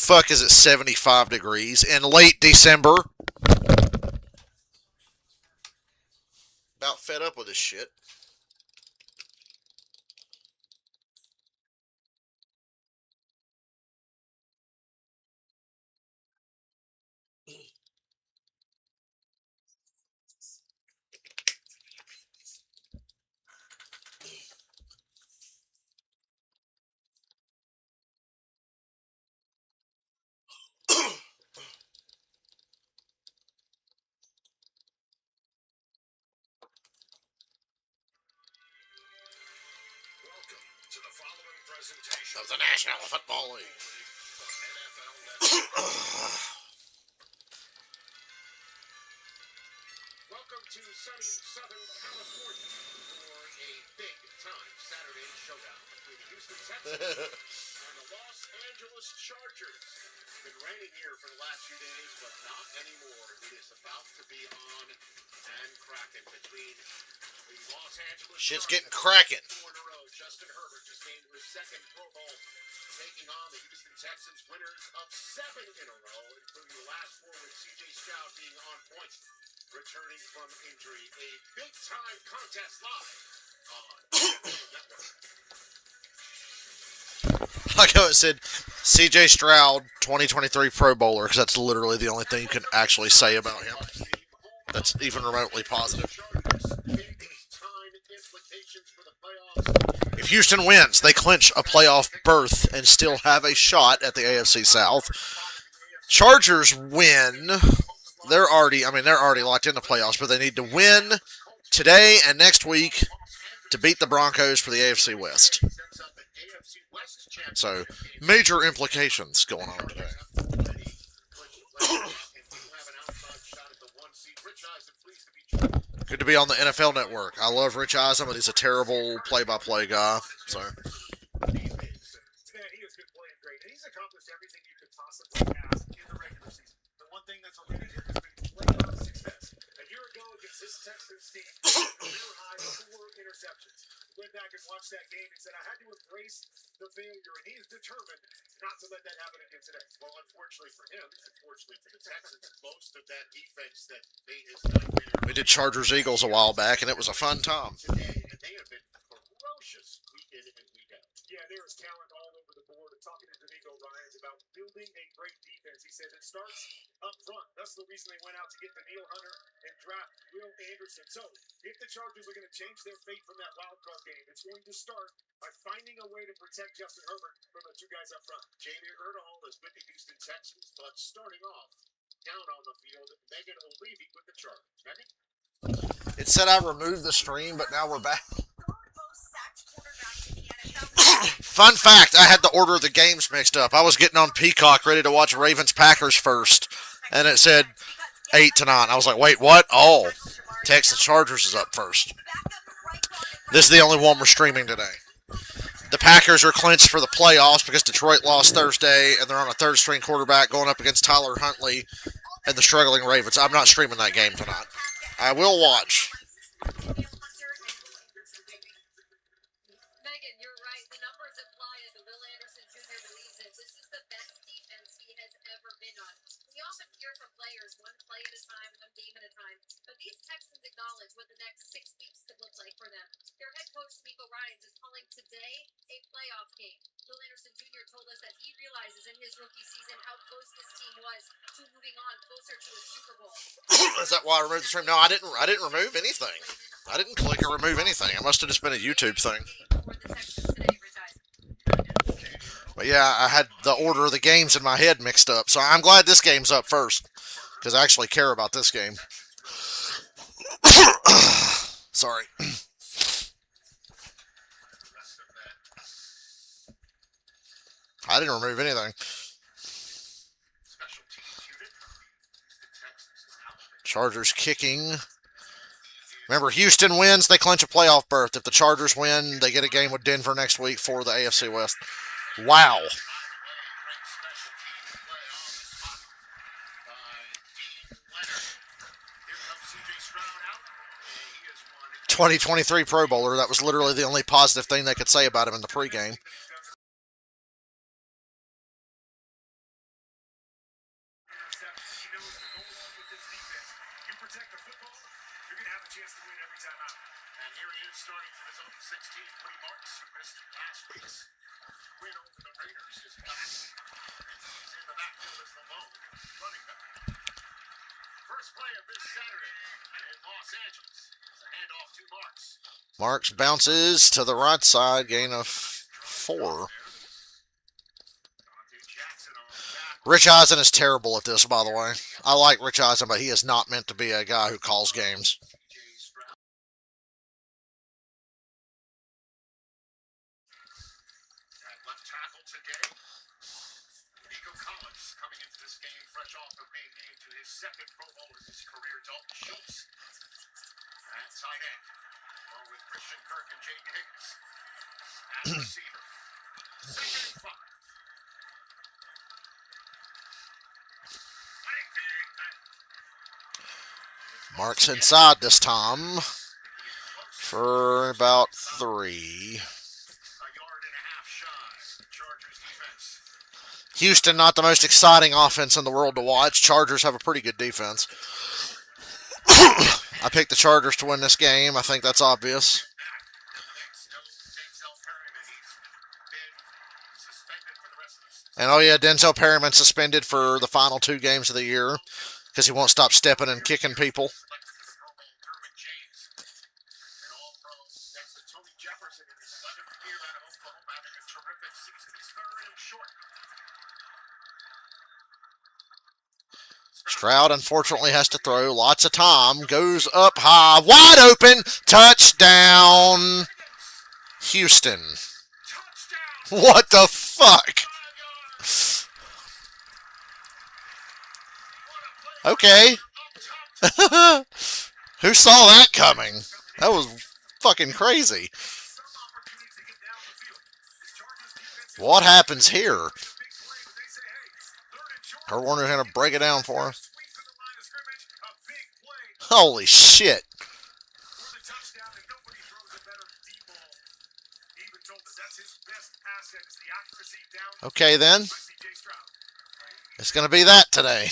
fuck is it 75 degrees in late December? About fed up with this shit. Of the National Football League. Welcome to sunny Southern California for a big-time Saturday showdown between the Houston Texans and the Los Angeles Chargers. It's been raining here for the last few days, but not anymore. It is about to be on and cracking between the Los Angeles Shit's Chargers getting cracking. 4 in a row. Justin Herbert just gained his second Pro Bowl, taking on the Houston Texans, winners of 7 in a row, including the last 4 with C.J. Stroud being on point, returning from injury. A big-time contest live on Network. Like how it said, C.J. Stroud, 2023 Pro Bowler, because that's literally the only thing you can actually say about him. That's even remotely positive. If Houston wins, they clinch a playoff berth and still have a shot at the AFC South. Chargers win. They're already locked into playoffs, but they need to win today and next week to beat the Broncos for the AFC West. So, major implications going on today. Good to be on the NFL Network. I love Rich Eisen, but he's a terrible play-by-play guy. So. He has been playing great. And he's accomplished everything you could possibly ask in the regular season. The one thing that's eluded him has been playoff success. A year ago against this Texans team, career high 4 interceptions. Went back and watched that game and said, I had to embrace the failure, and he is determined not to let that happen again today. Well, unfortunately for him, unfortunately for the Texans, most of that defense that made his nightmare. We did Chargers Eagles a while back, and it was a fun time. Today, and they have been ferocious week in and week out. Yeah, there is talent all over the board. And talking to D'Amico Ryans about building a great defense, he says it starts up front. That's the reason they went out to get Daniil Hunter and draft Will Anderson. So, if the Chargers are going to change their fate from that wild card game, it's going to start by finding a way to protect Justin Herbert from the 2 guys up front. Jamie Erdahl is with the Houston Texans, but starting off down on the field, Megan O'Leary with the Chargers. Megan? It said I removed the stream, but now we're back. Fun fact, I had the order of the games mixed up. I was getting on Peacock ready to watch Ravens-Packers first, and it said 8 to 9. I was like, wait, what? Oh, Texans-Chargers is up first. This is the only one we're streaming today. The Packers are clinched for the playoffs because Detroit lost Thursday, and they're on a third-string quarterback going up against Tyler Huntley and the struggling Ravens. I'm not streaming that game tonight. I will watch. Megan, you're right. The numbers imply that Will Anderson Jr. believes it. This is the best defense he has ever been on. We often hear from players one play at a time, one game at a time. But these Texans acknowledge what the next 6 weeks could look like for them. Their head coach, D'Amico Ryans, is calling today a playoff game. Will Anderson Jr. told us that he realizes in his rookie season how close this team was to moving on closer to a Super Bowl. Is that why I removed the stream? No, I didn't remove anything. I didn't click or remove anything. It must have just been a YouTube thing. But yeah, I had the order of the games in my head mixed up. So I'm glad this game's up first, because I actually care about this game. Sorry. I didn't remove anything. Chargers kicking. Remember, Houston wins, they clinch a playoff berth. If the Chargers win, they get a game with Denver next week for the AFC West. Wow. 2023 Pro Bowler. That was literally the only positive thing they could say about him in the pregame. team, Woody Marks, who missed last week's win over the Raiders, is back, and he's in the backfield as the lone running back. First play of this Saturday in Los Angeles. It's a handoff to Marks. Marks bounces to the right side, gain of 4. Rich Eisen is terrible at this, by the way. I like Rich Eisen, but he is not meant to be a guy who calls games. At left tackle today, Nico Collins coming into this game fresh off of being named to his second Pro Bowl in his career. Dalton Schultz at tight end, along with Christian Kirk and Jaden Higgins at receiver. Second and 5. Marks inside this time for about 3. Houston, not the most exciting offense in the world to watch. Chargers have a pretty good defense. I picked the Chargers to win this game. I think that's obvious. And oh yeah, Denzel Perryman suspended for the final 2 games of the year because he won't stop stepping and kicking people. Stroud unfortunately has to throw lots of time. Goes up high, wide open, touchdown, Houston. What the fuck? Okay. Who saw that coming? That was fucking crazy. What happens here? Kurt Warner's going to break it down for us. Holy shit. Okay then. It's going to be that today.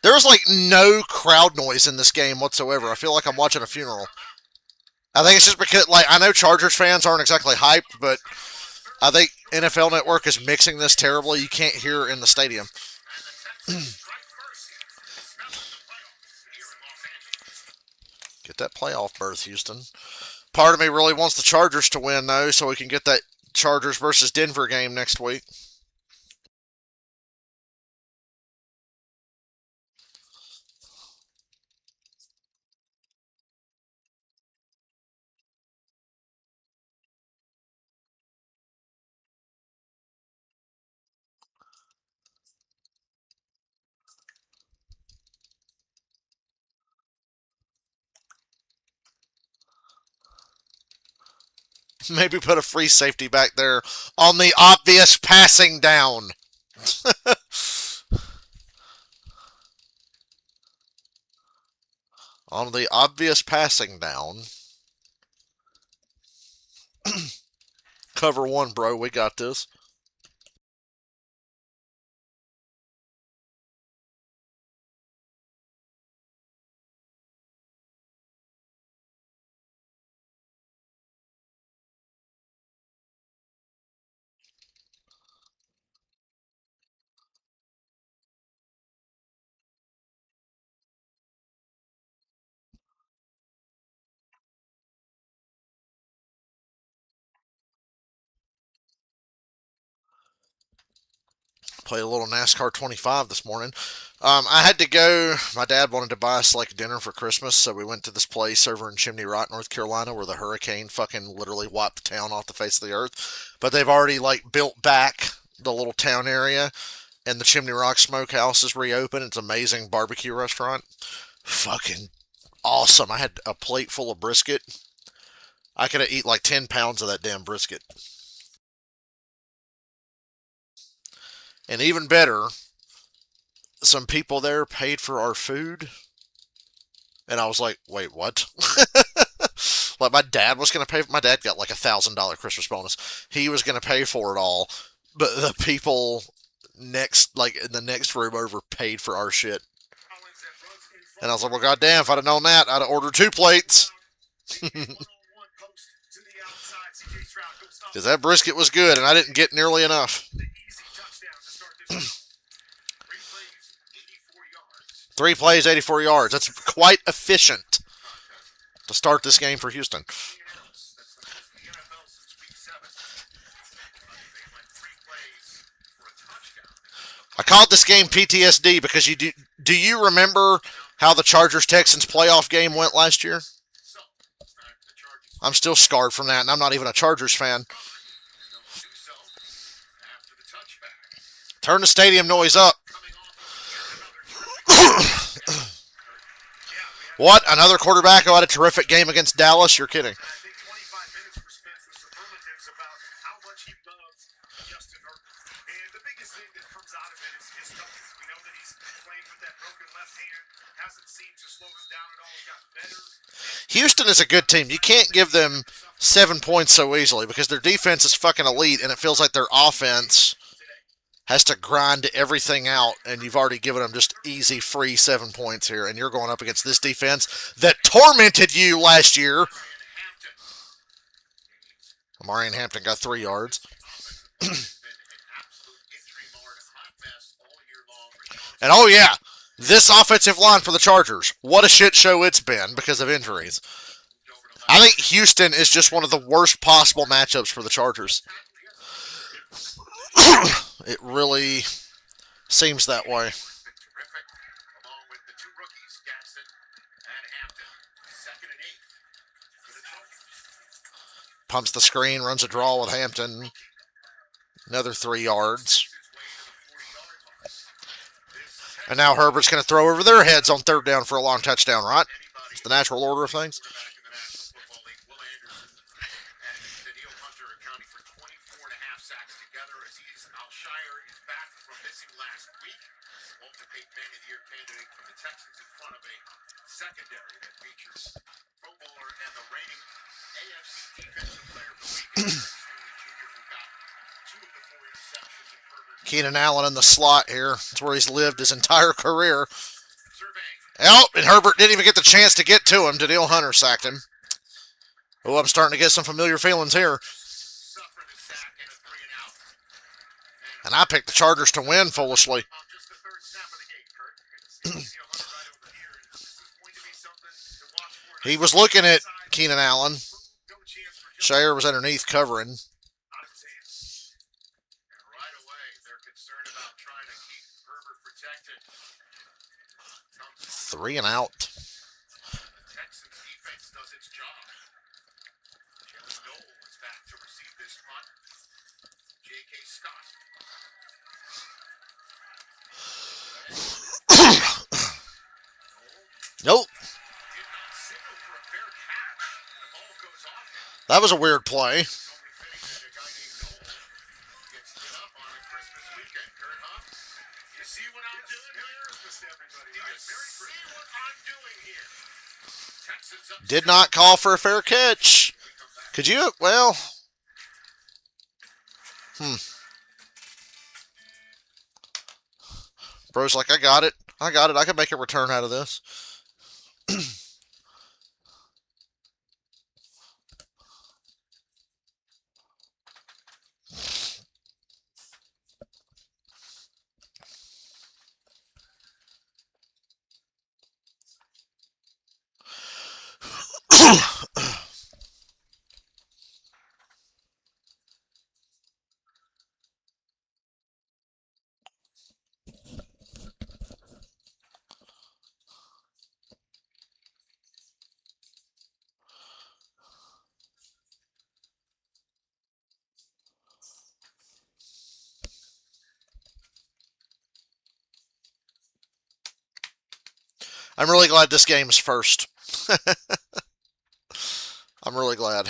There's like no crowd noise in this game whatsoever. I feel like I'm watching a funeral. I think it's just because, like, I know Chargers fans aren't exactly hyped, but I think NFL Network is mixing this terribly. You can't hear it in the stadium. Get that playoff berth, Houston. Part of me really wants the Chargers to win, though, so we can get that Chargers versus Denver game next week. Maybe put a free safety back there on the obvious passing down. On the obvious passing down. Cover 1, bro. We got this. Played a little NASCAR 25 this morning. I had to go. My dad wanted to buy us like dinner for Christmas, so we went to this place over in Chimney Rock, North Carolina, where the hurricane fucking literally wiped the town off the face of the earth. But they've already like built back the little town area, and the Chimney Rock Smokehouse is reopened. It's an amazing barbecue restaurant. Fucking awesome. I had a plate full of brisket. I could have eaten like 10 pounds of that damn brisket. And even better, some people there paid for our food. And I was like, wait, what? Like my dad was going to pay for, my dad got like $1,000 Christmas bonus. He was going to pay for it all. But the people next, like in the next room over, paid for our shit. And I was like, well, goddamn, if I'd have known that, I'd have ordered 2 plates. Because that brisket was good, and I didn't get nearly enough. 3 plays, 84 yards. That's quite efficient to start this game for Houston. I called this game PTSD because do you remember how the Chargers-Texans playoff game went last year? I'm still scarred from that, and I'm not even a Chargers fan. Turn the stadium noise up. What? Another quarterback who had a terrific game against Dallas? You're kidding. Houston is a good team. You can't give them 7 points so easily because their defense is fucking elite, and it feels like their offense has to grind everything out, and you've already given them just easy, free 7 points here, and you're going up against this defense that tormented you last year. Amari and Hampton got 3 yards. And oh yeah, this offensive line for the Chargers, what a shit show it's been because of injuries. I think Houston is just one of the worst possible matchups for the Chargers. It really seems that way. Pumps the screen, runs a draw with Hampton. Another 3 yards. And now Herbert's going to throw over their heads on 3rd down for a long touchdown, right? It's the natural order of things. Secondary that features Pro Bowler and the reigning AFC Defensive Player of the Week, Junior, who got 2 of the 4 interceptions in Herbert. Keenan Allen in the slot here. That's where he's lived his entire career. Oh, and Herbert didn't even get the chance to get to him. Daniil Hunter sacked him. Oh, I'm starting to get some familiar feelings here. And I picked the Chargers to win foolishly. He was looking at Keenan Allen. Shire was underneath covering. 3 and out. Texans defense does its job. Jalen Noel is back to receive this punt. J.K. Scott. Nope. That was a weird play. Did not call for a fair catch. Could you? Well. Bro's like, I got it. I got it. I can make a return out of this. I'm really glad this game is first. I'm really glad.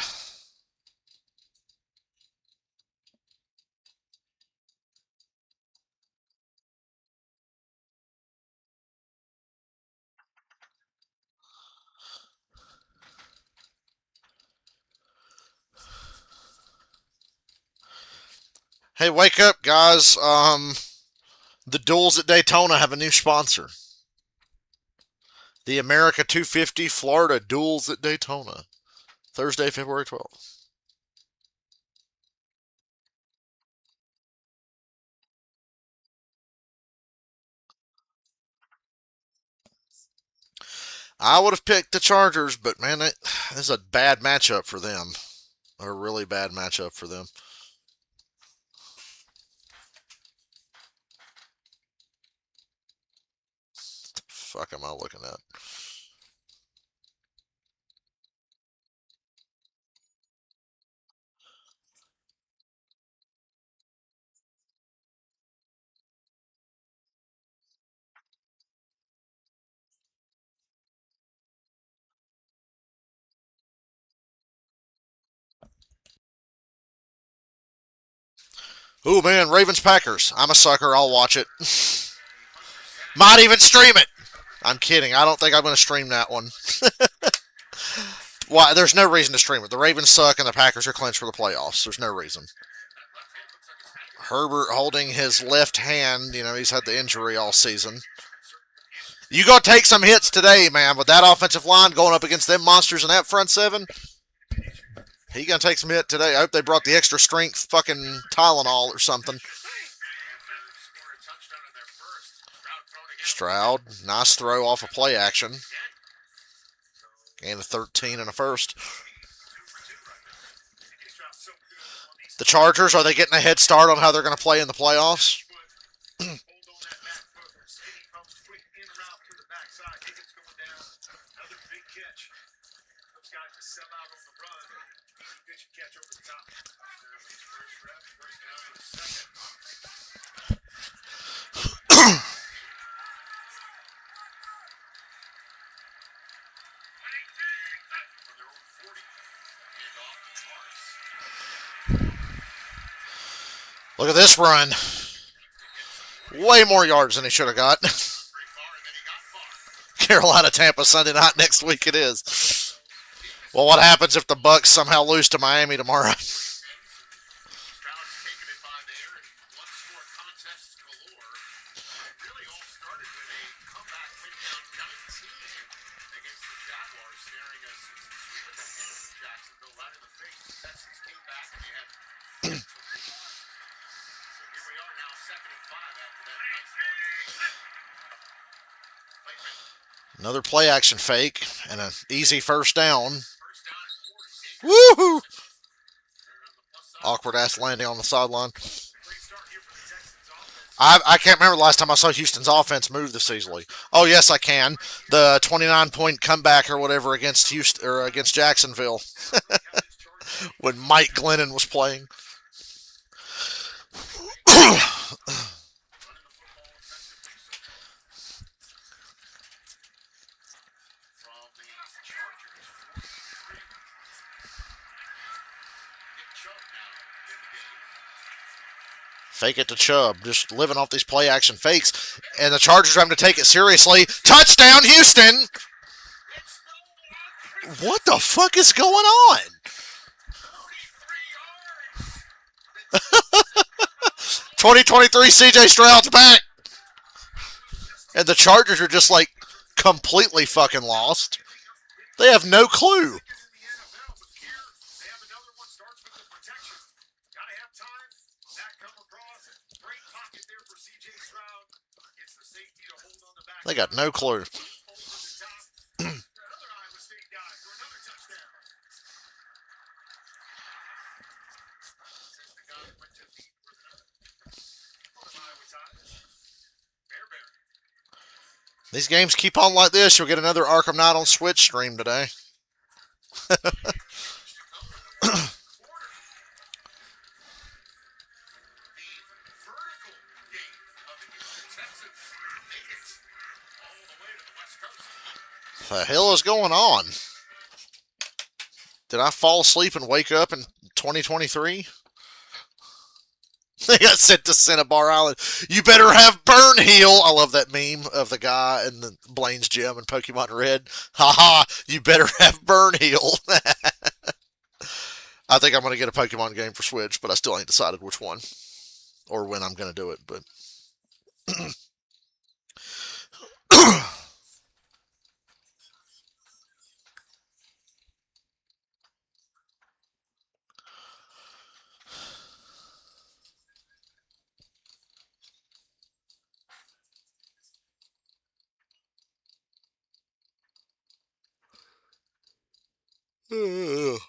Hey, wake up, guys. The duels at Daytona have a new sponsor. The America 250 Florida Duels at Daytona. Thursday, February 12th. I would have picked the Chargers, but man, this is a bad matchup for them. A really bad matchup for them. What the fuck am I looking at? Ooh, man, Ravens Packers. I'm a sucker. I'll watch it. Might even stream it. I'm kidding. I don't think I'm going to stream that one. Why? There's no reason to stream it. The Ravens suck and the Packers are clinched for the playoffs. There's no reason. Herbert holding his left hand. You know, he's had the injury all season. You going to take some hits today, man, with that offensive line going up against them monsters in that front seven. He going to take some hit today. I hope they brought the extra strength fucking Tylenol or something. Stroud, nice throw off of play action. Gain of 13 and a first. The Chargers, are they getting a head start on how they're going to play in the playoffs? Look at this run. Way more yards than he should have got. Carolina, Tampa, Sunday night next week it is. Well, what happens if the Bucks somehow lose to Miami tomorrow? Another play action fake and an easy first down. Woohoo! Awkward ass landing on the sideline. I can't remember the last time I saw Houston's offense move this easily. Oh yes, I can. The 29-point comeback or whatever against Houston or against Jacksonville when Mike Glennon was playing. Fake it to Chubb, just living off these play action fakes. And the Chargers are having to take it seriously. Touchdown, Houston! What the fuck is going on? 2023 CJ Stroud's back. And the Chargers are just like completely fucking lost. They have no clue. They got no clue. These games keep on like this. You'll get another Arkham Knight on Switch stream today. The hell is going on? Did I fall asleep and wake up in 2023? They got sent to Cinnabar Island. You better have Burn Heal. I love that meme of the guy in the Blaine's gym in Pokemon Red. Haha, you better have Burn Heal. I think I'm going to get a Pokemon game for Switch, but I still ain't decided which one or when I'm going to do it. But Ugh.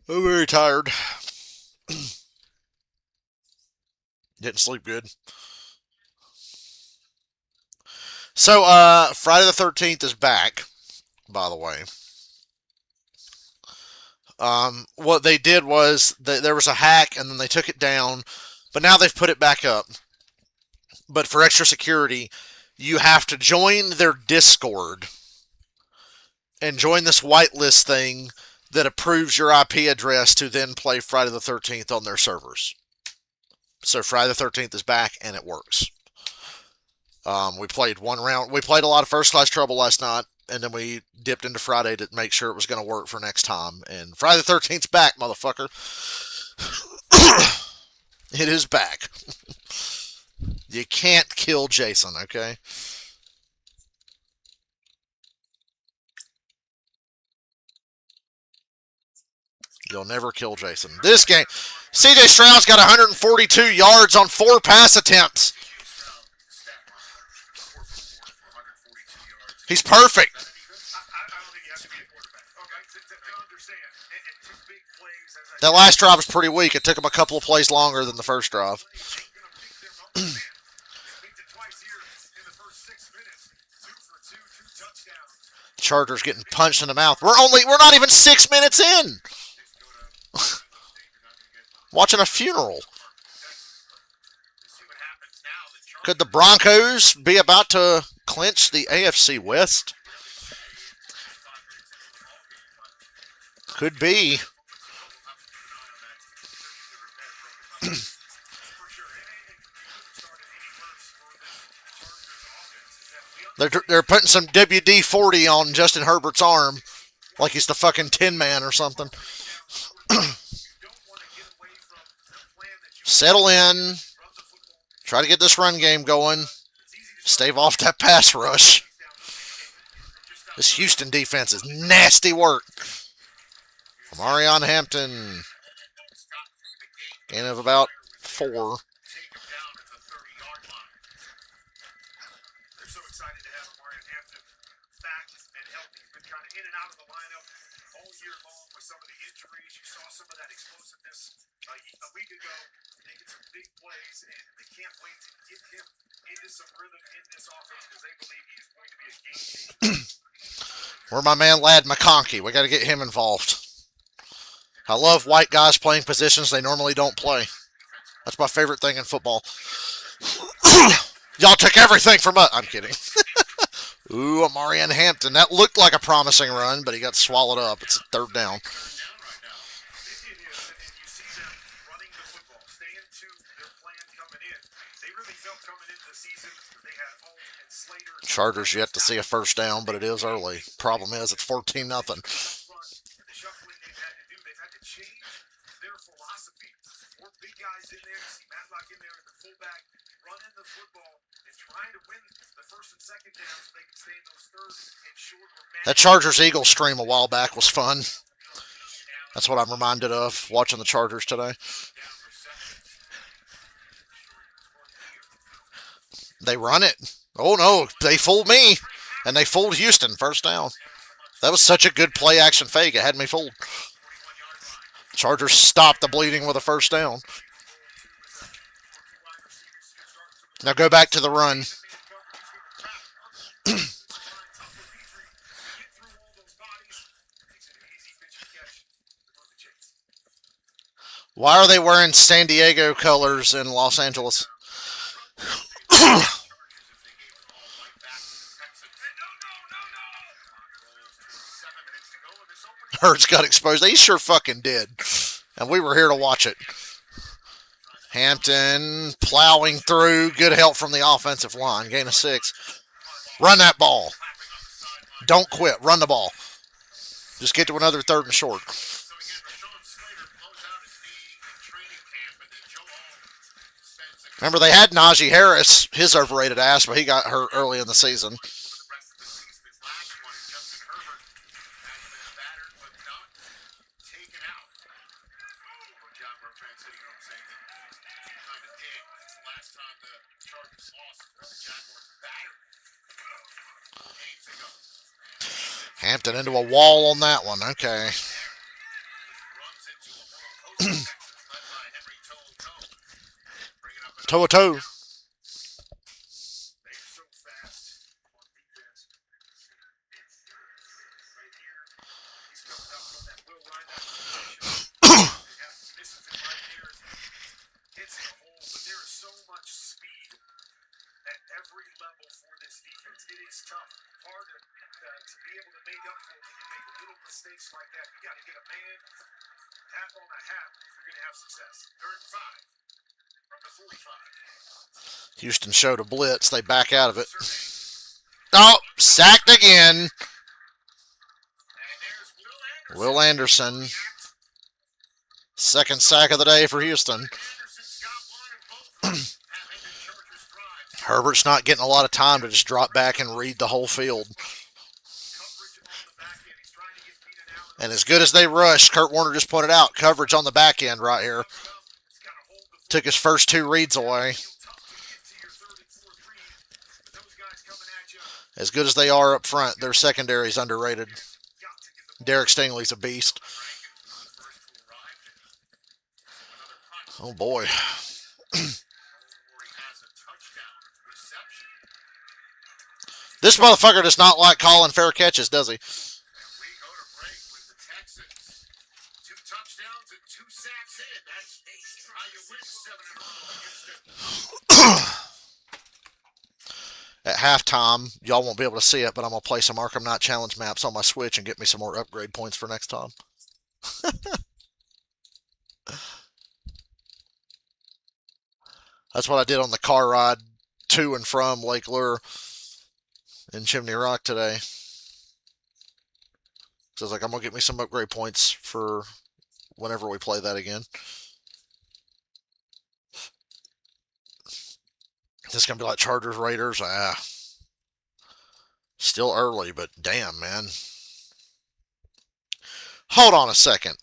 I'm very tired. Didn't sleep good. So, Friday the 13th is back, by the way. What they did was there was a hack and then they took it down, but now they've put it back up. But for extra security, you have to join their Discord and join this whitelist thing that approves your IP address to then play Friday the 13th on their servers. So Friday the 13th is back and it works. We played one round. We played a lot of First Class Trouble last night, and then we dipped into Friday to make sure it was going to work for next time. And Friday the 13th's back, motherfucker. It is back. You can't kill Jason, okay? You'll never kill Jason. This game, CJ Stroud's got 142 yards on 4 pass attempts. He's perfect. That last drive was pretty weak. It took him a couple of plays longer than the first drive. Chargers getting punched in the mouth. We're not even 6 minutes in. Watching a funeral. Could the Broncos be about to clinch the AFC West? Could be. They're putting some WD-40 on Justin Herbert's arm like he's the fucking Tin Man or something. Settle in. Try to get this run game going. Stave off that pass rush. This Houston defense is nasty work. Marion Hampton. Gain of about 4. A week ago, making some big plays, and they can't wait to get him into some rhythm in this offense because they believe he's going to be a game changer. Where my man Lad McConkey. We got to get him involved. I love white guys playing positions they normally don't play. That's my favorite thing in football. Y'all took everything from us. I'm kidding. Ooh, Marion Hampton. That looked like a promising run, but he got swallowed up. It's a 3rd down. Chargers yet to see a 1st down, but it is early. Problem is, it's 14-0. That Chargers-Eagles stream a while back was fun. That's what I'm reminded of watching the Chargers today. They run it. Oh, no, they fooled me, and they fooled Houston. 1st down. That was such a good play-action fake. It had me fooled. Chargers stopped the bleeding with a 1st down. Now go back to the run. Why are they wearing San Diego colors in Los Angeles? Hurts got exposed. They sure fucking did. And we were here to watch it. Hampton plowing through. Good help from the offensive line. Gain of 6. Run that ball. Don't quit. Run the ball. Just get to another 3rd and short. So again, Rashawn Slater blows out his knee in training camp, and then Joe Hall spends a Remember, they had Najee Harris, his overrated ass, but he got hurt early in the season. for the rest of the season. His last one, and Justin Herbert has been battered but not taken out. Or John Bertrand sitting home saying that he kind of did. It's the last time the Chargers lost. The Jaguars battered 4 games ago. Hampton into a wall on that one. Okay. Runs into a whole host of Texans led by Henry Toe. Bringing up Toe to toe. They're so fast on defense. Right here, he's coming up from that Will Reinach position. Misses it right here. Hits the hole, but there is so much speed at every level for this defense. It is tough, hard to be able to make up for when you make little mistakes like that. You got to get a man half on a half if you're going to have success. 3rd and 5 from the 45. Houston showed a blitz. They back out of it. Oh, sacked again. And there's Will Anderson. 2nd sack of the day for Houston. Anderson's got one, and both have ended Chargers drives. Herbert's not getting a lot of time to just drop back and read the whole field. Coverage on the back end. He's trying to get Keenan Allen. And as good as they rushed, Kurt Warner just pointed out, coverage on the back end right here. He's got to hold the Took his first 2 reads away. tough to get to your 3rd and 4th read. But those guys coming at you. As good as they are up front, their secondary is underrated. Got to get the ball. Derek Stingley's a beast. First to arrive. Another punch. Oh boy. Where he has a touchdown reception. This motherfucker does not like calling fair catches, does he? And we go to break with the Texans. 2 touchdowns and 2 sacks in. That's how you win 7 in a row against it. At halftime, y'all won't be able to see it, but I'm going to play some Arkham Knight Challenge maps on my Switch and get me some more upgrade points for next time. That's what I did on the car ride to and from Lake Lure in Chimney Rock today. So I was like, I'm going to get me some upgrade points for whenever we play that again. This is going to be like Chargers Raiders. Still early, but damn, man. Hold on a second.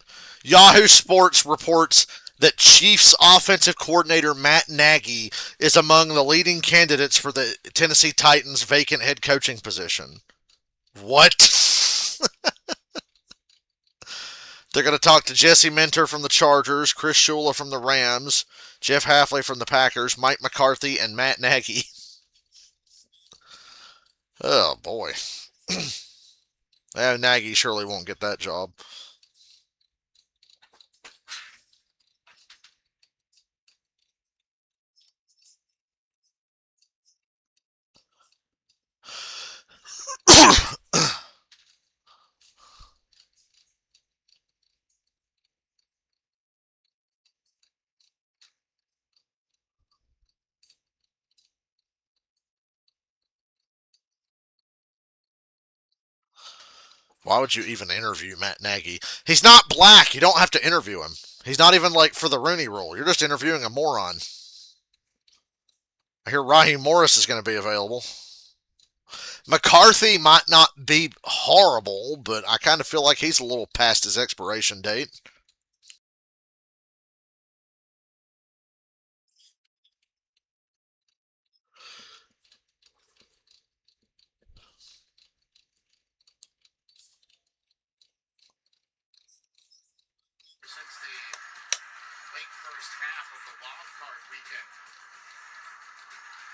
Yahoo Sports reports that Chiefs offensive coordinator Matt Nagy is among the leading candidates for the Tennessee Titans' vacant head coaching position. What? They're going to talk to Jesse Minter from the Chargers, Chris Shula from the Rams, Jeff Hafley from the Packers, Mike McCarthy, and Matt Nagy. Oh, boy. Nagy surely won't get that job. Why would you even interview Matt Nagy? He's not black. You don't have to interview him. He's not even like for the Rooney Rule. You're just interviewing a moron. I hear Raheem Morris is going to be available. McCarthy might not be horrible, but I kind of feel like he's a little past his expiration date. Since the late first half of the wild card weekend,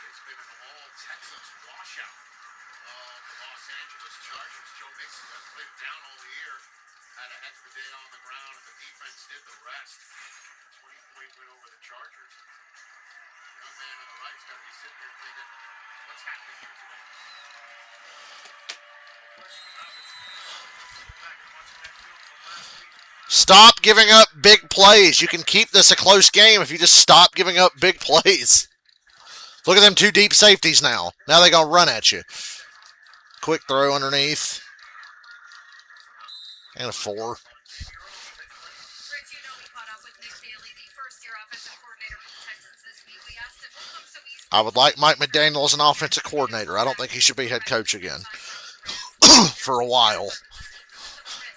it's been an all Texans washout of the Los Angeles Chargers. Joe Mixon has played down all year, had a heck of a day on the ground, and the defense did the rest. 20-point win over the Chargers. The young man on the right's got to be sitting here thinking, what's happening here today? No question about it. Go back and watch that film from last week. Stop giving up big plays. You can keep this a close game if you just stop giving up big plays. Look at them 2 deep safeties now. Now they're going to run at you. Quick throw underneath. And a 4. Rich, you know we caught up with Nick Daly, the first-year offensive coordinator for the Texans this week. We asked him what comes so easily. I would like Mike McDaniel as an offensive coordinator. I don't think he should be head coach again for a while.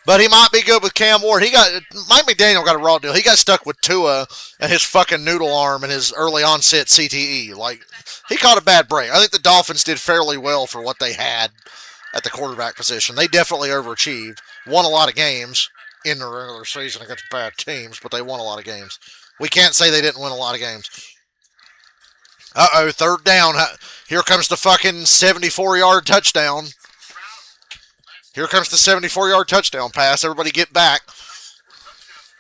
But he might be good with Cam Ward. Mike McDaniel got a raw deal. He got stuck with Tua and his fucking noodle arm and his early onset CTE. Like, he caught a bad break. I think the Dolphins did fairly well for what they had at the quarterback position. They definitely overachieved. Won a lot of games in the regular season against bad teams, but they won a lot of games. We can't say they didn't win a lot of games. Uh-oh, third down. Here comes the fucking 74-yard touchdown. Here comes the 74-yard touchdown pass. Everybody get back.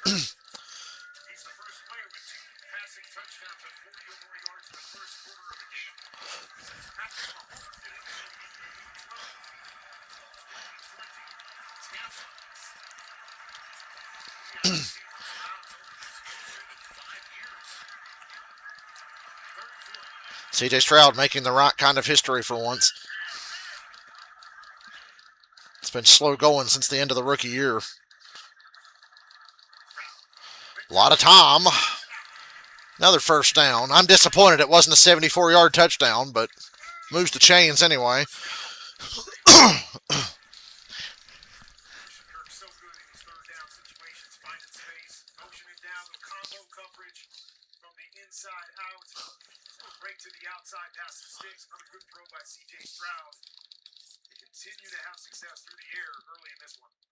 He's the first player with 2 passing touchdowns and 40 or more yards in the first quarter of a game since Patrick Mahomes did it in 2020 Tampa. We haven't seen Stroud over this year in 5 years. C.J. Stroud making the right kind of history for once. It's been slow going since the end of the rookie year. A lot of time. Another first down. I'm disappointed it wasn't a 74-yard touchdown, but moves the chains anyway. Kirk's so good in these third down situations, finding space, motioning down the combo coverage from the inside out. Break to the outside past the sticks. Another good throw by C.J. Stroud. They continue to have success through the air early in this one. From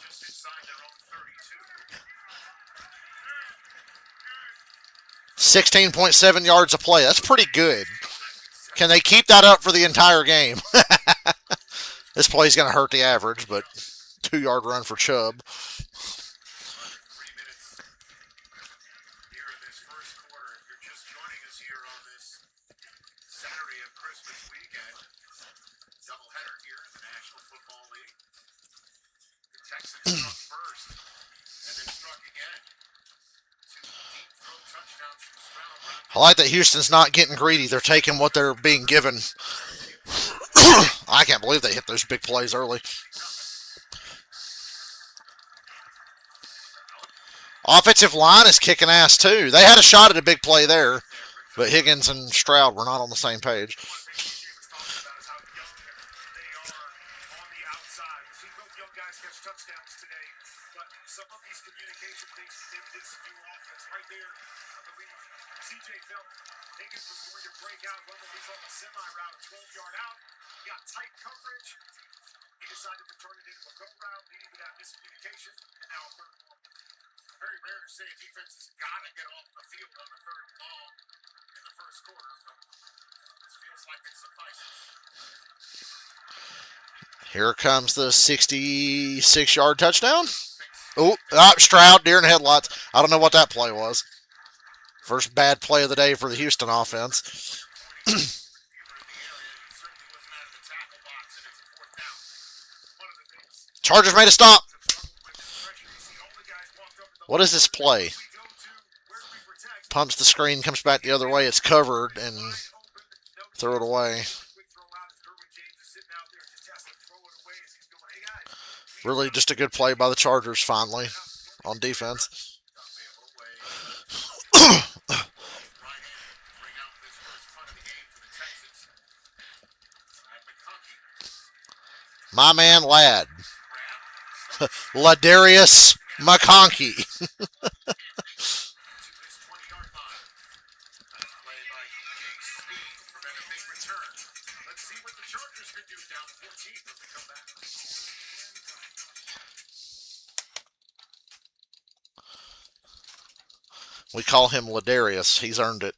just inside their own 32. 16.7 yards a play. That's pretty good. Can they keep that up for the entire game? This play's going to hurt the average, but 2-yard run for Chubb. 3 minutes here in this first quarter. If you're just joining us here on this Saturday of Christmas weekend, doubleheader here in the National Football League. The Texans struck first and then struck again. 2 deep throw touchdowns from Stroud. I like that Houston's not getting greedy. They're taking what they're being given. I can't believe they hit those big plays early. Offensive line is kicking ass too. They had a shot at a big play there, but Higgins and Stroud were not on the same page. Touchdowns today, but some of these communication things within this new offense right there, I believe CJ felt Higgins was going to break out, run what we call a semi-route, 12-yard out. He got tight coverage. He decided to turn it into a go route, leading to that miscommunication, and now a third and long. Very rare to say a defense has got to get off the field on the third and long in the first quarter, but this feels like it suffices. Here comes the 66-yard touchdown. Oh, Stroud, deer in the headlights. I don't know what that play was. First bad play of the day for the Houston offense. Chargers made a stop. What is this play? Pumps the screen, comes back the other way. It's covered and throw it away. Really just a good play by the Chargers finally on defense. My man Ladd. Ladarius McConkey. Let's see what the Chargers can do down 14 when we come back. We call him Ladarius. He's earned it.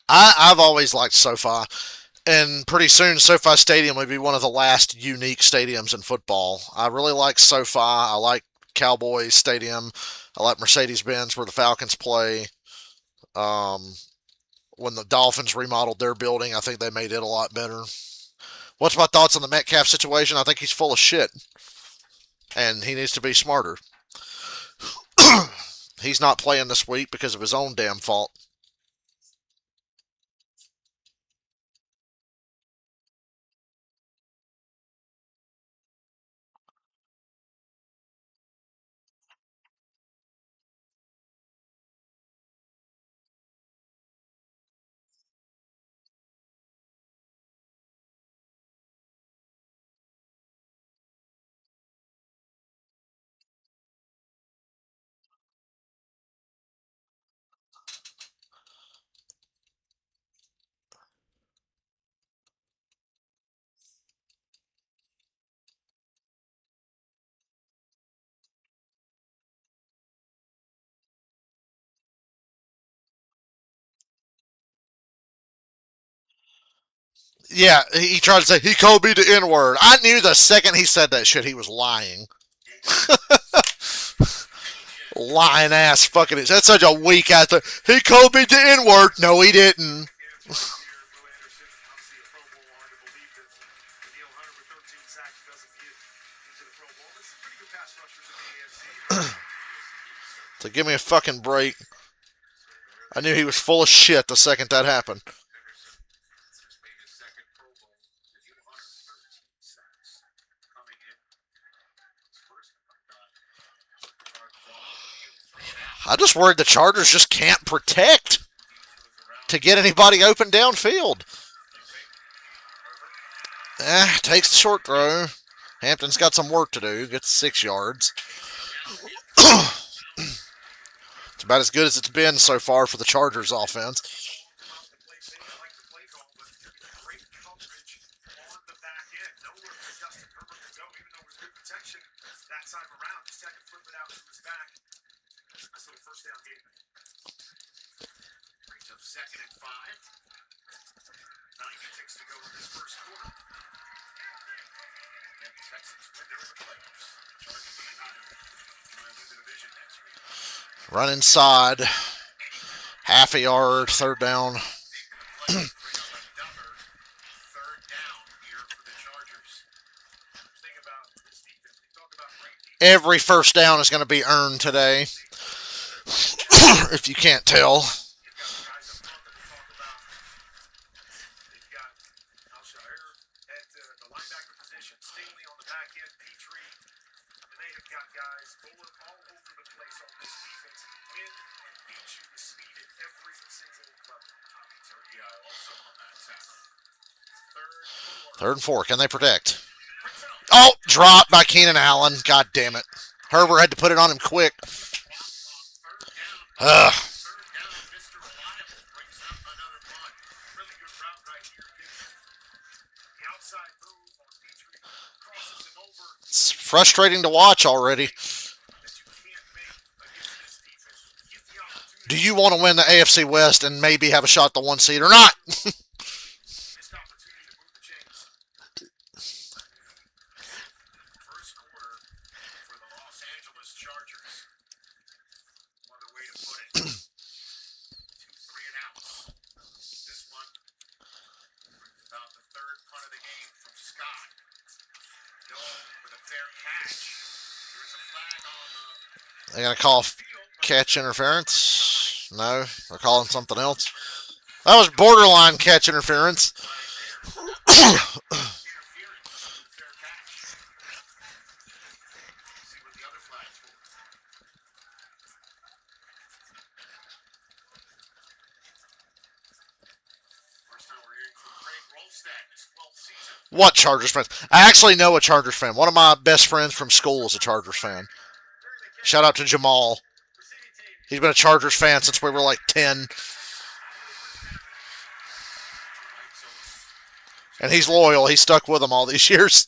I've always liked SoFi, and pretty soon SoFi Stadium will be one of the last unique stadiums in football. I really like SoFi. I like Cowboys Stadium. I like Mercedes Benz where the Falcons play. Um, when the Dolphins remodeled their building, I think they made it a lot better. What's my thoughts on the Metcalf situation? I think he's full of shit, and he needs to be smarter. He's not playing this week because of his own damn fault. Yeah, he tried to say he called me the N word. I knew the second he said that shit, he was lying. Lying ass fucking. That's such a weak ass. He called me the N word. No, he didn't. So give me a fucking break. I knew he was full of shit the second that happened. I just worried the Chargers just can't protect to get anybody open downfield. Takes the short throw. Hampton's got some work to do. Gets 6 yards. It's about as good as it's been so far for the Chargers offense. Second and 5. 9 ticks to go in this first quarter. And the Texans win their playoffs. Chargers being higher. Trying to win the division next week. Run inside. Half a yard. Third down. Every first down is going to be earned today. If you can't tell. Third and 4. Can they protect? Oh, dropped by Keenan Allen. God damn it. Herbert had to put it on him quick. Ugh. It's frustrating to watch already. Do you want to win the AFC West and maybe have a shot at the 1 seed or not? They're going to call catch interference. No, they're calling something else. That was borderline catch interference. What Chargers fans? I actually know a Chargers fan. One of my best friends from school is a Chargers fan. Shout out to Jamal. He's been a Chargers fan since we were like 10. And he's loyal. He's stuck with them all these years.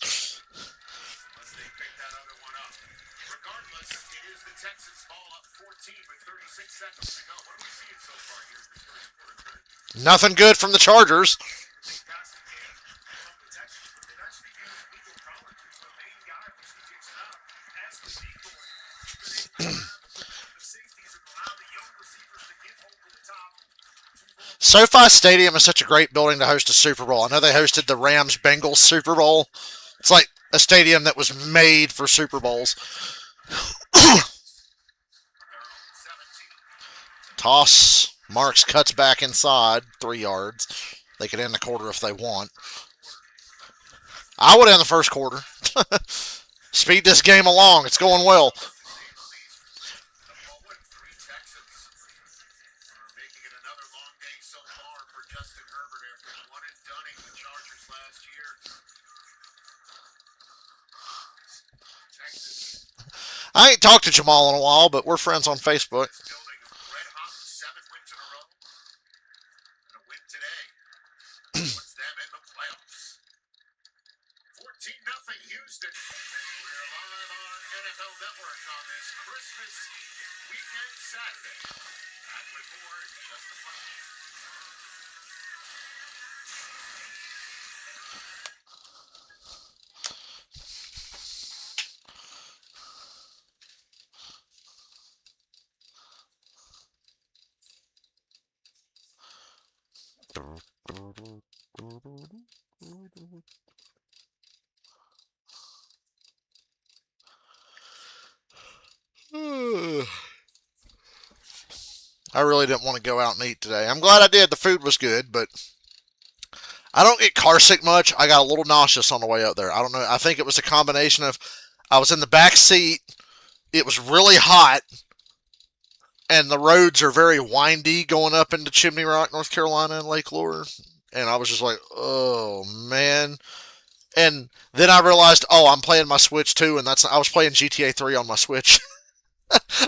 Regardless, it is the Texans ball up 14 with 36 seconds to go. what are we seeing so far here in this first quarter, Kurt? Nothing good from the Chargers. Big passing game from the Texans, but they've actually used Nico Collins, who's the main guy for C.J. Stroud, as the decoy. Keep it in the safeties and allow the young receivers to get over the top. SoFi Stadium is such a great building to host a Super Bowl. I know they hosted the Rams-Bengals Super Bowl. It's like a stadium that was made for Super Bowls. Toss. Marks cuts back inside, 3 yards. They could end the quarter if they want. I would end the first quarter. Speed this game along. It's going well. Three Texans are making it another long day so far for Justin Herbert after one and dunning the Chargers last year. Texans I ain't talked to Jamal in a while, but we're friends on Facebook. building a red hot 7 wins in a row. And a win today puts them in the playoffs. 14-0 Houston. We're live on NFL Network on this Christmas weekend Saturday. Back with more in just a moment. I really didn't want to go out and eat today. I'm glad I did. The food was good, but I don't get car sick much. I got a little nauseous on the way up there. I don't know. I think it was a combination of I was in the back seat. It was really hot, and the roads are very windy going up into Chimney Rock, North Carolina, and Lake Lure. And I was just like, oh, man. And then I realized, oh, I'm playing my Switch too, and I was playing GTA 3 on my Switch.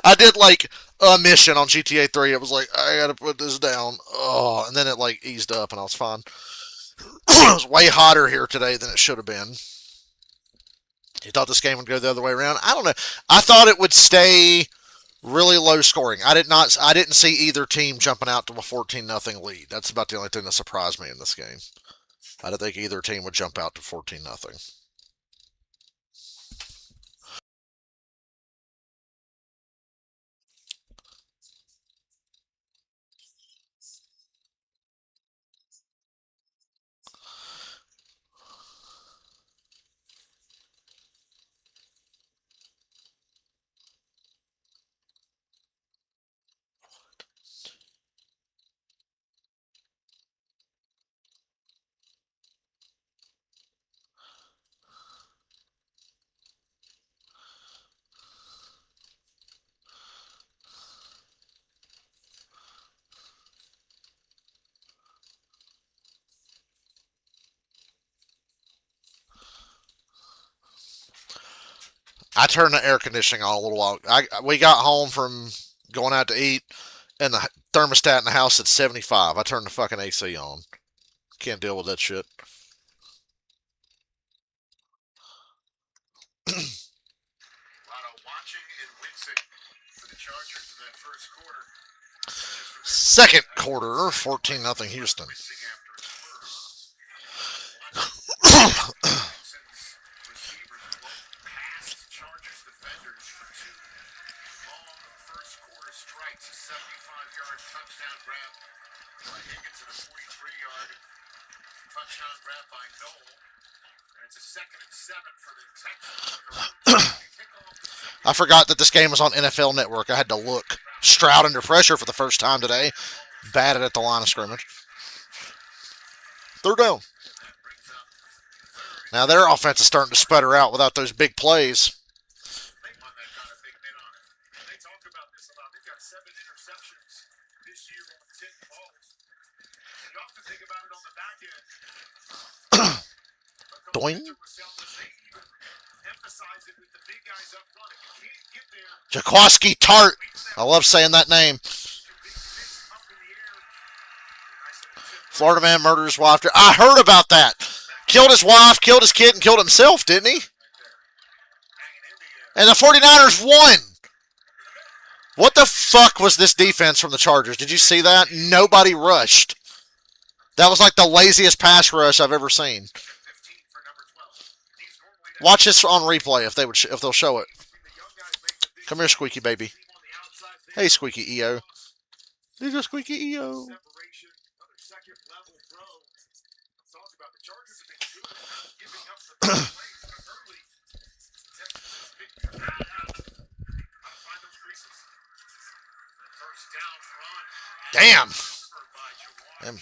I did like a mission on GTA 3. It was like, I gotta put this down. Oh, and then it like eased up and I was fine. It was way hotter here today than it should have been. You thought this game would go the other way around? I don't know. I thought it would stay really low scoring. I didn't see either team jumping out to a 14-0 lead. That's about the only thing that surprised me in this game. I didn't think either team would jump out to 14-0. I turned the air conditioning on a little while. We got home from going out to eat, and the thermostat in the house at 75. I turned the fucking AC on. Can't deal with that shit. A lot of watching and wincing for the Chargers in that first quarter. Second quarter, 14-0 Houston. Wincing after his first. Texans receivers looked past Chargers defenders for 2 long first quarter strikes. A 75-yard touchdown grab by Higgins and a 43-yard touchdown grab by Noel. And it's a 2nd and 7 for the Texans. I forgot that this game was on NFL Network. I had to look. Stroud under pressure for the first time today. Batted at the line of scrimmage. 3rd down. Now their offense is starting to sputter out without those big plays. They won that, got a big hit on it. And they talk about this a lot. They've got 7 interceptions this year on 10 balls. And you often think about it on the back end. Doing. Emphasize it with the big guys up front. If you can't get there, Jaquaski Tart. I love saying that name. your big fish up in the air. Nice little tip. Florida man murdered his wife. I heard about that. Killed his wife, killed his kid, and killed himself, didn't he? Hanging in the air. And the 49ers won. What the fuck was this defense from the Chargers? Did you see that? Nobody rushed. That was like the laziest pass rush I've ever seen. Watch this on replay if they'll show it. Come here, Squeaky baby. Hey, Squeaky EO. There's a Squeaky EO. Damn. Damn. 8 of 8.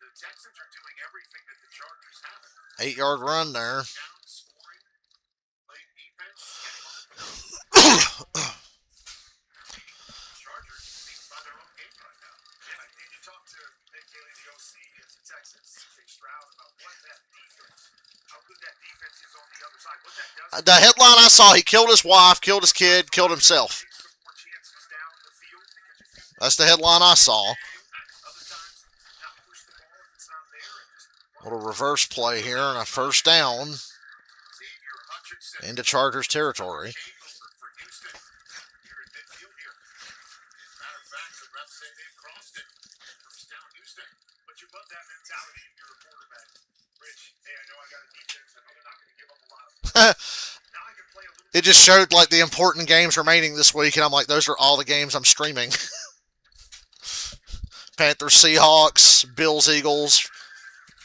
The Texans are doing everything that the Chargers haven't. 8-yard run there. Chargers being by their own game right now. Yeah, and you talk to Nick Haley, the OC of the Texans, Jay Stroud, about what that defense, how good that defense is on the other side. What that does. The headline I saw, he killed his wife, killed his kid, killed himself. That's the headline I saw. Little reverse play here and a first down into Chargers territory. It just showed like the important games remaining this week, and I'm like, those are all the games I'm streaming. Panthers, Seahawks, Bills, Eagles,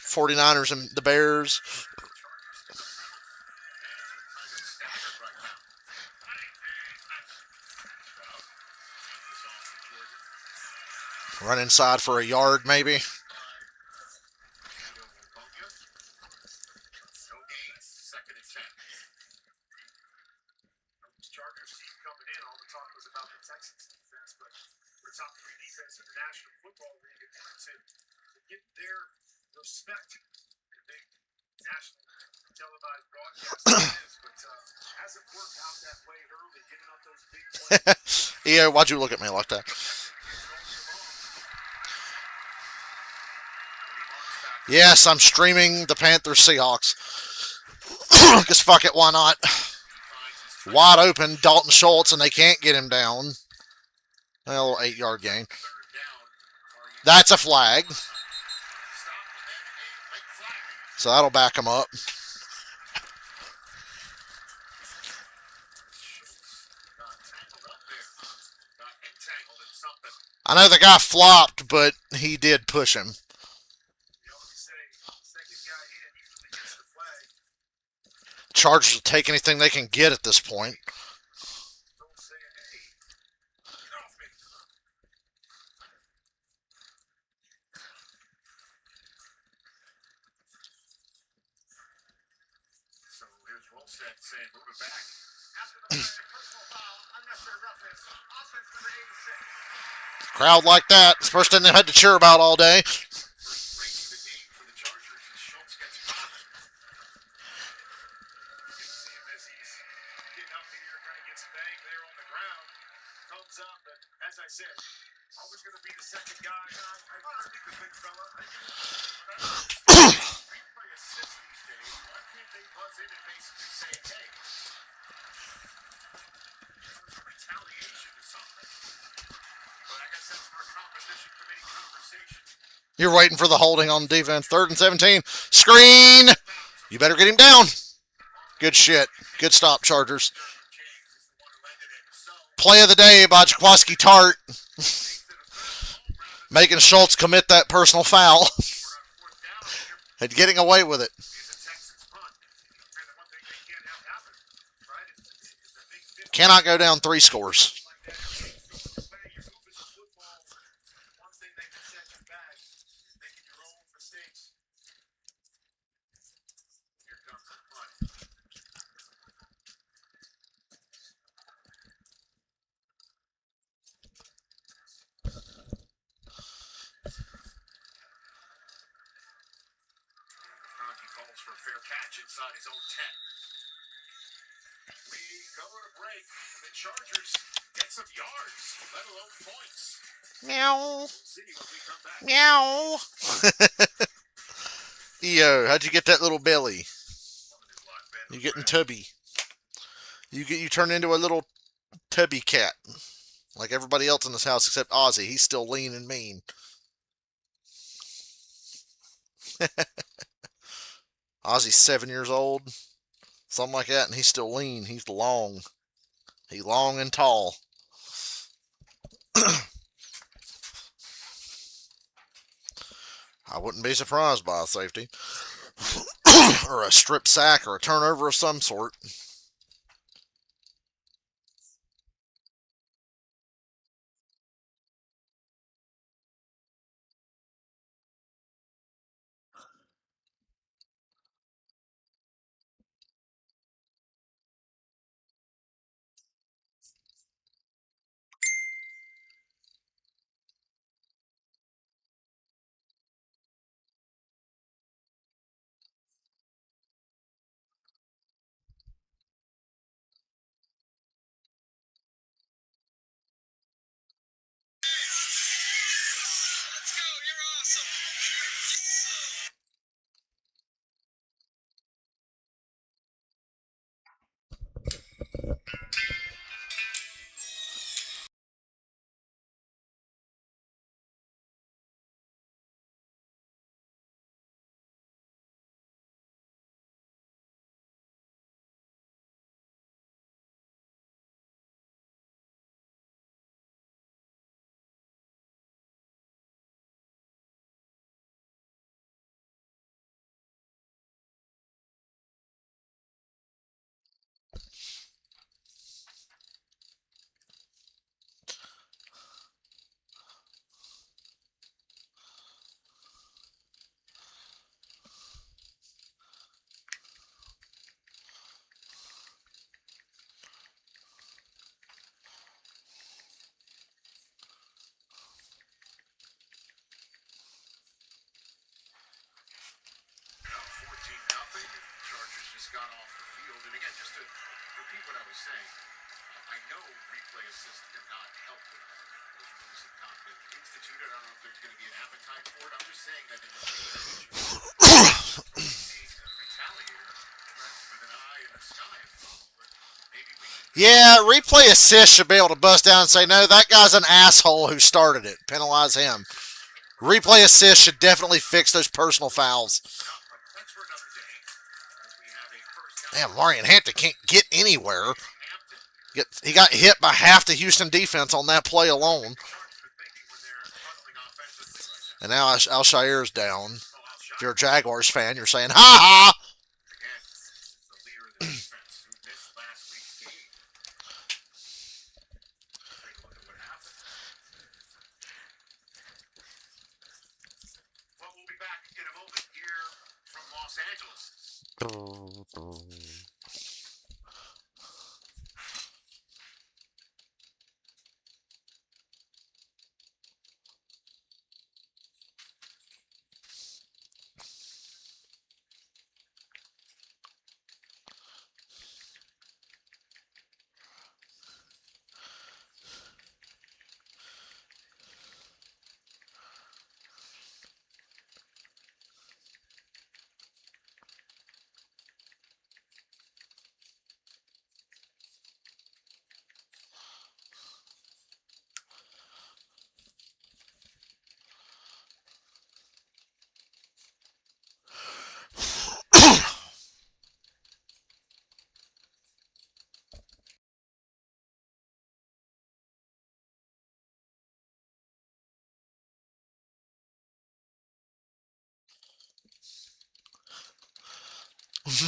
49ers, and the Bears. Run inside for a yard, maybe. Chargers team coming in, all the talk was about the Texans defense, but we're top 3 defense in the National Football League, and to get their respect in big national televised broadcast is, but hasn't worked out that way early, giving up those big plays. Yeah, why'd you look at me like that? Yes, I'm streaming the Panthers Seahawks. Because fuck it, why not? Wide open, Dalton Schultz, and they can't get him down. A little 8-yard gain. That's a flag. So that'll back him up. I know the guy flopped, but he did push him. Chargers will take anything they can get at this point. So here's Rolstead saying, move it back. After the personal foul, unnecessary roughness, offense number 86. Crowd like that. It's the first thing they had to cheer about all day. As I said, always going to be the second guy. I think the big fella. Replay assist these days. Why can't they buzz in and basically say, hey, there's a retaliation to something? But I guess that's for a composition committee conversation. You're waiting for the holding on defense. 3rd and 17. Screen! You better get him down. Good shit. Good stop, Chargers. Play of the day by Jaquaski Tart. Making Schultz commit that personal foul. And getting away with it. Cannot go down 3 scores. For a fair catch inside his own 10. We go to break. The Chargers get some yards, let alone points. Meow. We'll see when we come back. Meow. EO, how'd you get that little belly? You getting tubby. You turn into a little tubby cat, like everybody else in this house except Ozzy. He's still lean and mean. Ozzy's 7 years old, something like that, and he's still lean. He's long. He's long and tall. I wouldn't be surprised by a safety. Or a strip sack or a turnover of some sort. Let's go. You're awesome. Up 14-0. Chargers just got off the field. And again, just to repeat what I was saying, I know replay assist cannot help it. Those rules have not been instituted. I don't know if there's going to be an appetite for it. I'm just saying that in the retaliator with an eye in the sky. Maybe we can. Yeah, replay assist should be able to bust down and say, no, that guy's an asshole who started it. Penalize him. Replay assist should definitely fix those personal fouls. That's for another day. As we have a first down. Damn, Marion Hampton can't get anywhere. He got hit by half the Houston defense on that play alone. And now Alshair's down. If you're a Jaguars fan, you're saying, ha ha! Again, the leader of the defense who missed last week's game. Take a look at what happened. Well, we'll be back in a moment here from Los Angeles.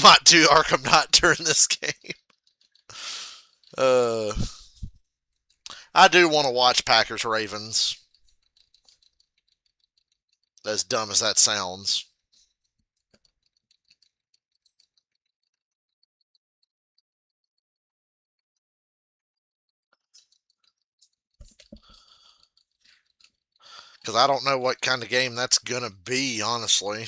Might do Arkham Knight during this game. I do want to watch Packers Ravens. As dumb as that sounds. Because I don't know what kind of game that's going to be, honestly.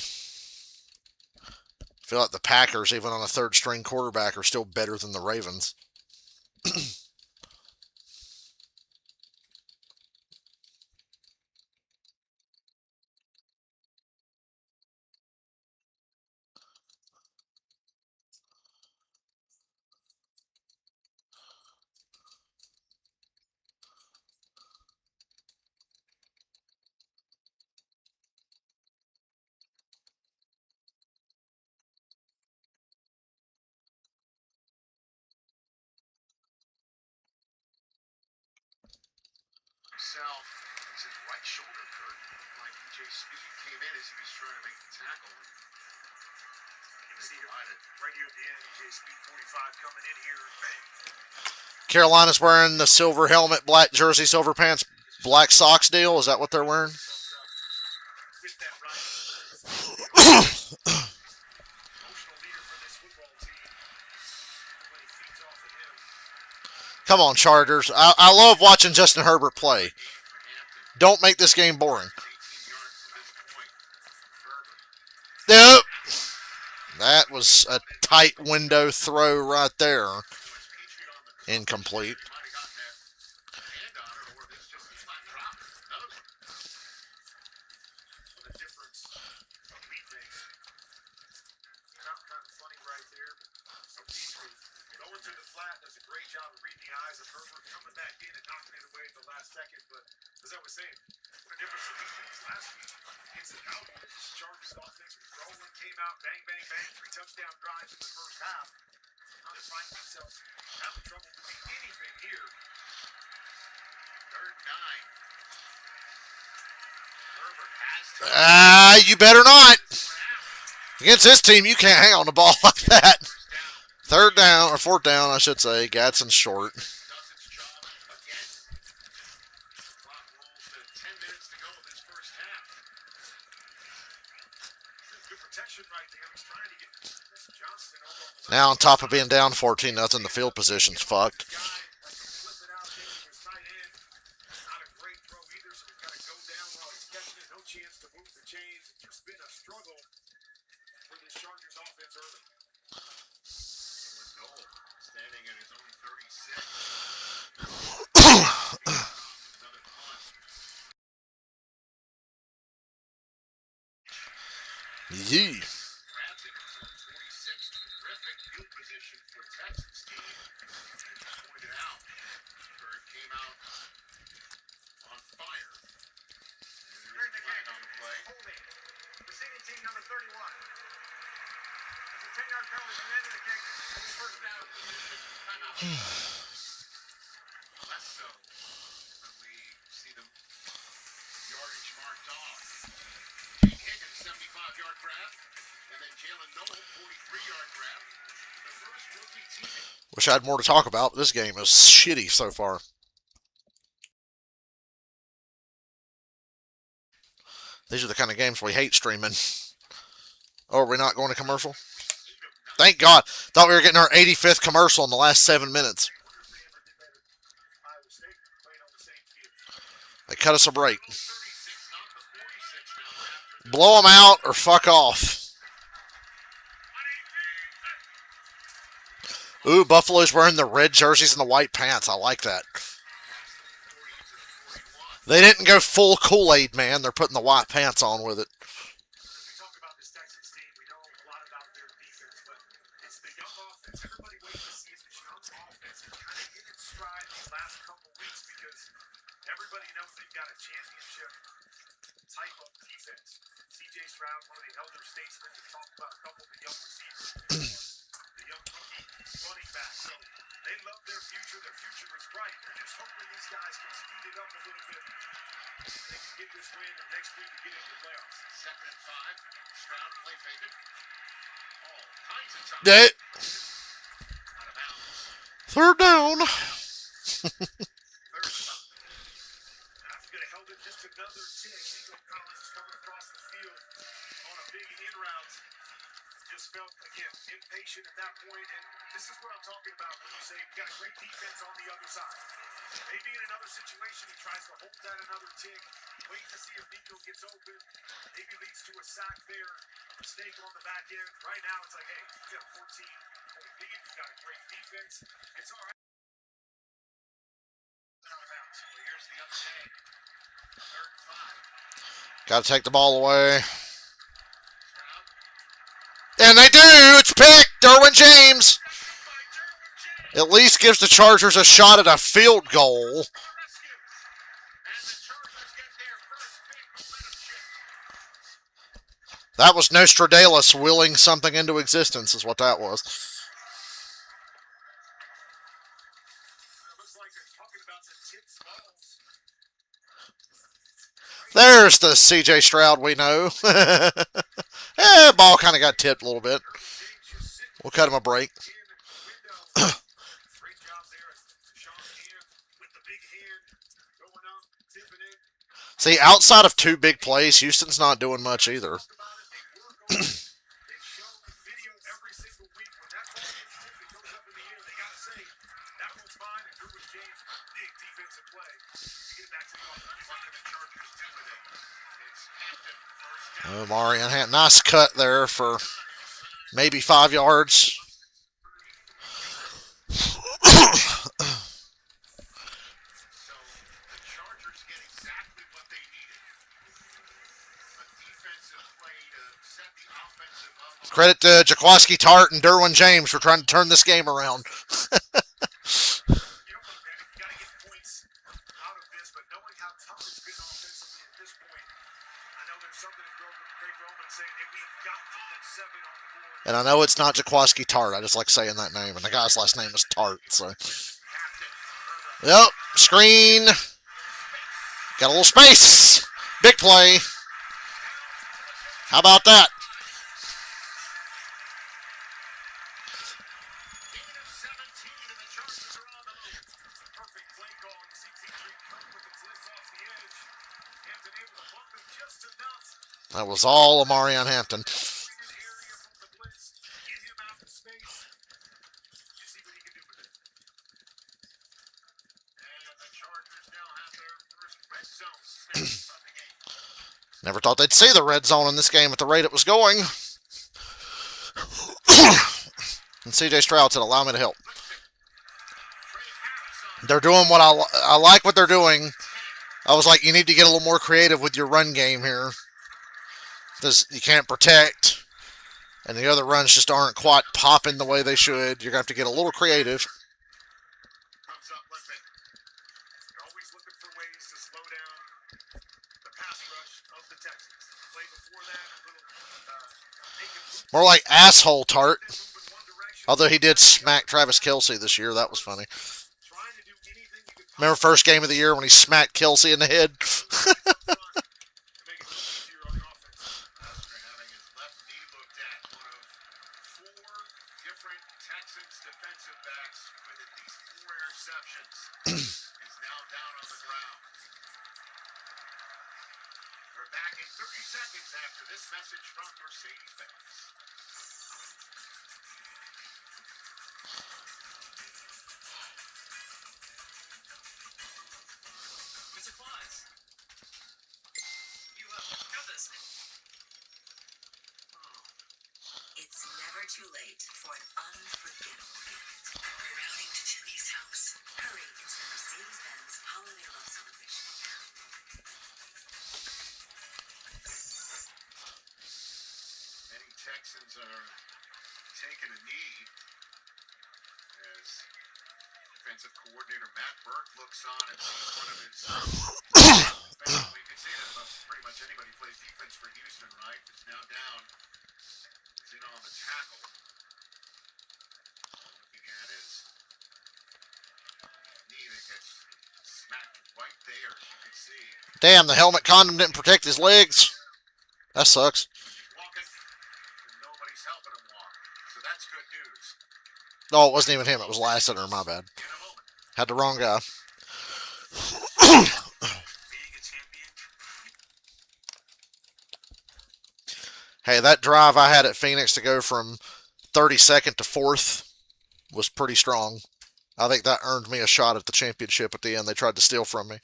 I feel like the Packers, even on a third string quarterback, are still better than the Ravens. himself. It's his right shoulder, Kurt. Like EJ Speed came in as he was trying to make the tackle. You can see it right here at the end. EJ Speed 45 coming in here. Bang. Carolina's wearing the silver helmet, black jersey, silver pants, black socks deal. Is that what they're wearing? With that right. Emotional leader for this football team. Everybody feeds off of him. Come on, Chargers. I love watching Justin Herbert play. Don't make this game boring. 18 yards from this point. Nope. That was a tight window throw right there. Incomplete. Second, but as I was saying, what a difference the defense last week against the Cowboys. This Chargers offense was rolling, came out, bang, bang, bang, 3 touchdown drives in the first half. Now they're finding themselves having trouble doing anything here. 3rd and 9. Herbert has to. You better not. Against this team, you can't hang on the ball like that. 3rd down, or 4th down, I should say. Gadsden's short. Now on top of being down 14-0, the field position's fucked. Yee. Field position for Texans team. Pointed out, Bird came out on fire. During the game on the play. Holding. Receiving team number 31. There's a 10-yard penalty from the end of the kick. First down. Timeout. Less so when we see the yardage marked off. Gene Higgins, 75-yard grab. And then Jalen Noel, 43-yard grab. Wish I had more to talk about, but this game is shitty so far. These are the kind of games we hate streaming. Oh, are we not going to commercial? Thank God. Thought we were getting our 85th commercial in the last 7 minutes. They cut us a break. Blow them out or fuck off. Ooh, Buffalo's wearing the red jerseys and the white pants. I like that. They didn't go full Kool-Aid, man. They're putting the white pants on with it. We talk about this Texans team. We know a lot about their defense, but it's the young offense. Everybody waits to see if this young offense can kind of get its stride these last couple weeks because everybody knows they've got a championship type of defense. C.J. Stroud, one of the elder statesmen, to talk about a couple of the young receivers, the young rookie running back. So they love their future. Their future is bright. They're just hoping these guys can speed it up a little bit. They can get this win and next week to get into the playoffs. 2nd and 5. Stroud play faking. All kinds of time. Yeah. Out of bounds. 3rd down. Third stop. That's going to held it just another tick. Nico Collins is coming across the field on a big in route. Just felt, again, impatient at that point. And this is what I'm talking about when you say you've got a great defense on the other side. Maybe in another situation, he tries to hold that another tick, wait to see if Nico gets open, maybe leads to a sack there, a mistake on the back end. Right now, it's like, hey, we got a 14-point lead, we've got a great defense. It's all right. Out of bounds. Well, here's the other day. 3rd and 5. Got to take the ball away. And they do. It's picked. Derwin James. At least gives the Chargers a shot at a field goal. That was Nostradamus willing something into existence, is what that was. Looks like they're talking about the tips balls. There's the C.J. Stroud we know. Ball kind of got tipped a little bit. We'll cut him a break. Great job there. Sean's hand with the big hand going up, tipping it. See, outside of two big plays, Houston's not doing much either. Talked about it. They work on it. They show video every single week. When that ball gets tipped, it goes up in the air. They got to say, that one's fine. And Derwin James, big defensive play to get back to the offense. What can the Chargers do with it? It's Hampton, first down. Marion had nice cut there for maybe 5 yards. So the Chargers get exactly what they needed. A defensive play to set the offensive up. Credit to Jaquaski Tart and Derwin James for trying to turn this game around. You know, you got to get points out of this, but knowing how tough it's been offensively at this point, I know there's something in Greg Roman saying, hey, we've got to put 7 on the board. And I know it's not Jaquaski Tart. I just like saying that name. And the guy's last name is Tart. So, yep, screen. Got a little space. Big play. How about that? Gain of 17, and the Chargers are on the move. Perfect play call on the CT3 cut with the blitz off the edge. Hampton able to bump him just enough. That was all Amarion Hampton. Area from the blitz. Get him out in space. You see what he can do with it. And the Chargers now have their first red zone snap of the game. Never thought they'd see the red zone in this game at the rate it was going. And C.J. Stroud said, allow me to help. They're doing what I like what they're doing. I was like, you need to get a little more creative with your run game here. Because you can't protect. And the other runs just aren't quite popping the way they should. You're going to have to get a little creative. Comes up limping. They're always looking for ways to slow down the pass rush of the Texans. Play before that, a little make it More like asshole Tart. move in one direction. Although he did smack Travis Kelce this year. That was funny. Trying to do anything you could Remember first game of the year when he smacked Kelce in the head? make it a little easier on the offense. After having his left knee looked at, one of 4 different Texans defensive backs with at least 4 interceptions is now down on the ground. We're back in 30 seconds after this message from Mercedes-Benz. Mr. Claus, you got this. It's never too late for an unforgettable gift. We're routing to Timmy's house. Hurry into the Mercedes-Benz Holiday Love Celebration now. Many Texans are taking a knee as defensive coordinator Matt Burke looks on and sees one of his we could say that about pretty much anybody who plays defense for Houston, right? Is now down. He's in on the tackle. Looking at his knee that gets smacked right there, as you can see. Damn, the helmet condom didn't protect his legs. That sucks. He's walking, and nobody's helping him walk. So that's good news. No, it wasn't even him. It was Lassiter. My bad. In a moment. Had the wrong guy. Being a champion. Hey, that drive I had at Phoenix to go from 32nd to 4th was pretty strong. I think that earned me a shot at the championship at the end. They tried to steal from me.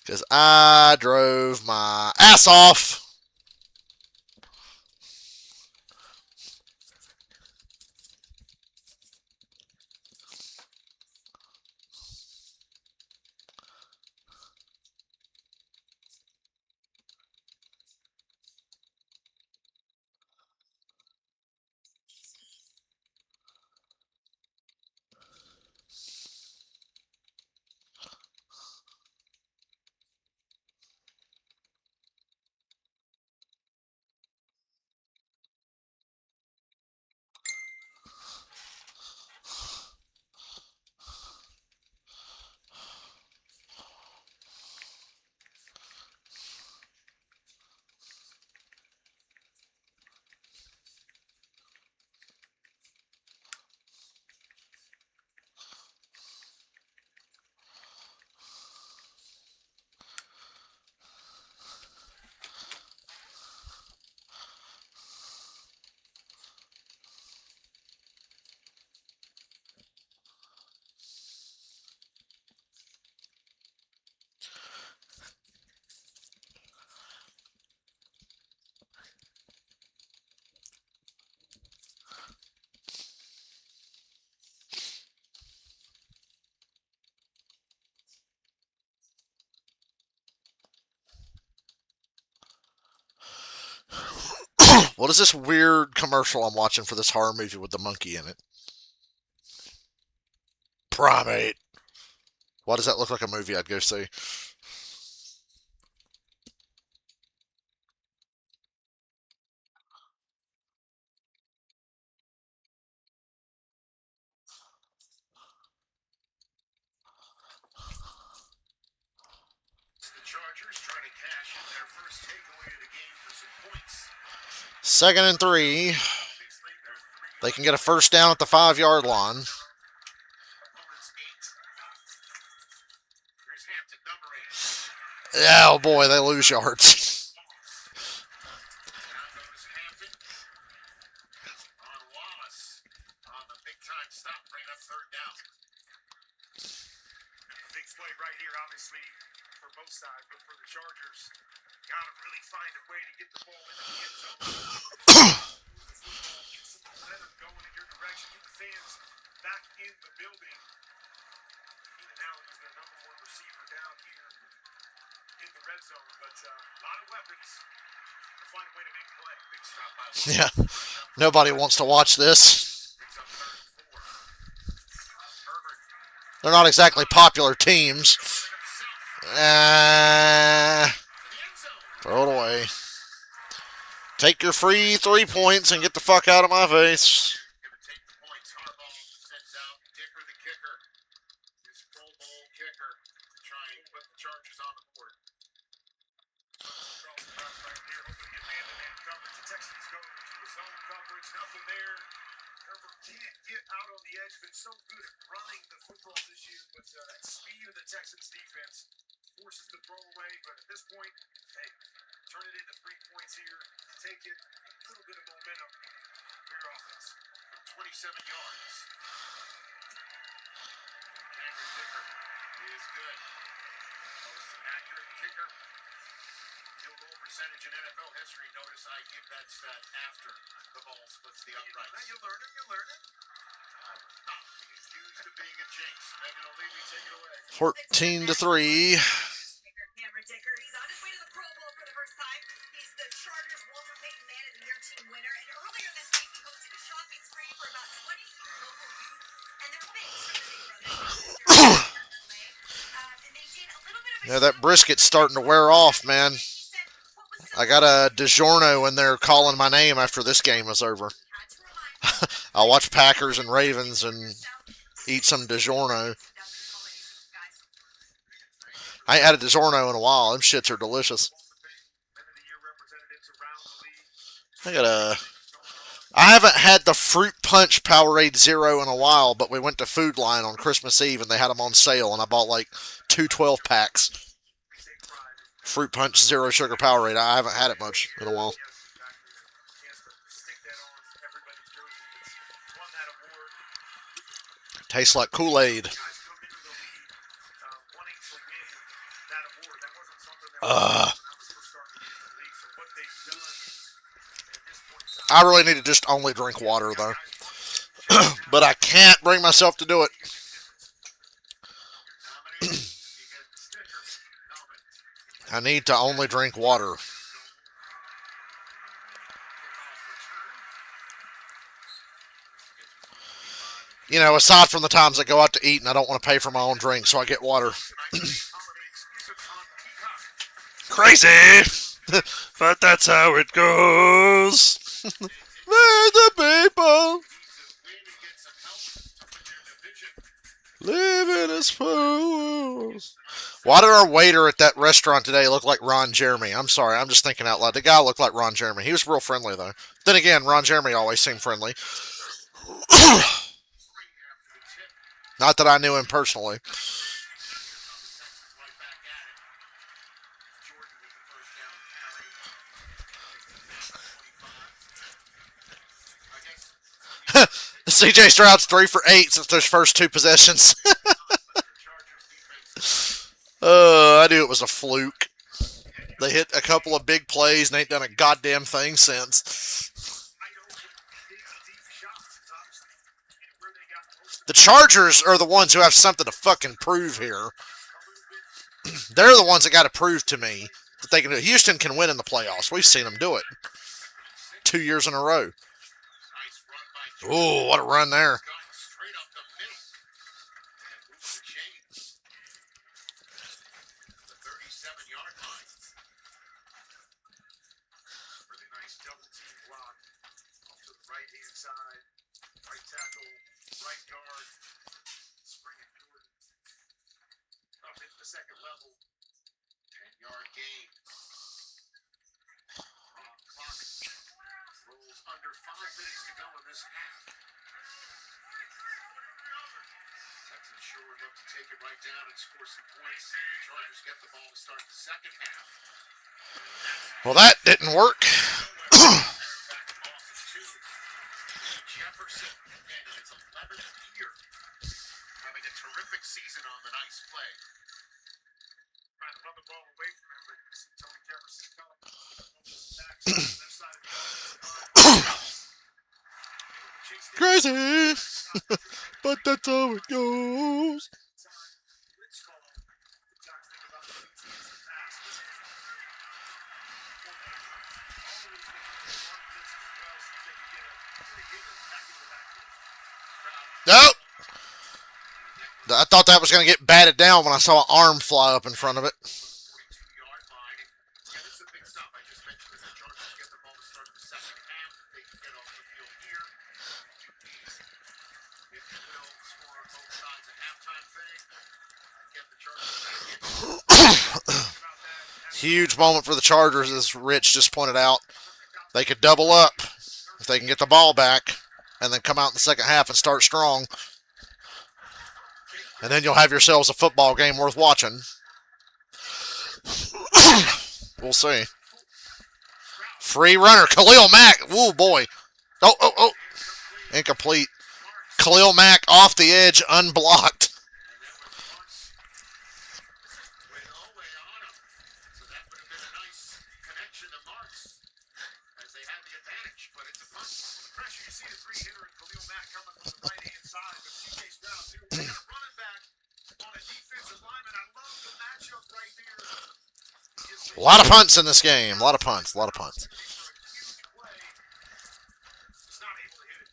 Because I drove my ass off. What is this weird commercial I'm watching for this horror movie with the monkey in it? Primate. Why does that look like a movie I'd go see? The Chargers trying to cash in their first takeaway of the game for some points. 2nd and 3. They're three They can get a first down at the 5-yard line. opponents 8. Here's Hampton, number 8. Oh boy, they lose yards. Now goes Hampton on Wallace on the big time stop, bringing up 3rd down. Big play right here, obviously, for both sides, but for the Chargers, got to really find a way to get the ball into the end zone. The football, get some momentum going in your direction, get the fans back in the building. Keenan Allen is their number 1 receiver down here in the red zone, but a lot of weapons to find a way to make a play. Big stop by Yeah. Nobody wants to watch this. brings up 3rd and 4. Herbert They're not exactly popular teams. Throw it away. Take your free 3 points and get the fuck out of my face. gonna take the points. Harbaugh sends out Dicker, the kicker, his Pro Bowl kicker, to try and put the Chargers on the board. Charles pass right here, hoping to get man-to-man coverage. The Texans go into a zone coverage. Nothing there. Herbert can't get out on the edge. Been so good at running the football this year, but that speed of the Texans defense forces the throw away. But at this point, hey, turn it into 3 points here. Take it. A little bit of momentum for your offense. From 27 yards. Cameron Dicker is good. Most accurate kicker. Field goal percentage in NFL history. Notice I give that stat after the ball splits the uprights. You're learning, you're learning. He's used to being a jinx. Megan O'Leary, take it away. 14 to 3. Cameron Dicker, he's on his way to the Pro Bowl for the first time. He's the Chargers' Walter Payton Man of the Year team winner. And earlier this week, he hosted a shopping spree for about 20 local youth and their mates from the Big Brother. And they did a little bit of a Yeah, that brisket's starting to wear off, man. I got a DiGiorno in there calling my name after this game is over. I'll watch Packers and Ravens and eat some DiGiorno. I ain't had a DiGiorno in a while. Them shits are delicious. I haven't had the Fruit Punch Powerade Zero in a while, but we went to Food Line on Christmas Eve and they had them on sale, and I bought like 2 12-packs. Fruit Punch Zero Sugar Powerade. I haven't had it much in a while. Tastes like Kool-Aid. I really need to just only drink water, though. But I can't bring myself to do it. I need to only drink water. You know, aside from the times I go out to eat and I don't want to pay for my own drink, so I get water. Crazy! But that's how it goes. We're the people living as fools. Why did our waiter at that restaurant today look like Ron Jeremy? I'm sorry, I'm just thinking out loud. The guy looked like Ron Jeremy. He was real friendly, though. Then again, Ron Jeremy always seemed friendly. Not that I knew him personally. CJ Stroud's 3 for 8 since those first 2 possessions. I knew it was a fluke. They hit a couple of big plays and ain't done a goddamn thing since. The Chargers are the ones who have something to fucking prove here. They're the ones that got to prove to me that they can do it. Houston can win in the playoffs. We've seen them do it. 2 years in a row. Nice run by Ooh, what a run there. Gun straight up the middle. And moves the chains. The 37-yard line. Really nice double team block. Off to the right-hand side. Right tackle, right guard. Spring and Jordan. Up into the second level. 10-yard gain. Clock rolls under 5 minutes to go in this half. Texans sure would love to take it right down and score some points. The Chargers get the ball to start the second half. Well, that didn't work. Back off of 2. Jefferson in its 11th year. Having a terrific season on the nice play. Trying to run the ball away from him, but you see Tony Jefferson coming. Back to the other side of the offensive line. Chase down. Crazy. But that's how it goes. Blitz call. The Giants think about the PTSD pass. Always looking for one blitz as well, see if they can get a three-hitter back into the backfield. Crowd. Nope. I thought that was going to get batted down when I saw an arm fly up in front of it. 42-yard line. Yeah, this is a big stop. I just mentioned that the Chargers get the ball to start the second half. They can get off the field here. QBs, if you will, score on both sides. A halftime thing. Get the Chargers back in. Huge moment for the Chargers, as Rich just pointed out. They could double up if they can get the ball back and then come out in the second half and start strong. And then you'll have yourselves a football game worth watching. We'll see. Free runner, Khalil Mack. Ooh, boy. Oh. Incomplete. Khalil Mack off the edge, unblocked. With Owe on him. So that would have been a nice connection to Marks as they had the advantage, but it's a punt. The pressure, you see the three-hitter and Khalil Mack coming from the right-hand side, but CJ Stroud too. We got a running back on a defensive lineman. I love the matchup right there. A lot of punts in this game. A lot of punts. For a huge play. He's not able to hit it.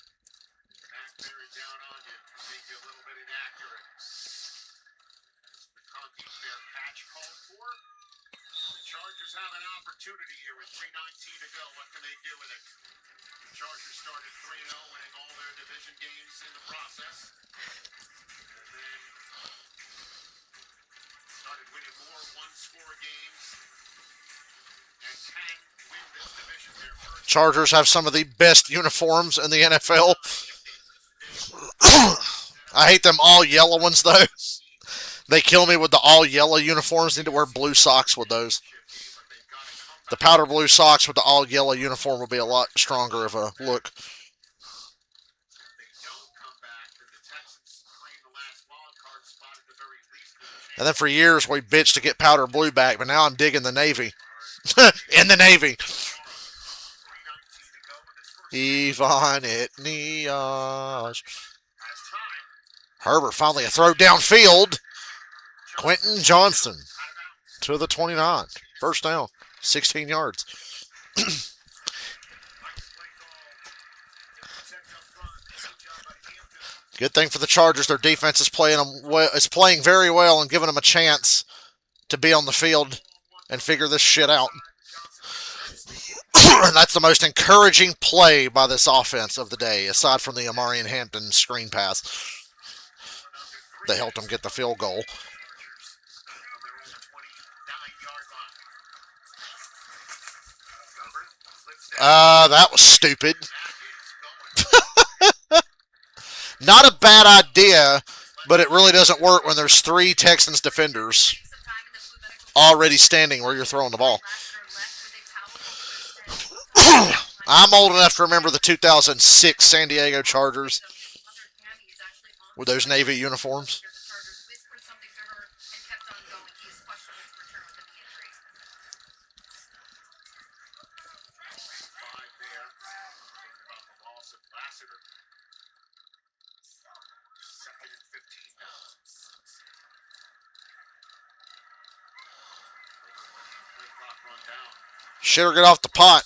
Mack bearing down on you, make you a little bit inaccurate. The Conti fair patch called for. The Chargers have an opportunity here with 3:19 to go. What can they do with it? The Chargers started 3-0, winning all their division games in the process. And then started winning more one-score games. And can win this division their first. Chargers have some of the best uniforms in the NFL. I hate them all yellow ones, though. They kill me with the all yellow uniforms. Need to wear blue socks with those. The powder blue socks with the all yellow uniform will be a lot stronger of a look. If they don't come back, then the Texans claim the last wild card spot at the very least. And then for years we bitched to get powder blue back, but now I'm digging the Navy. In the Navy. 3:19 to go in this first. Yvonne et Niage. As time. Herbert finally a throw downfield. Quentin Johnson to the 29. First down. 16 yards. Nice play call. Protect up front. Good job by Hampton. Good thing for the Chargers, their defense is playing very well and giving them a chance to be on the field and figure this shit out. And that's the most encouraging play by this offense of the day, aside from the Amarian Hampton screen pass that helped them get the field goal. That was stupid. Not a bad idea, but it really doesn't work when there's 3 Texans defenders already standing where you're throwing the ball. I'm old enough to remember the 2006 San Diego Chargers with those Navy uniforms. Should get off the pot.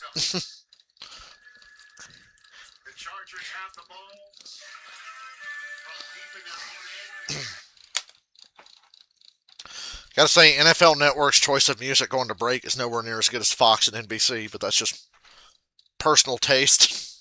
Gotta say, NFL Network's choice of music going to break is nowhere near as good as Fox and NBC, but that's just personal taste.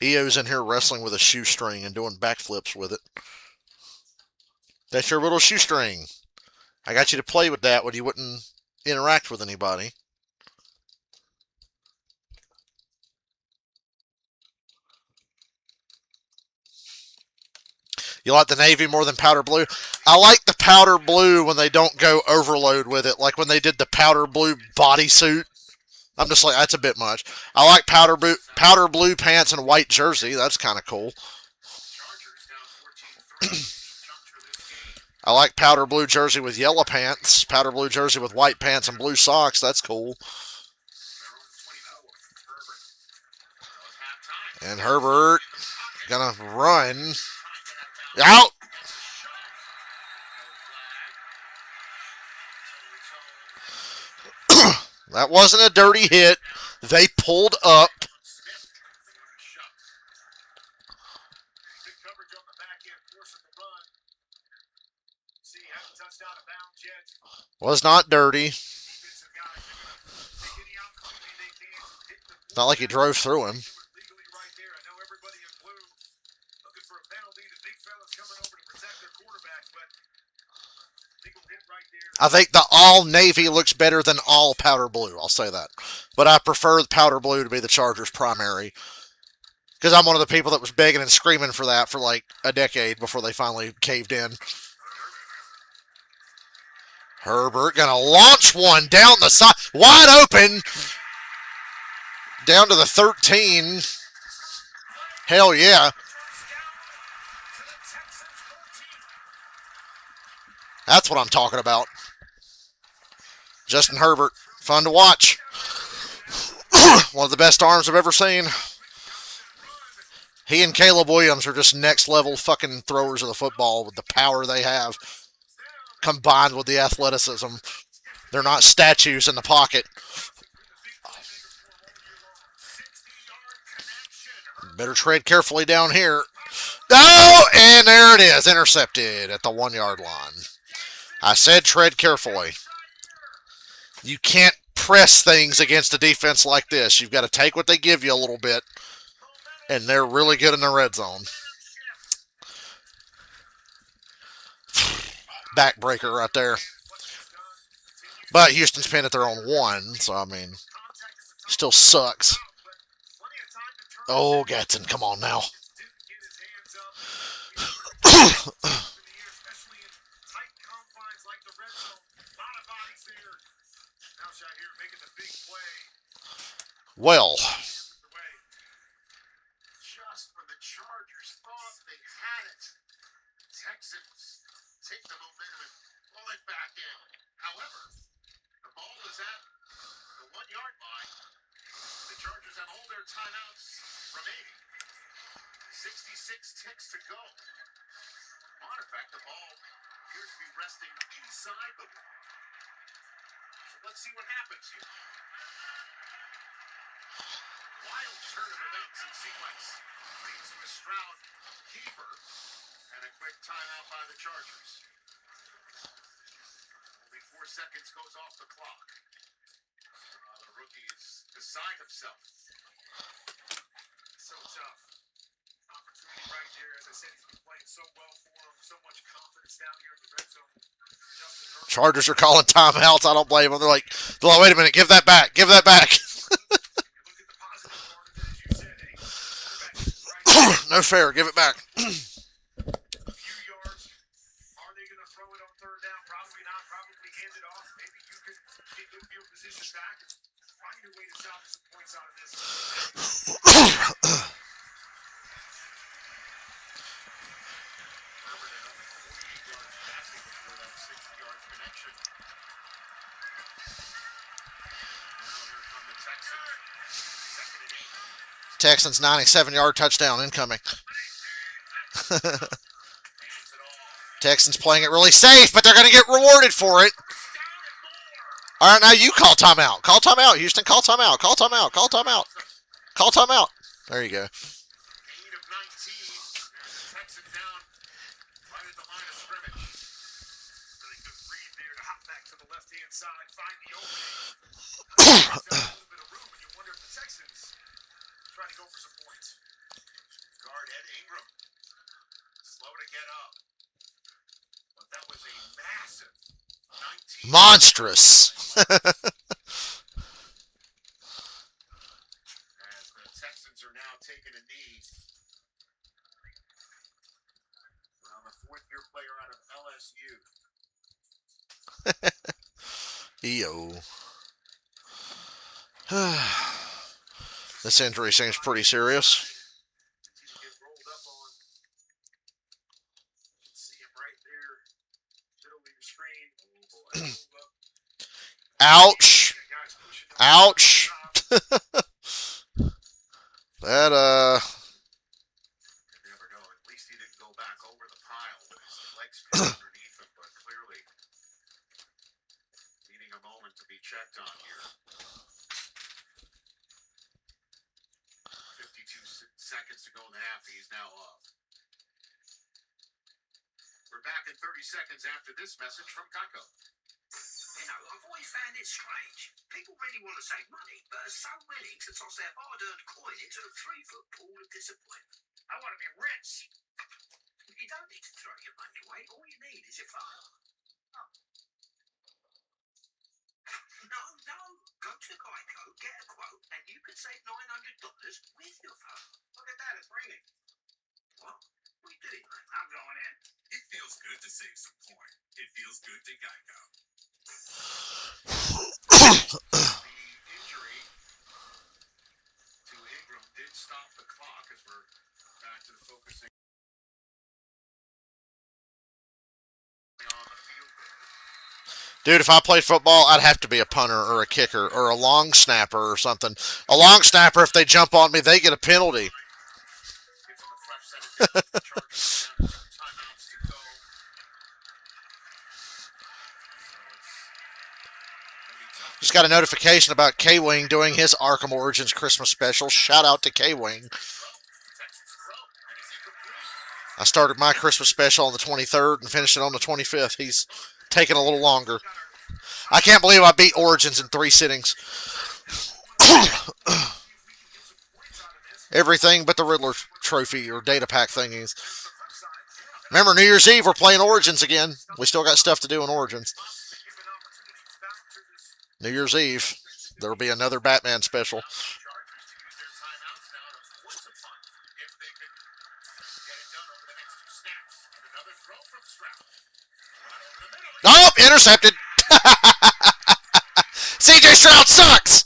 EO's in here wrestling with a shoestring and doing backflips with it. That's your little shoestring. I got you to play with that when you wouldn't interact with anybody. You like the navy more than powder blue? I like the powder blue when they don't go overload with it. Like when they did the powder blue bodysuit. I'm just like, that's a bit much. I like powder blue pants and white jersey. That's kind of cool. I like powder blue jersey with yellow pants, powder blue jersey with white pants and blue socks. That's cool. And Herbert gonna run. Out! That wasn't a dirty hit. They pulled up. Was not dirty. Not like he drove through him. I think the all navy looks better than all powder blue. I'll say that. But I prefer the powder blue to be the Chargers' primary. Because I'm one of the people that was begging and screaming for that for like a decade before they finally caved in. Herbert gonna launch one down the side. Wide open. Down to the 13. Hell yeah. That's what I'm talking about. Justin Herbert. Fun to watch. One of the best arms I've ever seen. He and Caleb Williams are just next level fucking throwers of the football with the power they have combined with the athleticism. They're not statues in the pocket. Better tread carefully down here. Oh, and there it is. Intercepted at the 1 yard line. I said tread carefully. You can't press things against a defense like this. You've got to take what they give you a little bit. And they're really good in the red zone. Backbreaker right there. But Houston's pinned at their own 1, so I mean, still sucks. Oh, Gatson, come on now. Well, Just when the Chargers thought they had it, Texans take the momentum and pull it back in. However, the ball is at the 1-yard line. The Chargers have all their timeouts remaining. 66 ticks to go. Matter of fact, the ball appears to be resting inside the wall. So let's see what happens here. Wild turn of events in sequence leads to a Stroud keeper and a quick timeout by the Chargers. Only 4 seconds goes off the clock. The rookie is beside himself. So tough. Opportunity right there. As I said, he's been playing so well for him. So much confidence down here in the red zone. Justin Herbert. Chargers are calling timeouts. I don't blame them. They're like, wait a minute, give that back. Give that back. No fair. Give it back. A few yards. Are they going to throw it on third down? Probably not. Probably hand it off. Maybe you can get good field position back and find a way to salvage some points out of this. Herbert at only 48 yards passing before that 60-yard connection. Now here come the Texans. 2nd and 8. Texans 97-yard touchdown incoming. Hands it off. Texans playing it really safe, but they're going to get rewarded for it. All right, now you call timeout. Call timeout, Houston. Call timeout. Call timeout. Call timeout. Call timeout. There you go. Gain of 19. There's the Texans down right at the line of scrimmage. Really good read there to hop back to the left-hand side, find the opening. There's a little bit of room, and you wonder if the Texans trying to go for some points. Guard Ed Ingram. Slow to get up. But that was a massive 19. Monstrous. As the Texans are now taking a knee. On the 4th-year player out of LSU. EO. This injury seems pretty serious. Get rolled up on. See him right there. Middle of your screen. Rolled up. Ouch. The guy's pushing him. Ouch. That, You never know. At least he didn't go back over the pile with his legs underneath him, but clearly needing a moment to be checked on here. 52 seconds to go in the half. He's now up. We're back in 30 seconds after this message from Geico. You know, I've always found it strange. People really want to save money, but are so willing to toss their hard-earned coin into a 3-foot pool of disappointment. I want to be rich. You don't need to throw your money away. All you need is your phone. Oh. No. Go to Geico, get a quote, and you can save $900 with your phone. Look at that. It's raining. What? What are you doing, mate? I'm going in. It feels good to save some coin. It feels good to Geico. The injury to Ingram did stop the clock as we're back to the focusing on the field. dude, if I played football, I'd have to be a punter or a kicker or a long snapper or something. A long snapper, if they jump on me, they get a penalty. Gives them a fresh set of downs. The Chargers down to 2 timeouts to go. Just got a notification about K-Wing doing his Arkham Origins Christmas special. Shout out to K-Wing. I started my Christmas special on the 23rd and finished it on the 25th. He's taking a little longer. I can't believe I beat Origins in 3 sittings. Everything but the Riddler trophy or data pack thingies. Remember, New Year's Eve, we're playing Origins again. We still got stuff to do in Origins. New Year's Eve, there will be another Batman special. Oh, intercepted. CJ Stroud sucks.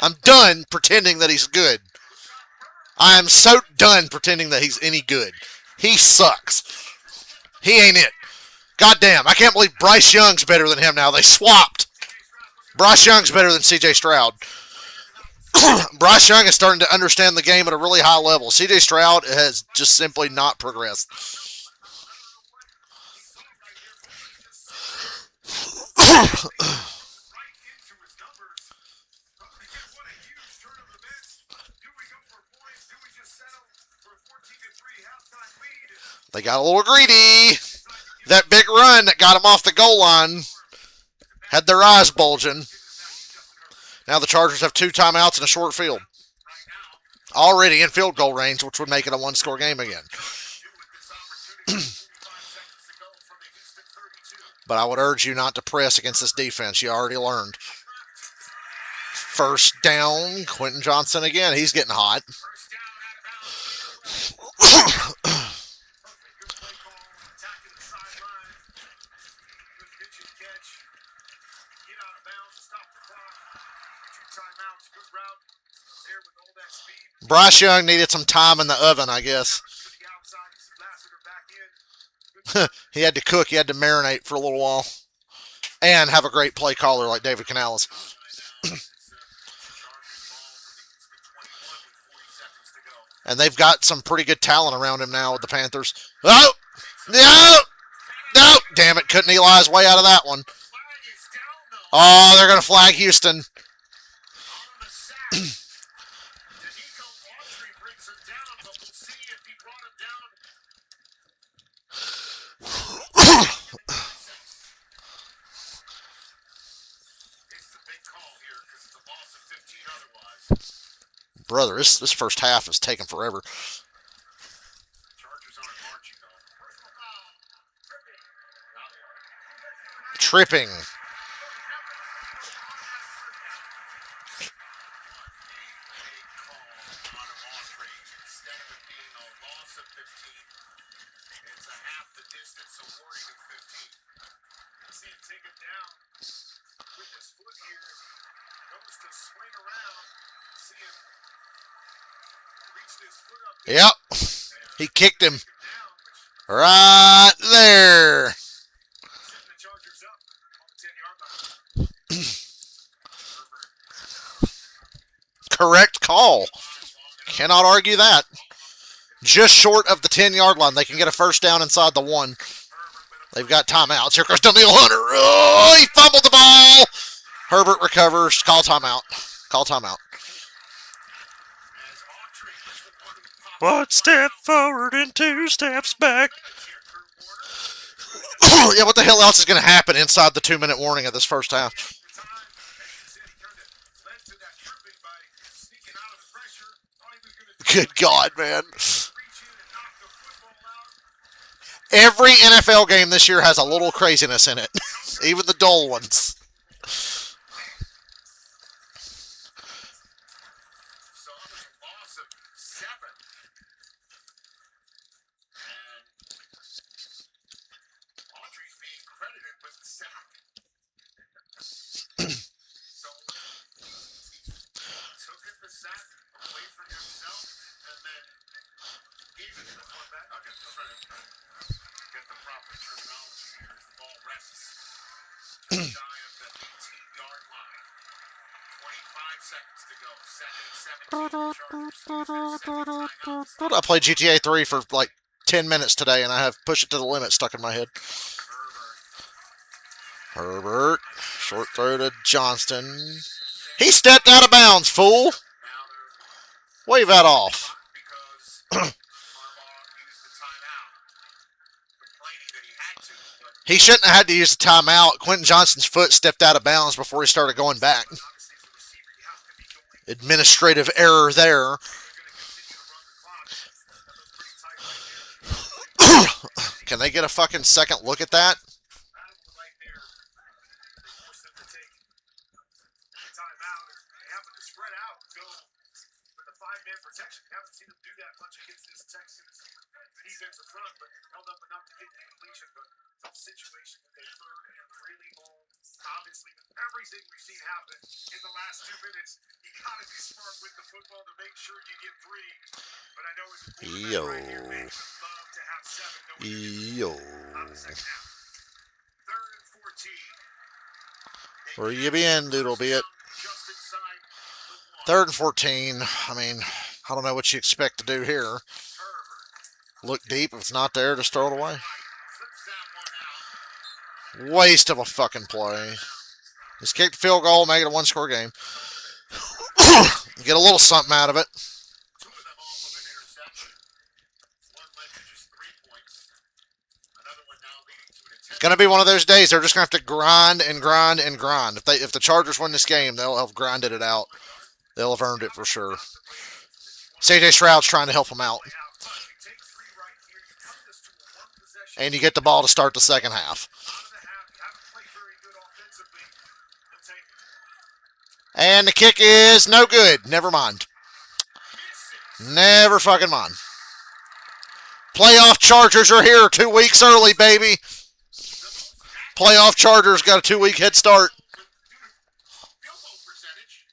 I'm done pretending that he's good. I am so done pretending that he's any good. He sucks. He ain't it. Goddamn, I can't believe Bryce Young's better than him now. They swapped. Bryce Young's better than C.J. Stroud. Bryce Young is starting to understand the game at a really high level. C.J. Stroud has just simply not progressed. They got a little greedy. That big run that got them off the goal line had their eyes bulging. Now the Chargers have 2 timeouts and a short field. Already in field goal range, which would make it a one-score game again. But I would urge you not to press against this defense. You already learned. First down, Quentin Johnson again. He's getting hot. Bryce Young needed some time in the oven, I guess. He had to cook. He had to marinate for a little while. And have a great play caller like David Canales. And they've got some pretty good talent around him now with the Panthers. Oh! No! No! Damn it. Couldn't Eli his way out of that one. Oh, they're going to flag Houston. Brother, this first half is taking forever. Tripping. Yep. He kicked him right there. Correct call. Cannot argue that. Just short of the 10-yard line. They can get a first down inside the 1. They've got timeouts. Here comes Daniel Hunter. Oh, he fumbled the ball. Herbert recovers. Call timeout. Call timeout. 1 step forward and 2 steps back. Yeah, what the hell else is going to happen inside the 2-minute warning of this first half? Good God, man. Every NFL game this year has a little craziness in it. Even the dull ones. I played GTA 3 for like 10 minutes today, and I have Push It to the Limit stuck in my head. Herbert. Short throw to Johnston. He stepped out of bounds, fool. Wave that off. He shouldn't have had to use the timeout. Quentin Johnston's foot stepped out of bounds before he started going back. Administrative error there. Can they get a fucking second look at that? Situation that they third and really long Obviously, with everything we've seen happen in the last 2 minutes, you gotta be smart with the football to make sure you get 3. But I know as a quarterback right here, man, you would love to have 7 going into the second half. 3rd and 14. Where you been, doodle bit? Just inside the 1. 3rd and 14. I mean, I don't know what you expect to do here. Herbert Look deep. If it's not there, just throw it away. flips that one out. Waste of a fucking play. Just kick the field goal, make it a one-score game. Get a little something out of it. 2 of them off of an interception. One led to just 3 points. Another one now leading to an It's gonna be one of those days they're just gonna have to grind and grind and grind. If the Chargers win this game, they'll have grinded it out. They'll have earned it for sure. CJ Stroud's trying to help them out. And you get the ball to start the second half. And the kick is no good. Never mind. Never fucking mind. Playoff Chargers are here 2 weeks early, baby. Playoff Chargers got a 2-week head start. Field goal percentage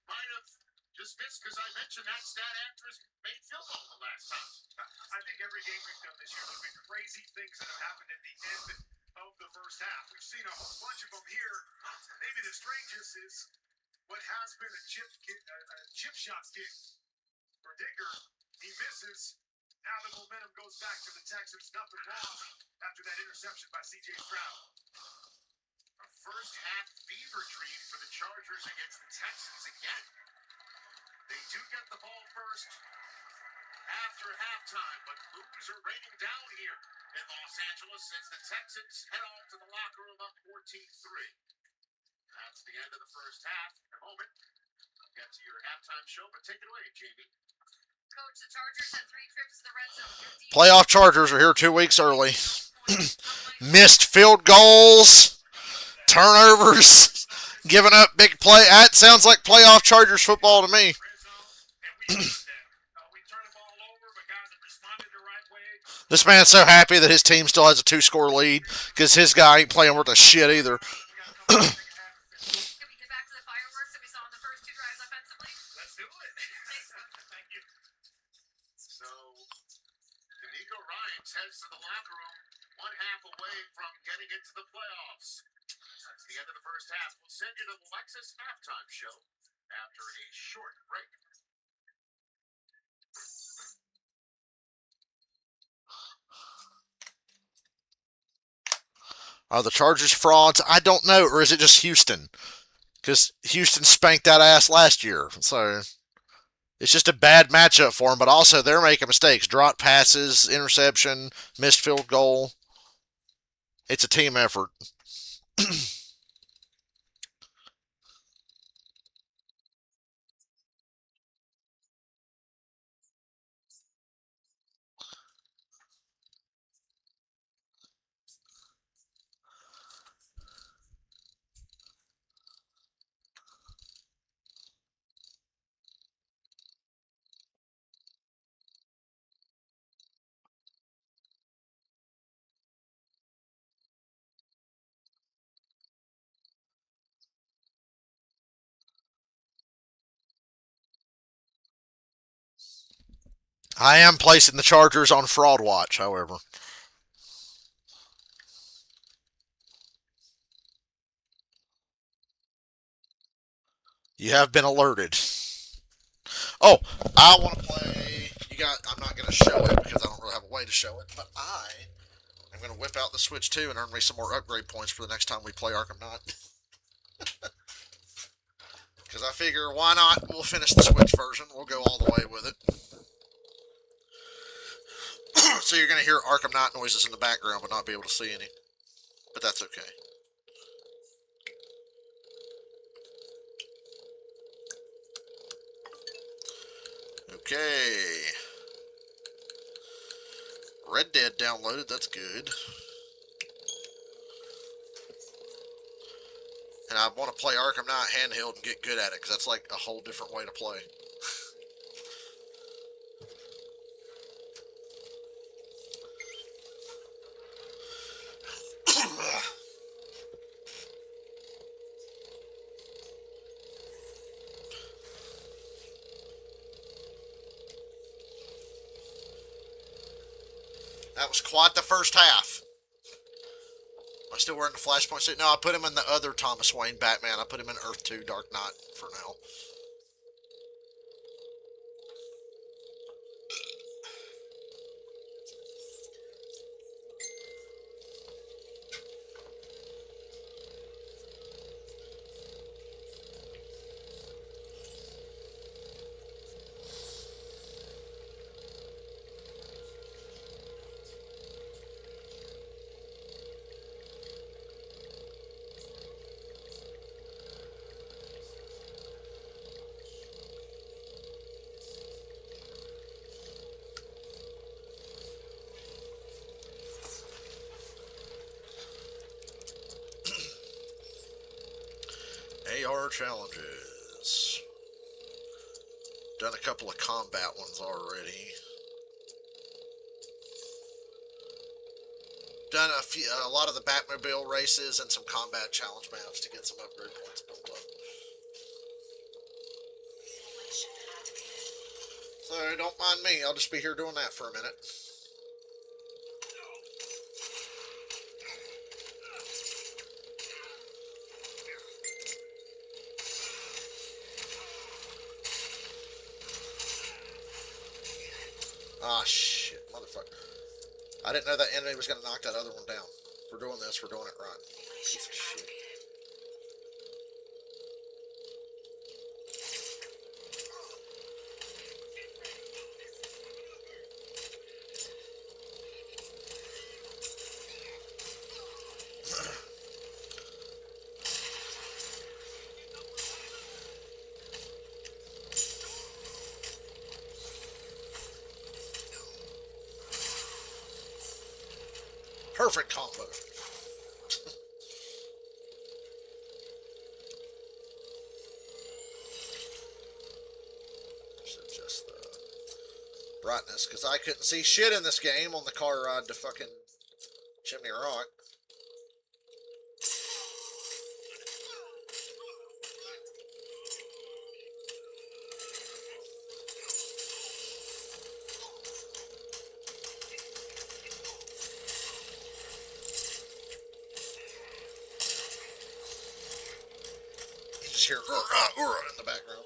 might have just missed because I mentioned that stat after his made field goal the last time. I think every game we've done this year, there's been crazy things that have happened at the end of the first half. We've seen a whole bunch of them here. Maybe the strangest is what has been a chip shot kick for Digger. He misses. Now the momentum goes back to the Texans. Nothing lost after that interception by C.J. Stroud. A first half fever dream for the Chargers against the Texans again. They do get the ball first after halftime, but moves are raining down here in Los Angeles as the Texans head off to the locker room up 14-3. That's the end of the first half. In a moment, I'll get to your halftime show, but take it away, Jamie. Coach, the Chargers had 3 trips to the red zone. Playoff Chargers are here 2 weeks early. Missed field goals, turnovers, giving up big play. That sounds like playoff Chargers football to me. This man's so happy that his team still has a 2-score lead because his guy ain't playing worth a shit either. Can we get back to the fireworks that we saw in the first 2 drives offensively? Let's do it. Thank you. So, D'Amico Ryans heads to the locker room, 1/2 away from getting into the playoffs. That's the end of the first half. We'll send you to the Lexus halftime show after a short break. Are the Chargers frauds? I don't know. Or is it just Houston? Because Houston spanked that ass last year. So it's just a bad matchup for them. But also they're making mistakes. Drop passes, interception, missed field goal. It's a team effort. I am placing the Chargers on fraud watch, however. You have been alerted. Oh, I want to play. I'm not going to show it because I don't really have a way to show it, but I'm going to whip out the Switch 2 and earn me some more upgrade points for the next time we play Arkham Knight. Because I figure, why not? We'll finish the Switch version. We'll go all the way with it. So you're going to hear Arkham Knight noises in the background, but not be able to see any. But that's okay. Okay. Red Dead downloaded. That's good. And I want to play Arkham Knight handheld and get good at it, because that's like a whole different way to play. That was quite the first half. Am I still wearing the Flashpoint suit? No, I put him in the other Thomas Wayne Batman. I put him in Earth 2 Dark Knight for now. AR challenges. Done a couple of combat ones already. Done a lot of the Batmobile races and some combat challenge maps to get some upgrade points built up. So don't mind me, I'll just be here doing that for a minute. Ah, shit, motherfucker. I didn't know that enemy was going to knock that other one down. If we're doing this, we're doing it right. Piece of shit. Perfect combo. Just the brightness, because I couldn't see shit in this game on the car ride to fucking Chimney Rock. Just hear in the background.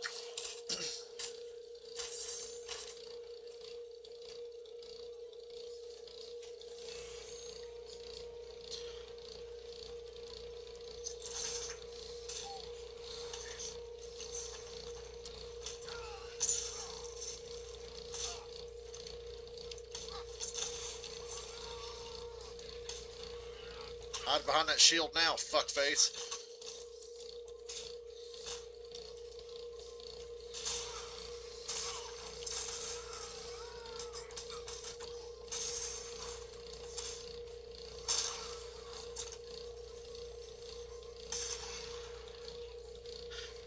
Hide behind that shield now, fuckface.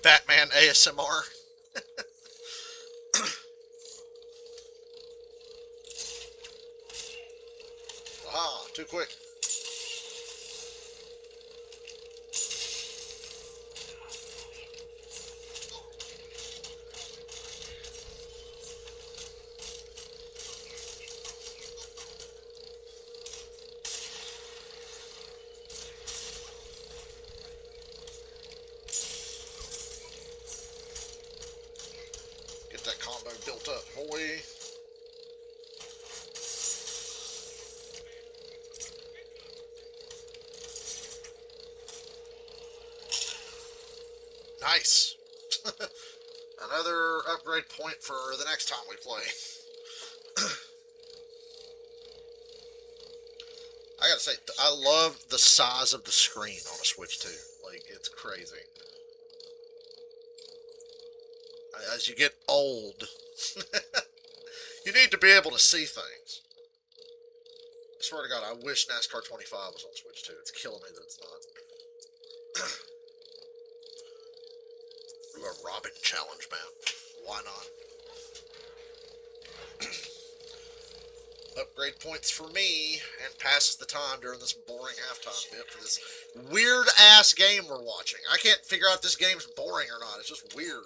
Batman ASMR. Ah, too quick. Get that combo built up, boy. Nice. Another upgrade point for the next time we play. I gotta say, I love the size of the screen on a Switch 2. Like, it's crazy. As you get old, you need to be able to see things. I swear to God, I wish NASCAR 25 was on Switch 2. It's killing me that it's not. Do a Robin challenge map. Why not? Upgrade points for me, and passes the time during this boring halftime bit for this weird-ass game we're watching. I can't figure out if this game's boring or not. It's just weird.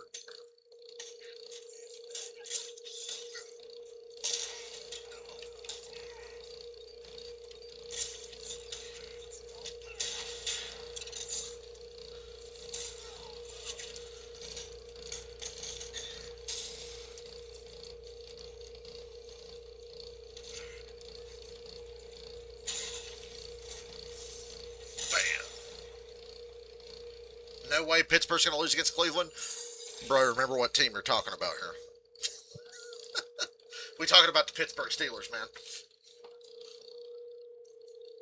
no way Pittsburgh's going to lose against Cleveland. Bro, remember what team you're talking about here. We talking about the Pittsburgh Steelers, man.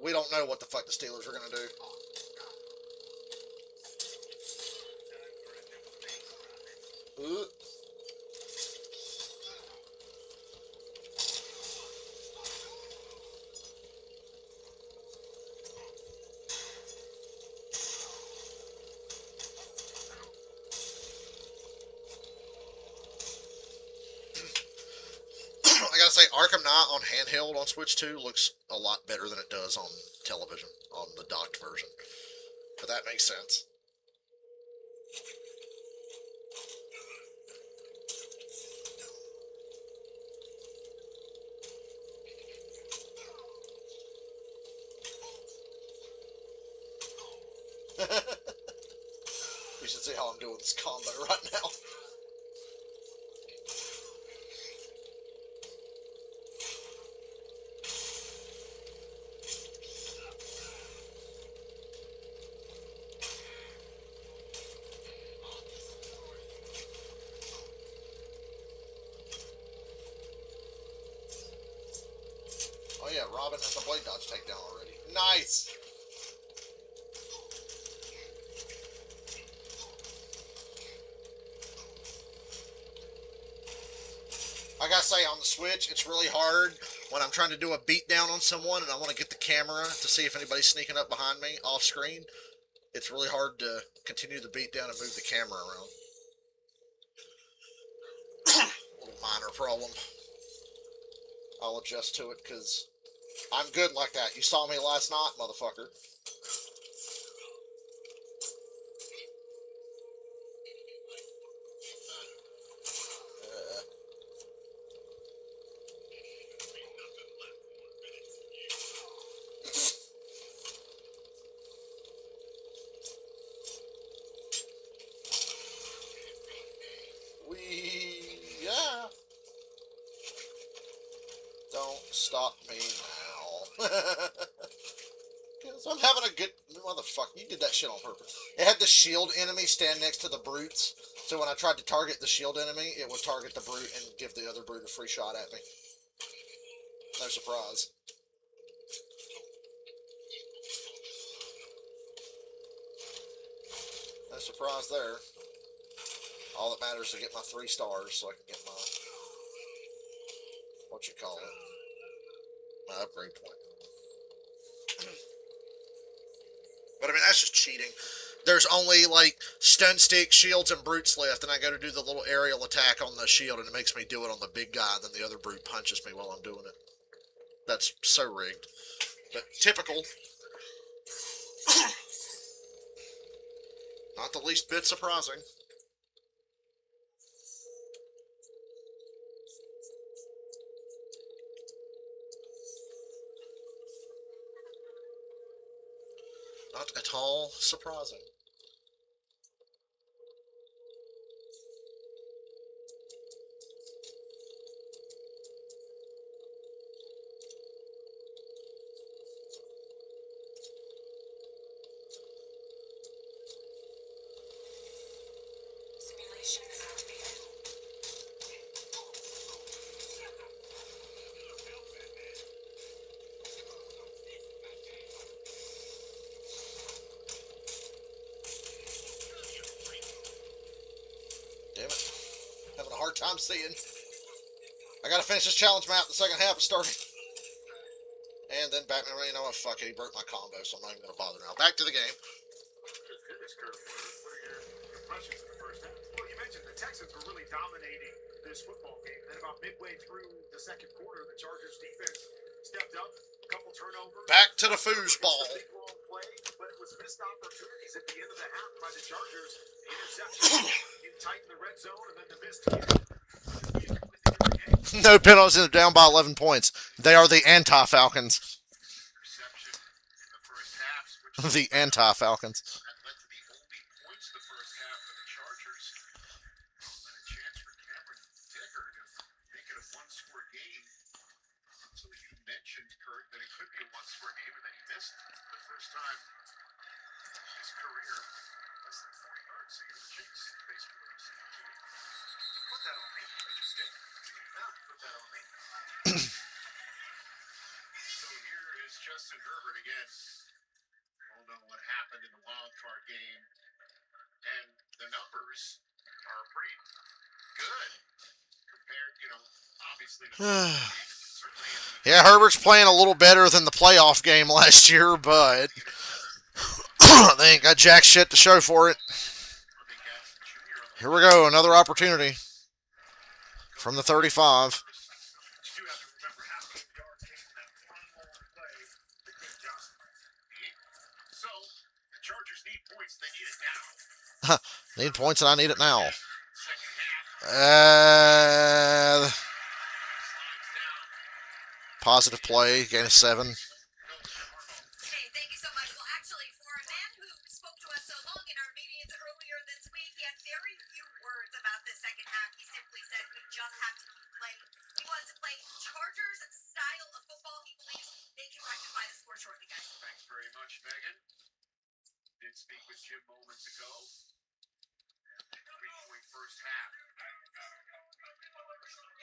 We don't know what the fuck the Steelers are going to do. Ooh. I gotta say, Arkham Knight on handheld on Switch 2 looks a lot better than it does on television, on the docked version. But that makes sense. You should see how I'm doing this combo right now. Oh yeah, Robin has the blade dodge takedown already. Nice! I gotta say, on the Switch, it's really hard when I'm trying to do a beatdown on someone and I want to get the camera to see if anybody's sneaking up behind me off screen. It's really hard to continue the beatdown and move the camera around. Little minor problem. I'll adjust to it because I'm good like that. You saw me last night, motherfucker. Yeah. Don't stop me now. Because I'm having a good... Motherfucker, you did that shit on purpose. It had the shield enemy stand next to the brutes, so when I tried to target the shield enemy, it would target the brute and give the other brute a free shot at me. No surprise. No surprise there. All that matters is to get my 3 stars so I can get my... what you call it? My upgrade point. But I mean, that's just cheating. There's only, like, stun stick, shields, and brutes left, and I go to do the little aerial attack on the shield, and it makes me do it on the big guy, and then the other brute punches me while I'm doing it. That's so rigged. But typical. Not the least bit surprising. Not at all surprising. Simulation activated. Damn it. Having a hard time seeing. I gotta finish this challenge map. The second half is starting. And then Batman, you know what? Fuck it. He broke my combo, so I'm not even gonna bother now. Back to the game. Goodness, Kurt, what are your impressions of the first half? Well, you mentioned the Texans were really dominating this football game. Then about midway through the second quarter, the Chargers defense stepped up, a couple turnovers. Back to the foosball. Big long play, but it was missed opportunities at the end of the half by the Chargers. Interception in tight in the red zone, and then the missed kick. No penalties, and they're down by 11 points. They are the anti-Falcons. Reception in the first half, switched The anti-Falcons. that led to the only points in the first half for the Chargers. And a chance for Cameron Dicker to make it a one-score game. Until you mentioned, Kurt, that it could be a one-score game, and then he missed the first time in his career. Less than 45 Put that on me. I just did. No, put that on me. So here is Justin Herbert again. We all know what happened in the wild card game. And the numbers are pretty good compared, obviously to certainly Yeah, Herbert's playing a little better than the playoff game last year, but they ain't got jack shit to show for it. Here we go, another opportunity from the 35. You do have to remember half the yards came from that one long play that King Johnson ran. So the Chargers need points. They need it now. Need points and I need it now. Second half. Uh, Slides down. positive play, gain of 7. Okay, thank you so much. Well, actually, for a man who spoke to us so long in our meetings earlier this week, he had very few words about the second half. He simply said we just have to keep playing. He wants to play Chargers style of football. He believes they can rectify the score shortly, guys. Thanks very much, Megan. Did speak with Jim moments ago. 3-point first half.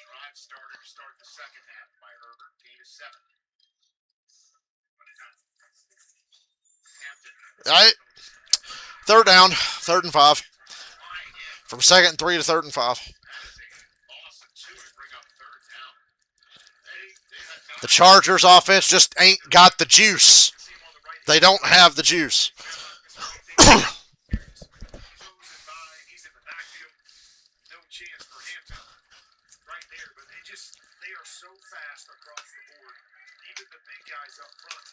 Drive starter to start the second half by Herbert. Gain of 7. Hampton. All right, third down, 3rd and 5. Flying in. From 2nd and 3 to 3rd and 5. That is a loss of 2 to bring up third down. They had The Chargers offense just ain't got the juice. They don't have the juice. He's in the backfield. No chance for Hampton right there, but they are so fast across the board. Even the big guys up front.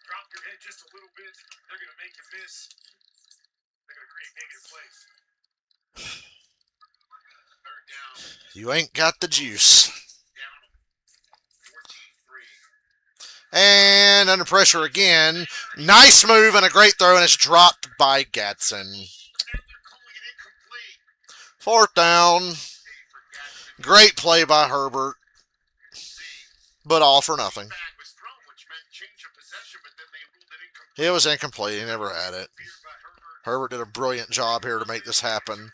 Drop your head just a little bit, they're going to make you miss. They're going to create negative plays. third down. You ain't got the juice. Down 14-3. And under pressure again. Nice move and a great throw, and it's dropped by Gatson. And they're calling it incomplete. 4th down. Dave for Gadsden. Great play by Herbert, See, but all for nothing. flag was thrown, which meant change of possession, but then they ruled it incomplete. It was incomplete. He never had it. Feared by Herbert. Herbert did a brilliant job here to make this happen.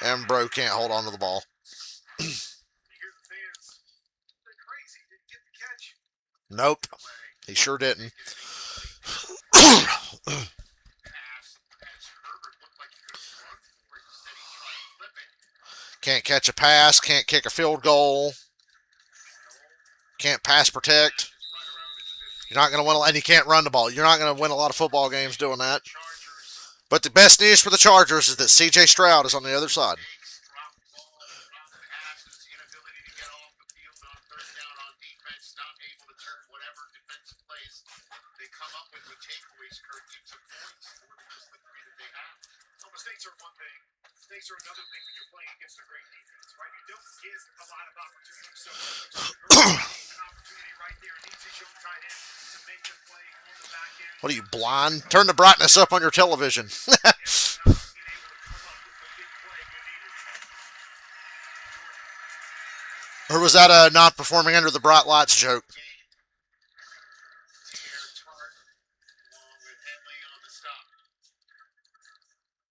And Bro can't hold on to the ball. You hear the fans, they're crazy. Didn't get the catch. Nope. He sure didn't. Pass as Herbert looked like he could have run for it. Instead, he tried to flip it. Can't catch a pass. Can't kick a field goal. Can't pass protect. Just right around his 50. You're not going to win, and you can't run the ball. You're not going to win a lot of football games doing that. Chargers. But the best news for the Chargers is that C.J. Stroud is on the other side. Fakes, drop ball, drop passes, inability to get off the field on third down on defense, not able to turn whatever defensive plays they come up with takeaways, Kurt, into points more than just the 3 that they have. So mistakes are one thing. Mistakes are another thing when you're playing against a great defense, right? You don't get a lot of opportunities. So an opportunity right there. Needs his young tight end to make the play on the back end. What are you, blind? Turn the brightness up on your television. Being able to come up with the big play when needed. Or was that a not performing under the bright lights joke? Game. Tierre Tart along with Henley on the stop.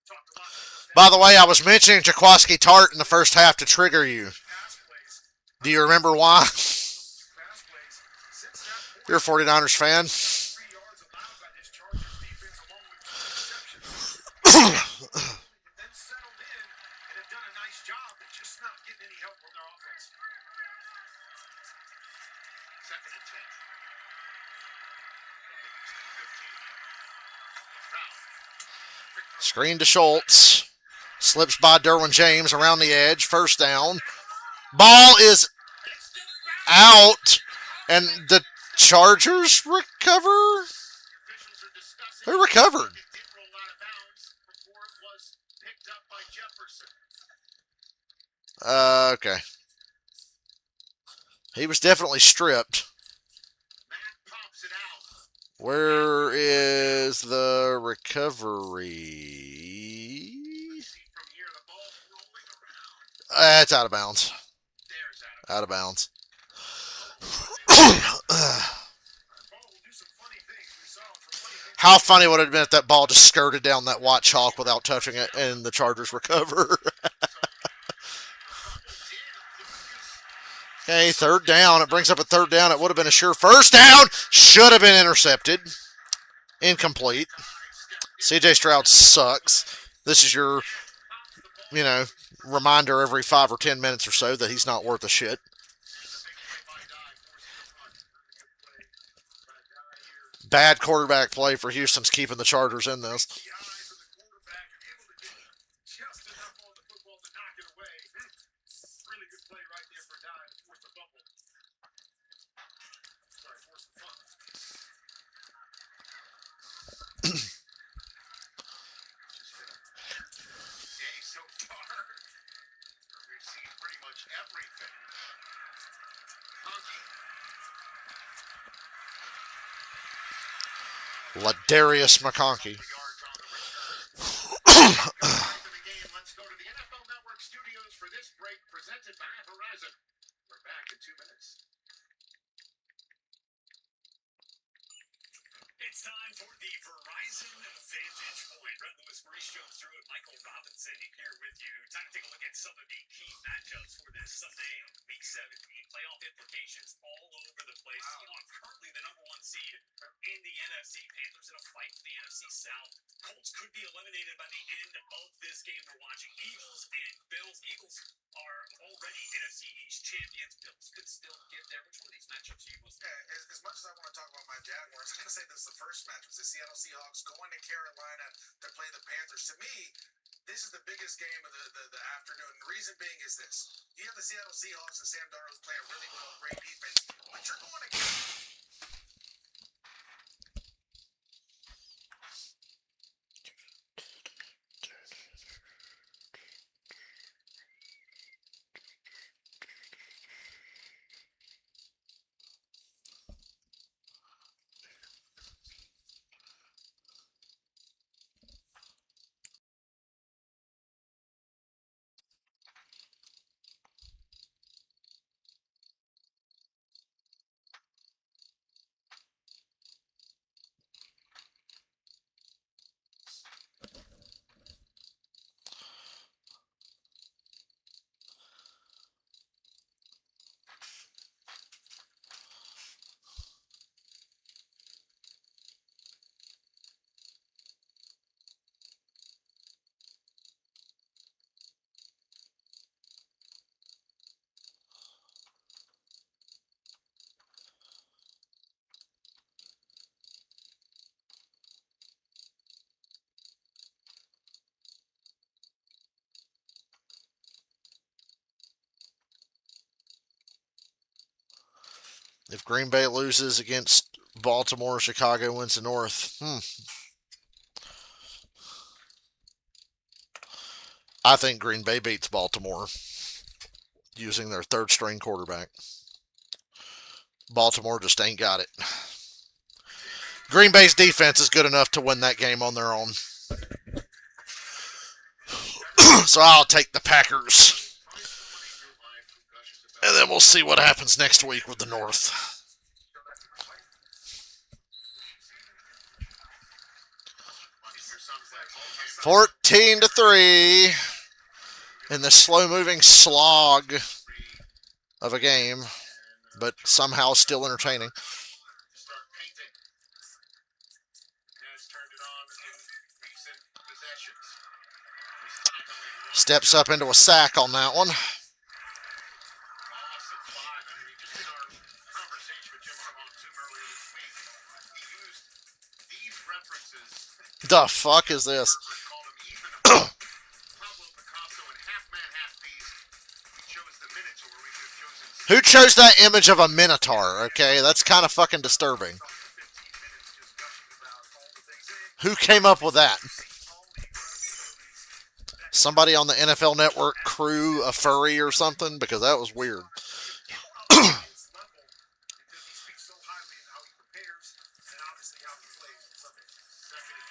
Talked a lot about By the way, I was mentioning Jaquaski Tart in the first half to trigger you. pass plays. Do you remember why? Pass plays. Since that point, You're a 49ers fan. 3 yards allowed by this Chargers defense along with 2 interceptions. Then settled in and have done a nice job, but just not getting any help from their offense. Second and 10. From the Houston 15. Foul. Screen to Schultz. Slips by Derwin James around the edge. First down. Ball is out. And the Chargers recover? Officials are discussing. Who recovered? It did roll out of bounds before it was picked up by Jefferson. Okay. He was definitely stripped. Matt pops it out. Where is the recovery? See from here, the ball's rolling around. It's out of bounds. There's Out of bounds. Ball will do some funny things. We saw some funny things How funny would it have been if that ball just skirted down that white chalk without touching it and the Chargers recover? Okay, third down. It brings up a third down. It would have been a sure first down. Should have been intercepted. Incomplete. CJ Stroud sucks. This is your, reminder every 5 or 10 minutes or so that he's not worth a shit. Bad quarterback play for Houston's keeping the Chargers in this. Ladarius McConkey. Let's go to the NFL Network studios for this break presented by Verizon. We're back in 2 minutes. It's time for the Verizon Vantage Point. Brett Lewis, Maurice Jones-Drew, and Michael Robinson here with you. Time to take a look at some of the key matchups for this Sunday of Week 17. Playoff implications all over the place. Currently the number 1 seed in the NFC. Panthers in a fight for the NFC South. Colts could be eliminated by the end of this game we're watching. Eagles and Bills. Eagles are already NFC East champions. Bills could still get there. Which one of these matchups are you most As much as I want to talk about my Jaguars, I'm going to say this is the first match. It was the Seattle Seahawks going to Carolina to play the Panthers. To me, this is the biggest game of the afternoon. The reason being is this. You have the Seattle Seahawks and Sam Darnold's playing really well, great defense, but you're going to If Green Bay loses against Baltimore, Chicago wins the North. I think Green Bay beats Baltimore using their third string quarterback. Baltimore just ain't got it. Green Bay's defense is good enough to win that game on their own. So I'll take the Packers. And then we'll see what happens next week with the North. Your 14-3 in the slow-moving slog of a game, but somehow still entertaining. Steps up into a sack on that one. The fuck is this? Who chose that image of a Minotaur? Okay, that's kind of fucking disturbing. Who came up with that? Somebody on the NFL Network crew, a furry or something? Because that was weird.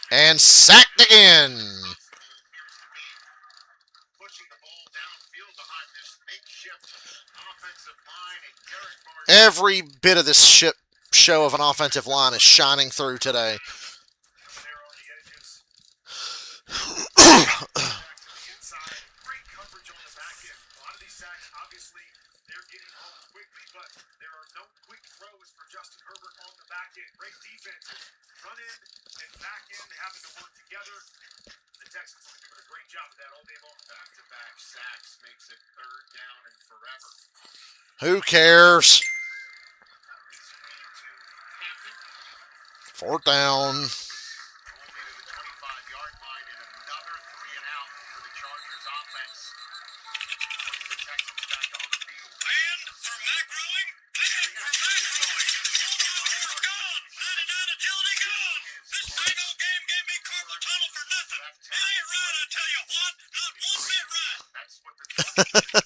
And sacked again. Every bit of this shit show of an offensive line is shining through today. back end. Great defenses. Front end and back end having to work together. The Texans have been doing a great job of that all day long. Back-to-back sacks makes it third down and forever. Who cares? Screen to Hampton. Fourth down. Only to the 25-yard line and another 3 and out for the Chargers offense. Puts the Texans back on the field. And for Matt Growing, and for Matt Growing, Overall gone, 99 agility gone. This dang old game gave me carpal tunnel for nothing. It ain't right, I tell you what, not one bit right. That's what the Chargers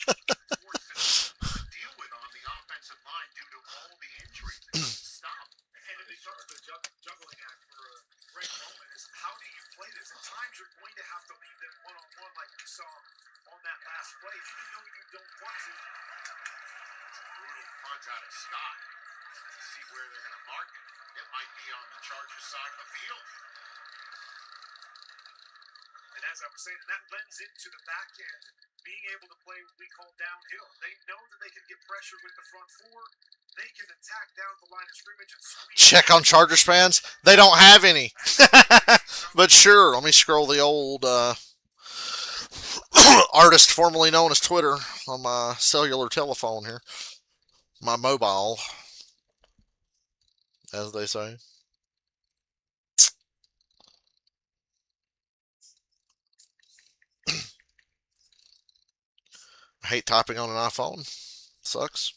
forced to deal with on the offensive line due to all the injuries. They couldn't stop. And it becomes the juggling act for Greg Roman is how do you play this? At times you're going to have to leave them one-on-one like we saw on that last play, even though you don't want to. Brutal punt out of Scott. See where they're going to mark it. It might be on the Chargers side of the field. And as I was saying, that lends into the back end being able to play what we call downhill. They know that they can get pressure with the front four. They can attack down the line of scrimmage and squeeze. Check on Chargers fans. They don't have any. But sure, let me scroll the old artist formerly known as Twitter on my cellular telephone here. My mobile, as they say. I hate typing on an iPhone. Sucks.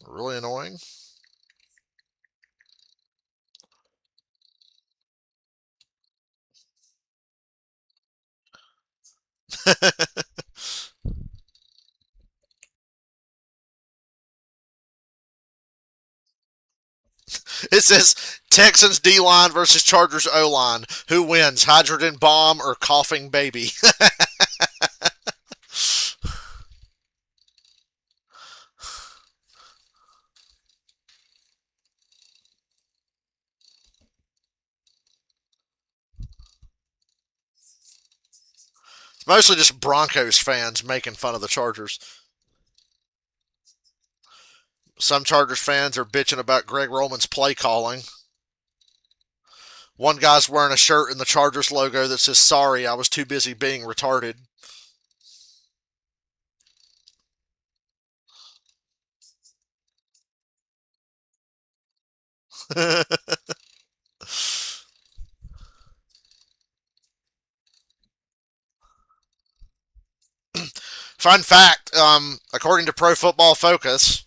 Really annoying. It says Texans D-line versus Chargers O-line. Who wins? Hydrogen bomb or coughing baby? It's mostly just Broncos fans making fun of the Chargers. Some Chargers fans are bitching about Greg Roman's play calling. One guy's wearing a shirt in the Chargers logo that says, "Sorry, I was too busy being retarded." Fun fact, according to Pro Football Focus,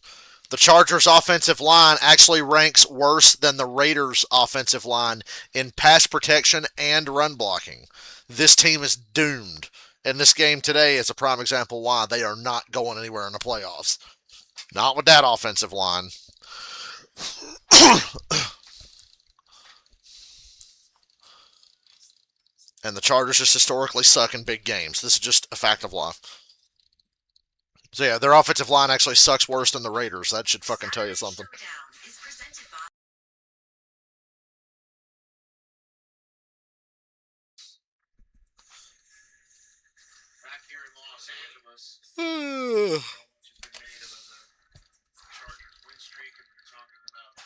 the Chargers offensive line actually ranks worse than the Raiders offensive line in pass protection and run blocking. This team is doomed. And this game today is a prime example why they are not going anywhere in the playoffs. Not with that offensive line. And the Chargers just historically suck in big games. This is just a fact of life. So yeah, their offensive line actually sucks worse than the Raiders. That should fucking tell you something. Back here in Los Angeles, Hmm. which has been made of the Chargers win streak, and we're talking about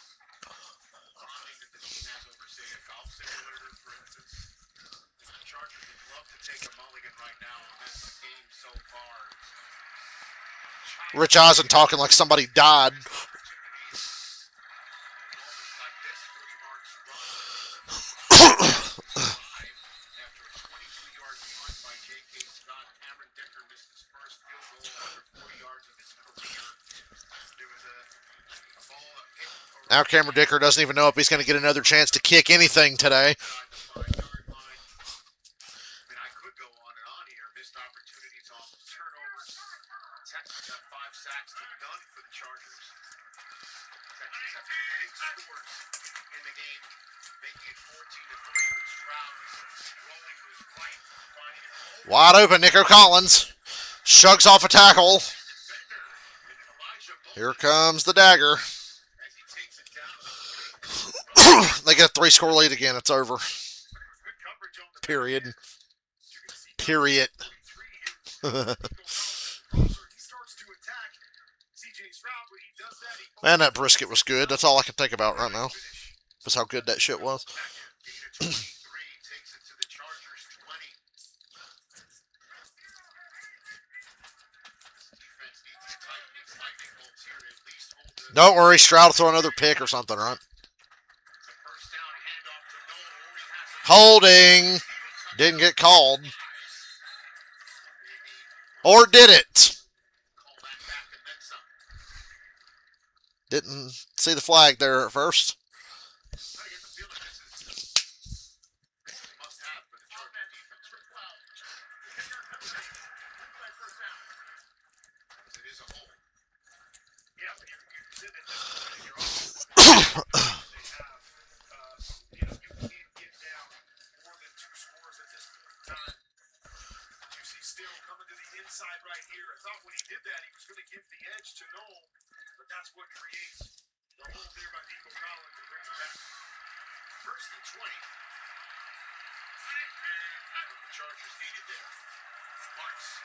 bonding that the team has over, say, a golf simulator, for instance. The Chargers would love to take a mulligan right now on this game so far. Rich Eisen talking like somebody died. Now Cameron Dicker doesn't even know if he's going to get another chance to kick anything today. Texans have 5 sacks to none for the Chargers. Texans have 2 big scores in the game, making it 14-3 with Stroud rolling to his right, finding an open Wide open, Nico Collins. Shugs off a tackle. defender. And Elijah Here comes the dagger. as he takes it down. They get a 3-score lead again. It's over. Good coverage on the Period. You can see Period. 33 here. He starts to attack CJ Stroud, but he does that. He Man, that brisket was good. That's all I can think about right now. That's how good that shit was. Gain of 23 takes it to the Chargers 20. Defense needs to tighten its lightning bolts here to at least hold the Don't worry, Stroud will throw another pick or something, right? first down handoff to Noel. He has it. Holding. Didn't get called. Or did it? Call that back and then some. Didn't see the flag there at first. I get the feeling this is a must-have for the Charger defense right now. As it is a hole. Yeah, but you're sitting at this point in your offense. They have, you can't get down more than 2 scores at this point in time. You see Steele coming to the inside right here. I thought when he did that, he was going to give the edge to Noel, but that's what creates the hole there by Nico Collins and brings it back. First and 20. What the Chargers needed there. Marks.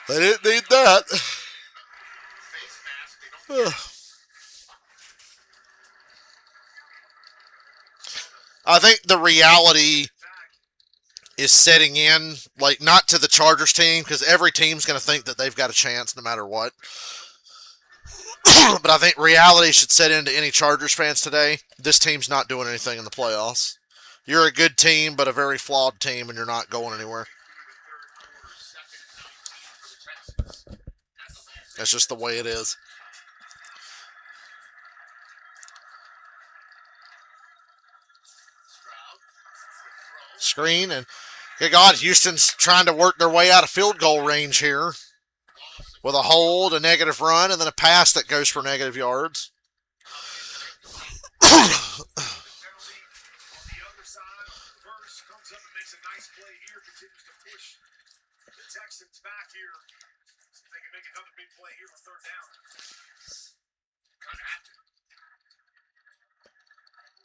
They didn't need that. Face mask. They don't get it. I think the reality is setting in, like, not to the Chargers team, because every team's going to think that they've got a chance no matter what. But I think reality should set into any Chargers fans today. This team's not doing anything in the playoffs. You're a good team, but a very flawed team, and you're not going anywhere. That's just the way it is. Screen, and good God, Houston's trying to work their way out of field goal range here with a hold, a negative run, and then a pass that goes for negative yards. Penalty on the other side on the first comes up and makes a nice play here, continues to push the Texans back here. See if they can make another big play here on 3rd down. Kind of have to.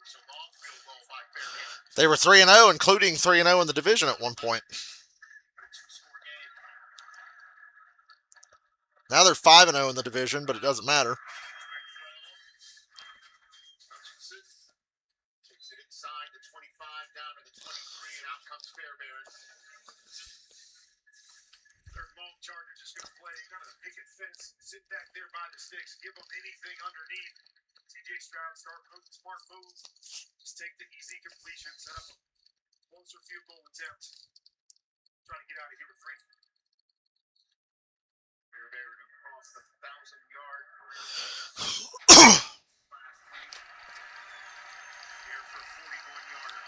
It's a long field goal by Fairbairn. They were 3-0, including 3-0 in the division at one point. A 2-score game. Now they're 5-0 in the division, but it doesn't matter. Hutchinson takes it inside the 25 down to the 23, and out comes Fairbairn. Third long Charger just going to play kind of a picket fence, sit back there by the sticks, give them anything underneath. TJ Stroud, smart move. Just take the easy completion, set up a closer field goal attempt. Trying to get out of here with 3. Fairbairn across the 1,000-yard career last week. Here for a 41-yarder.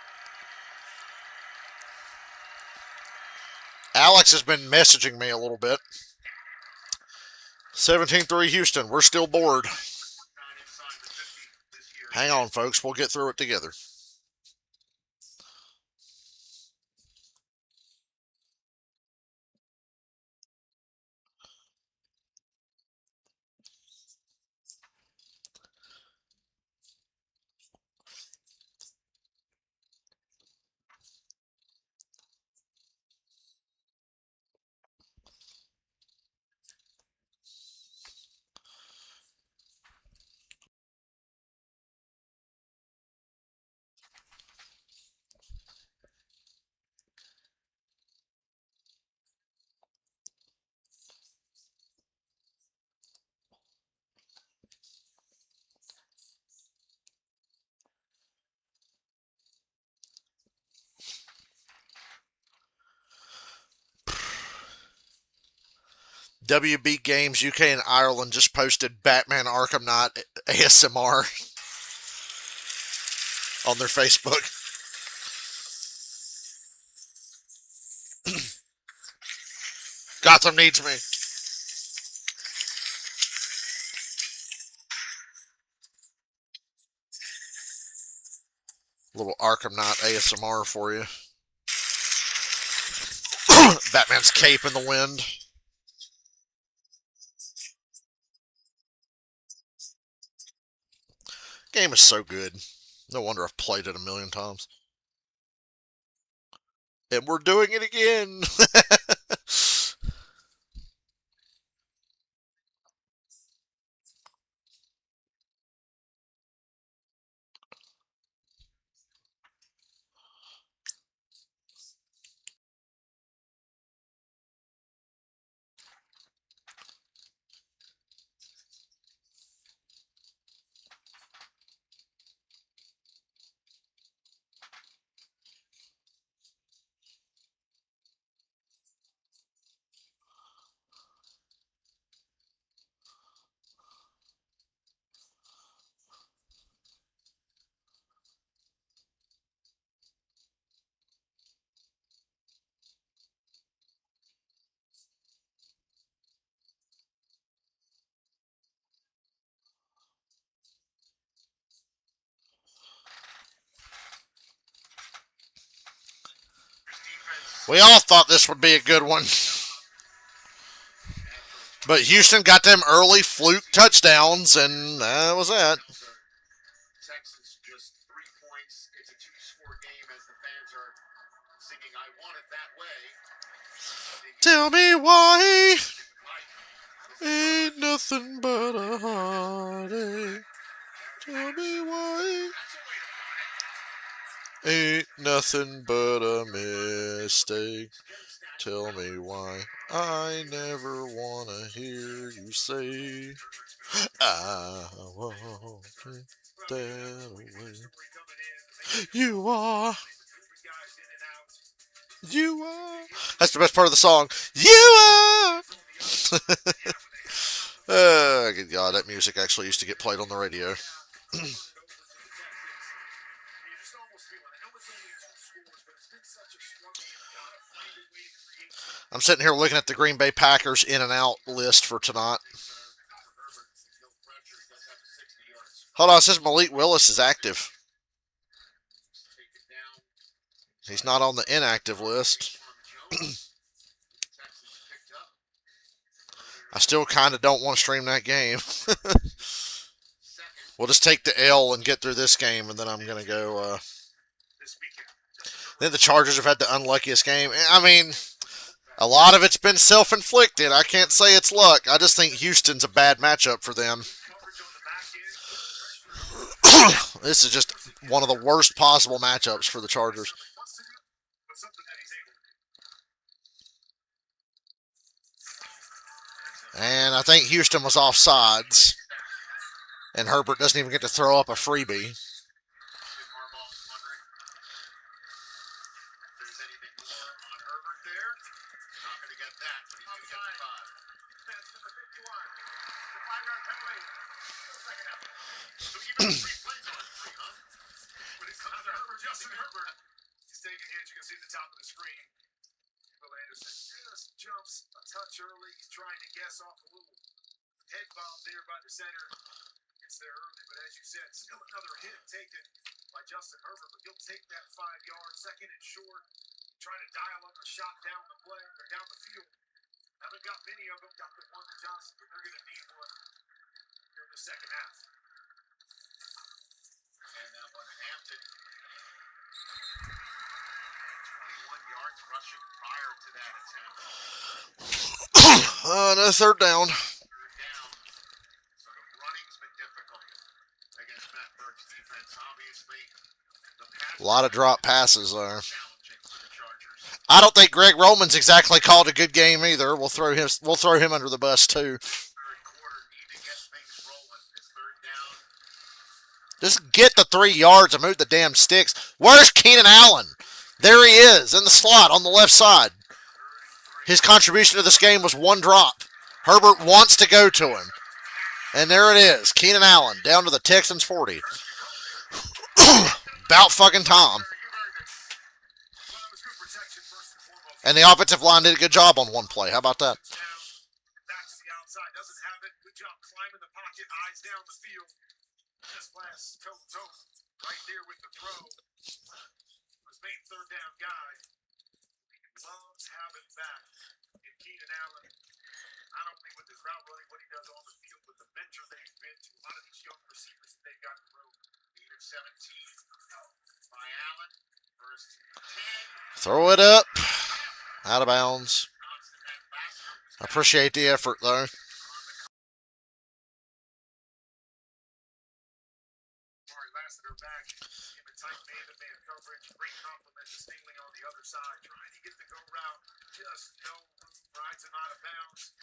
Alex has been messaging me a little bit. 17-3 Houston. We're still bored. Not inside the 50 this year. Hang on, folks. We'll get through it together. WB Games UK and Ireland just posted Batman Arkham Knight ASMR on their Facebook. Gotham needs me. Little Arkham Knight ASMR for you. Batman's cape in the wind. Game is so good. No wonder I've played it a million times. And we're doing it again. We all thought this would be a good one. But Houston got them early fluke touchdowns, and that was it. Texans just 3 points. It's a 2-score game as the fans are singing "I Want It That Way." Tell me why ain't nothing but a heartache. Tell me why ain't nothing but a mistake. Tell me why I never wanna hear you say I want it that way. You are. You are. That's the best part of the song. You are. Good God, that music actually used to get played on the radio. I'm sitting here looking at the Green Bay Packers in and out list for tonight. Hold on, it says Malik Willis is active. He's not on the inactive list. I still kind of don't want to stream that game. We'll just take the L and get through this game, and then I'm going to go. Then the Chargers have had the unluckiest game. I mean, a lot of it's been self-inflicted. I can't say it's luck. I just think Houston's a bad matchup for them. This is just one of the worst possible matchups for the Chargers. And I think Houston was offsides. And Herbert doesn't even get to throw up a freebie. Justin Herbert is taking hits. You can see the top of the screen. Will Anderson just jumps a touch early. He's trying to guess off a little head bomb there by the center. It's there early, but as you said, still another hit taken by Justin Herbert. But he'll take that 5 yards, second and short, trying to dial up a shot down the play or down the field. Haven't got many of them. Got the one to Johnson, but they're going to need one here in the second half. And that one, Hampton. 21 yards rushing prior to that attempt. Another third down. So the running's been difficult against Matt Burke's defense. Obviously, A lot of drop passes there. challenging for the Chargers. I don't think Greg Roman's exactly called a good game either. We'll throw him under the bus too. Third quarter, need to get things rolling. It's third down. Just get the 3 yards and move the damn sticks. Where's Keenan Allen? There he is in the slot on the left side. His contribution to this game was 1 drop. Herbert wants to go to him. And there it is. Keenan Allen down to the Texans 40. About fucking time. And the offensive line did a good job on one play. How about that? Back to the outside, doesn't have it. Good job climbing the pocket, eyes down the field. Just last toe to toe, right there with the throw. His main third down guy. Loves having back in Keenan Allen. Not only with his route running, what he does on the field, but the mentor that he's been to a lot of these young receivers that they've got in the road. Lead of 17 by Allen. First 10. Throw it up. Out of bounds. Johnston had Lassiter. I appreciate the effort, though. Sorry, Lassiter back in the tight man-to-man coverage. Great compliment to Stingley on the other side. Trying to get the go route. Just no room. Rides him out of bounds.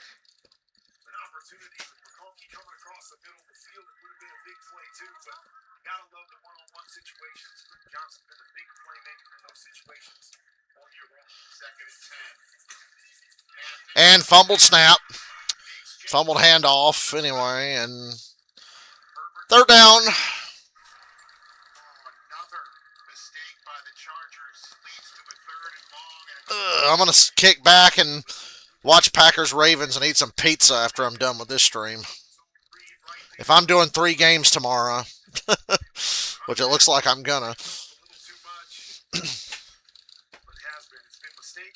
An opportunity with McConkey coming across the middle of the field. It would have been a big play, too, but gotta love the one-on-one situations. Johnson been a big playmaker in those situations all year long. Second and 10. And fumbled snap. Fumbled handoff anyway. And third down. Another mistake by the Chargers leads to a third and long. And I'm going to kick back and watch Packers-Ravens and eat some pizza after I'm done with this stream. If I'm doing 3 games tomorrow, which it looks like I'm gonna. A little too much. But it has been. It's been mistake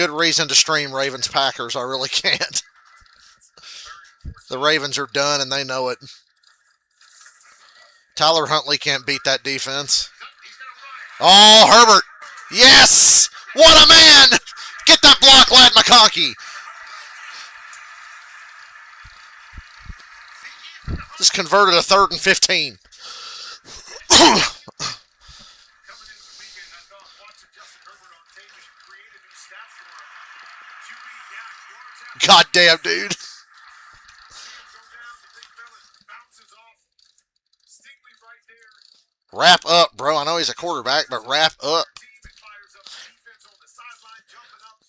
good reason to stream Ravens Packers. I really can't. The Ravens are done, and they know it. Tyler Huntley can't beat that defense. Oh, Herbert. Yes! What a man! Get that block, Lad McConkey. Just converted a 3rd and 15. Coming into the weekend, I thought watching Justin Herbert on tape, he created new stats for him. QB yak, yards after God damn, dude. go down, the big fella bounces off. Stingley right there. Wrap up, bro. I know he's a quarterback, but wrap up. Team, it fires up the defense on the sideline, jumping up.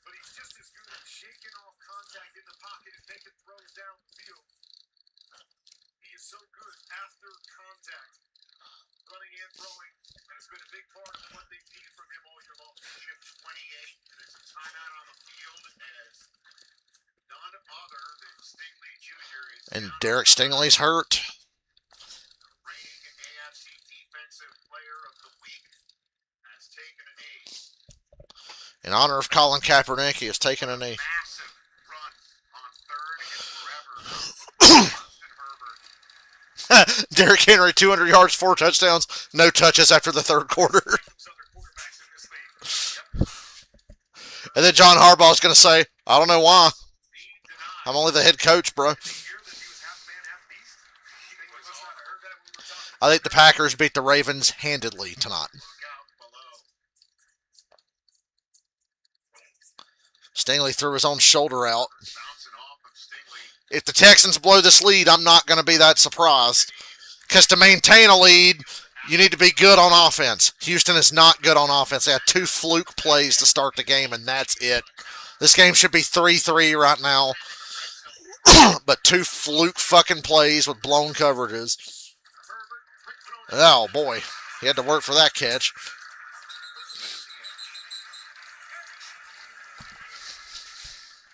But he's just as good at shaking off contact in the pocket and making throws down the field. He is so good after contact, running and throwing. And it's been a big part of what they've needed from him all year long. Shift 28, and there's a timeout on the field as none other than Stingley Jr. is And down Derek Stingley's hurt. the reigning AFC Defensive Player of the Week has taken a knee. In honor of Colin Kaepernick, he has taken a knee. Massive run on 3rd and forever. Justin Herbert. Derrick Henry, 200 yards, 4 touchdowns, no touches after the 3rd quarter. Some other quarterbacks in this league. And then John Harbaugh's going to say, I don't know why. Being denied. I'm only the head coach, bro. Did you hear that he was half man, half beast? You think we must not have heard that when we were talking? I think the Packers beat the Ravens handedly tonight. Look out below. Stingley threw his own shoulder out. Bouncing off of Stingley. If the Texans blow this lead, I'm not going to be that surprised. Because to maintain a lead, you need to be good on offense. Houston is not good on offense. They had 2 fluke plays to start the game, and that's it. This game should be 3-3 right now. But 2 fluke fucking plays with blown coverages. Oh, boy. He had to work for that catch.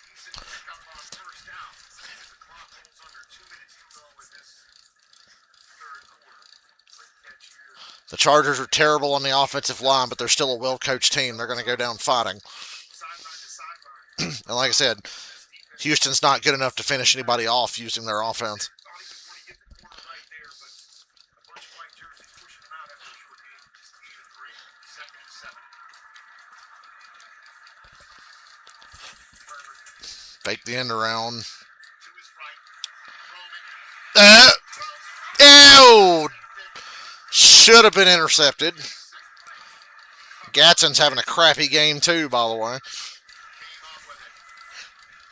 Decent pickup on 1st down. As the clock rolls under 2 minutes to go in this 3rd quarter. Great catch here. The Chargers are terrible on the offensive line, but they're still a well-coached team. They're going to go down fighting. Sideline to sideline. And like I said, Houston's not good enough to finish anybody off using their offense. Thought he was going to get the corner right there, but a bunch of white jerseys pushing him out after a short game. Just 8 of 3. 2nd and 7. Herbert Fake the end around. to his right. Roman. Ew! Should have been intercepted. Gadsden's having a crappy game too, by the way. Came up with it.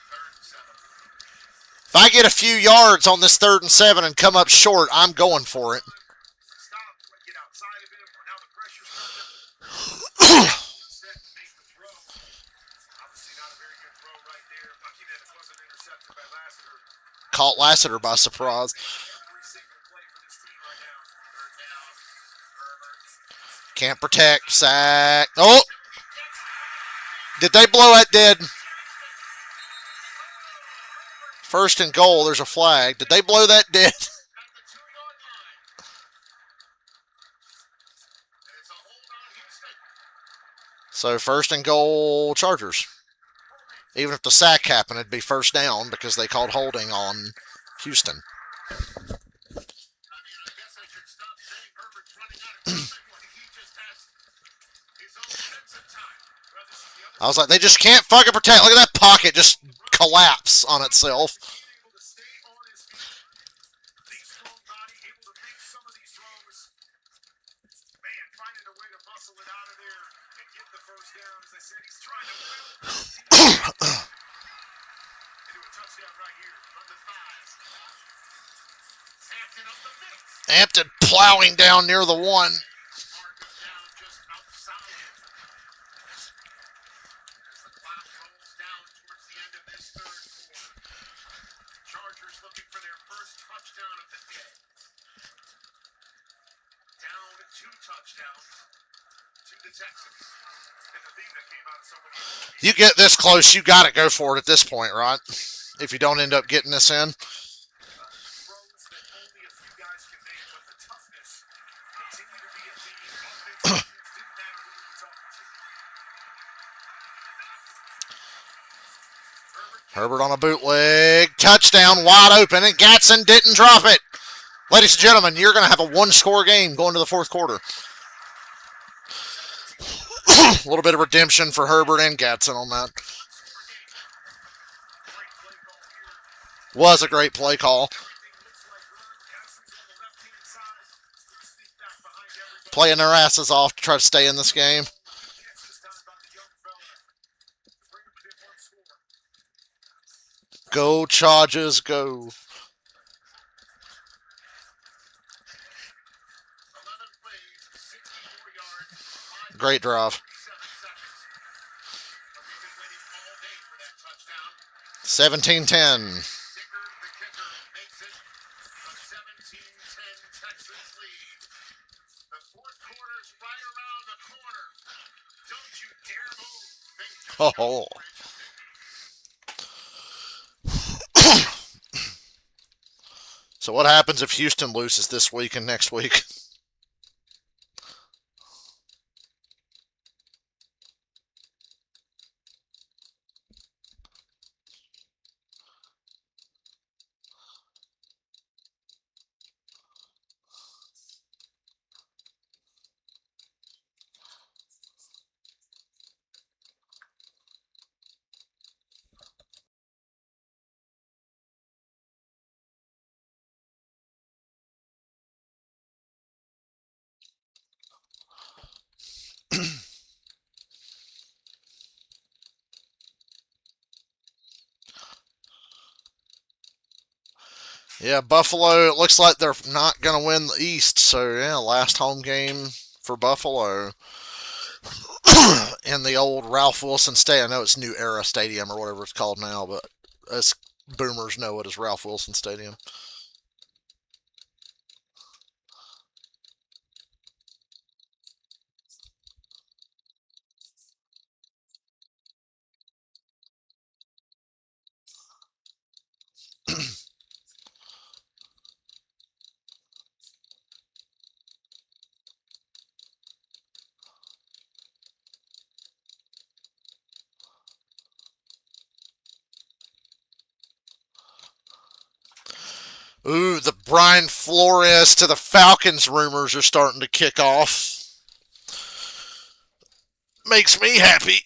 3rd and 7. If I get a few yards on this 3rd and 7 and come up short, I'm going for it. Stop, get outside of him. Now the pressure's on him. Set to make the throw. Obviously not a very good throw right there. Lucky that it wasn't intercepted by Lassiter. Caught Lassiter by surprise. Every single play for this team right now. 3rd down. Herbert. Can't protect. Sack. Oh! Did they blow that dead? 1st and goal. There's a flag. Did they blow that dead? At the 2-yard line. And it's a hold on Houston. So 1st and goal, Chargers. Even if the sack happened, it'd be 1st down because they called holding on Houston. I mean, I guess I should stop saying Herbert's running out of time when he just has his own sense of time. Well, this is the other I was like, they just can't fucking protect. Look at that pocket just collapse on itself. able to stay on his feet. Big, strong body, able to make some of these throws. Man, finding a way to muscle it out of there and get the 1st down. As I said, he's trying to will into a touchdown right here from the 5. Hampton up the middle. Hampton plowing down near the 1. Marcus down just outside him. As the clock rolls down towards the end of this 3rd quarter. Chargers looking for their first touchdown of the day. Down 2 touchdowns to the Texans. And the thing that came out of some of these You get this close, you got to go for it at this point, right? If you don't end up getting this in. throws that only a few guys can make, but the toughness continue to be a theme. Offense didn't matter who we were talking to. Herbert on a bootleg. Touchdown, wide open, and Gatson didn't drop it. Ladies and gentlemen, you're going to have a one-score game going to the fourth quarter. A little bit of redemption for Herbert and Gatson on that. Was a great play call. Playing their asses off to try to stay in this game. Go Chargers, go. Great drive. 17-10. Oh. So what happens if Houston loses this week and next week? Yeah, Buffalo, it looks like they're not going to win the East. So, yeah, last home game for Buffalo in the old Ralph Wilson Stadium. I know it's New Era Stadium or whatever it's called now, but us boomers know it as Ralph Wilson Stadium. Ooh, the Brian Flores to the Falcons rumors are starting to kick off. Makes me happy.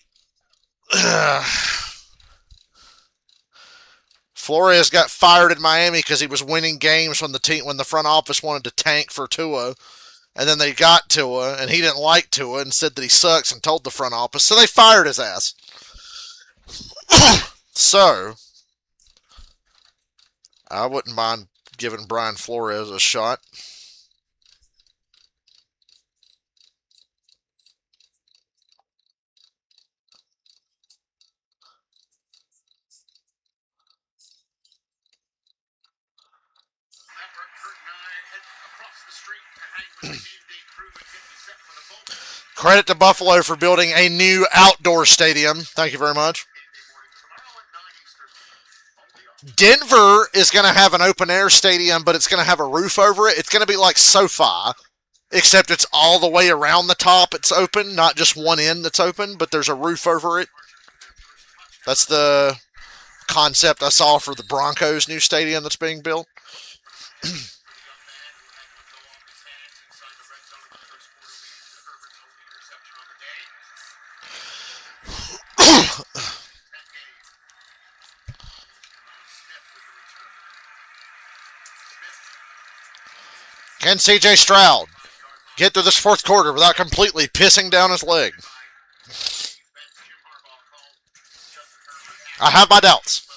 Flores got fired in Miami because he was winning games when the front office wanted to tank for Tua, and then they got Tua, and he didn't like Tua and said that he sucks and told the front office, so they fired his ass. So, I wouldn't mind giving Brian Flores a shot. Credit to Buffalo for building a new outdoor stadium. Thank you very much. Denver is going to have an open air stadium, but it's going to have a roof over it. It's going to be like SoFi, except it's all the way around the top. It's open, not just one end that's open, but there's a roof over it. That's the concept I saw for the Broncos' new stadium that's being built. Can C.J. Stroud get through this fourth quarter without completely pissing down his leg? I have my doubts.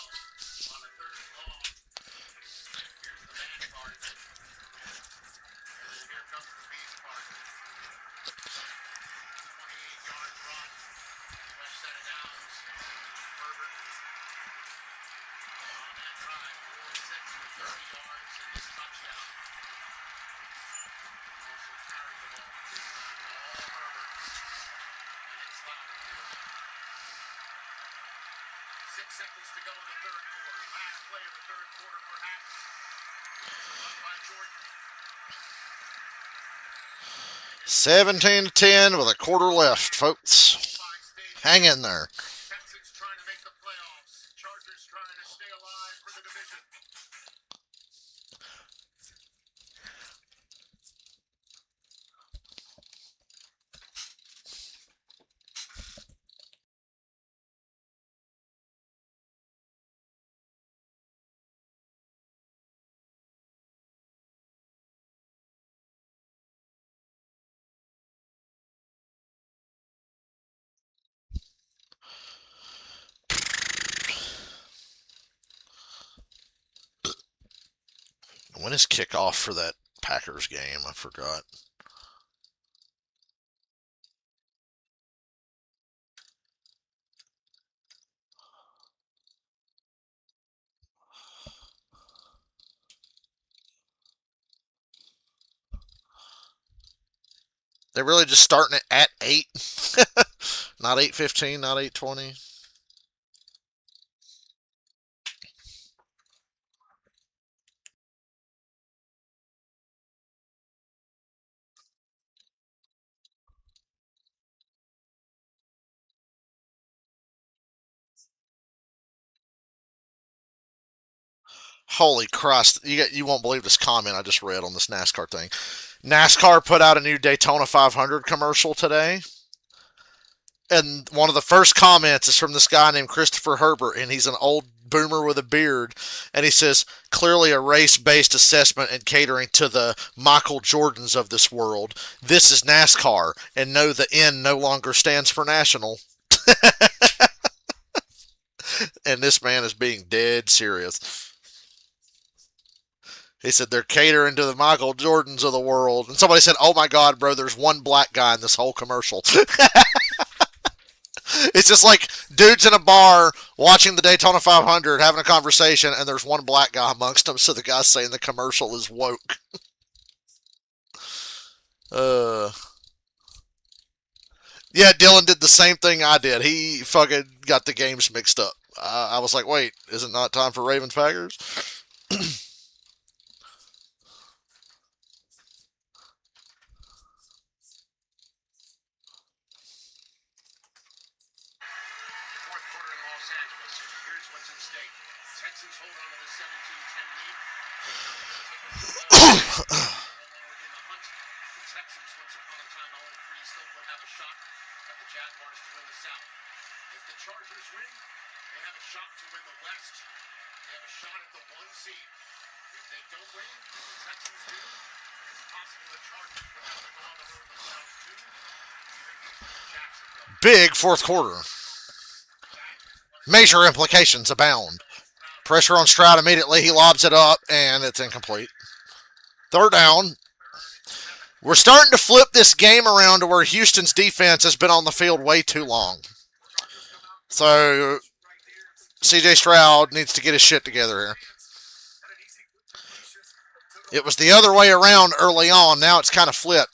Seconds to go in the third quarter. Last play of the third quarter, perhaps. By Jordan. 17-10 with a quarter left, folks. Hang in there. Texans trying to make the playoffs. Chargers trying When is kickoff for that Packers game? I forgot. They're really just starting it at 8. Not 8:15, not 8:20. Holy Christ. You won't believe this comment I just read on this NASCAR thing. NASCAR put out a new Daytona 500 commercial today. And one of the first comments is from this guy named Christopher Herbert, and he's an old boomer with a beard. And he says, clearly a race-based assessment and catering to the Michael Jordans of this world. This is NASCAR, and no, the N no longer stands for national. And this man is being dead serious. He said they're catering to the Michael Jordans of the world. And somebody said, oh my God, bro, there's one black guy in this whole commercial. It's just like dudes in a bar watching the Daytona 500 having a conversation, and there's one black guy amongst them, so the guy's saying the commercial is woke. Yeah, Dylan did the same thing I did. He fucking got the games mixed up. I was like, wait, is it not time for Ravens Packers? Fourth quarter in Los Angeles. Here's what's at stake. Texans hold on to the 17-10 lead. In the hunt, the Texans, once upon a time 0-3, still would have a shot at the Jaguars to win the South. If the Chargers win, they have a shot to win the West. They have a shot at the 1 seed. If they don't win, the Texans do. It's possible the Chargers would have to go on the road themselves too. Jacksonville. Big fourth quarter. Major implications abound. Pressure on Stroud immediately. He lobs it up, and it's incomplete. Third down. We're starting to flip this game around to where Houston's defense has been on the field way too long. So, CJ Stroud needs to get his shit together here. It was the other way around early on. Now it's kind of flipped.